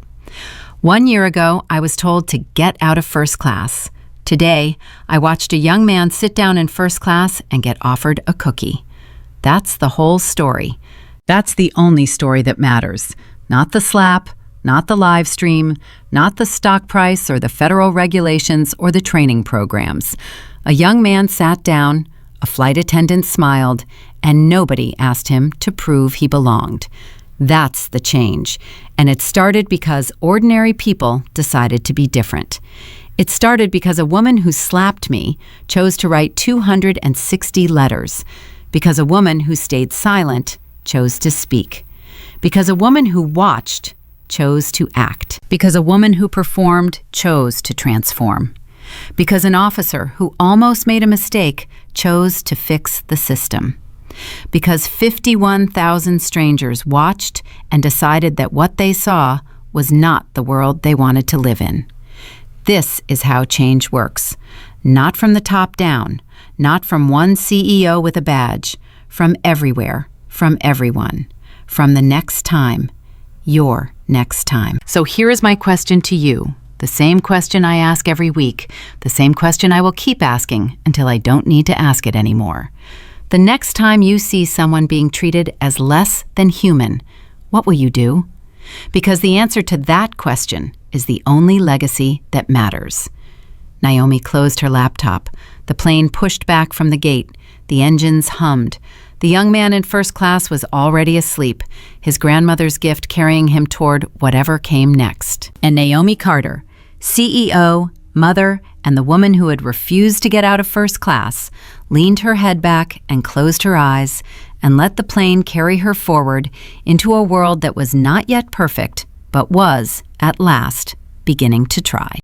"1 year ago, I was told to get out of first class. Today, I watched a young man sit down in first class and get offered a cookie." That's the whole story. That's the only story that matters. Not the slap, not the live stream, not the stock price or the federal regulations or the training programs. A young man sat down, a flight attendant smiled, and nobody asked him to prove he belonged. That's the change. And it started because ordinary people decided to be different. It started because a woman who slapped me chose to write 260 letters. Because a woman who stayed silent chose to speak. Because a woman who watched chose to act. Because a woman who performed chose to transform. Because an officer who almost made a mistake chose to fix the system. Because 51,000 strangers watched and decided that what they saw was not the world they wanted to live in. This is how change works. Not from the top down, not from one CEO with a badge, from everywhere, from everyone, from the next time, your next time. So here is my question to you, the same question I ask every week, the same question I will keep asking until I don't need to ask it anymore. The next time you see someone being treated as less than human, what will you do? Because the answer to that question is the only legacy that matters. Naomi closed her laptop. The plane pushed back from the gate. The engines hummed. The young man in first class was already asleep, his grandmother's gift carrying him toward whatever came next. And Naomi Carter, CEO, mother, and the woman who had refused to get out of first class, leaned her head back and closed her eyes and let the plane carry her forward into a world that was not yet perfect, but was, at last, beginning to try.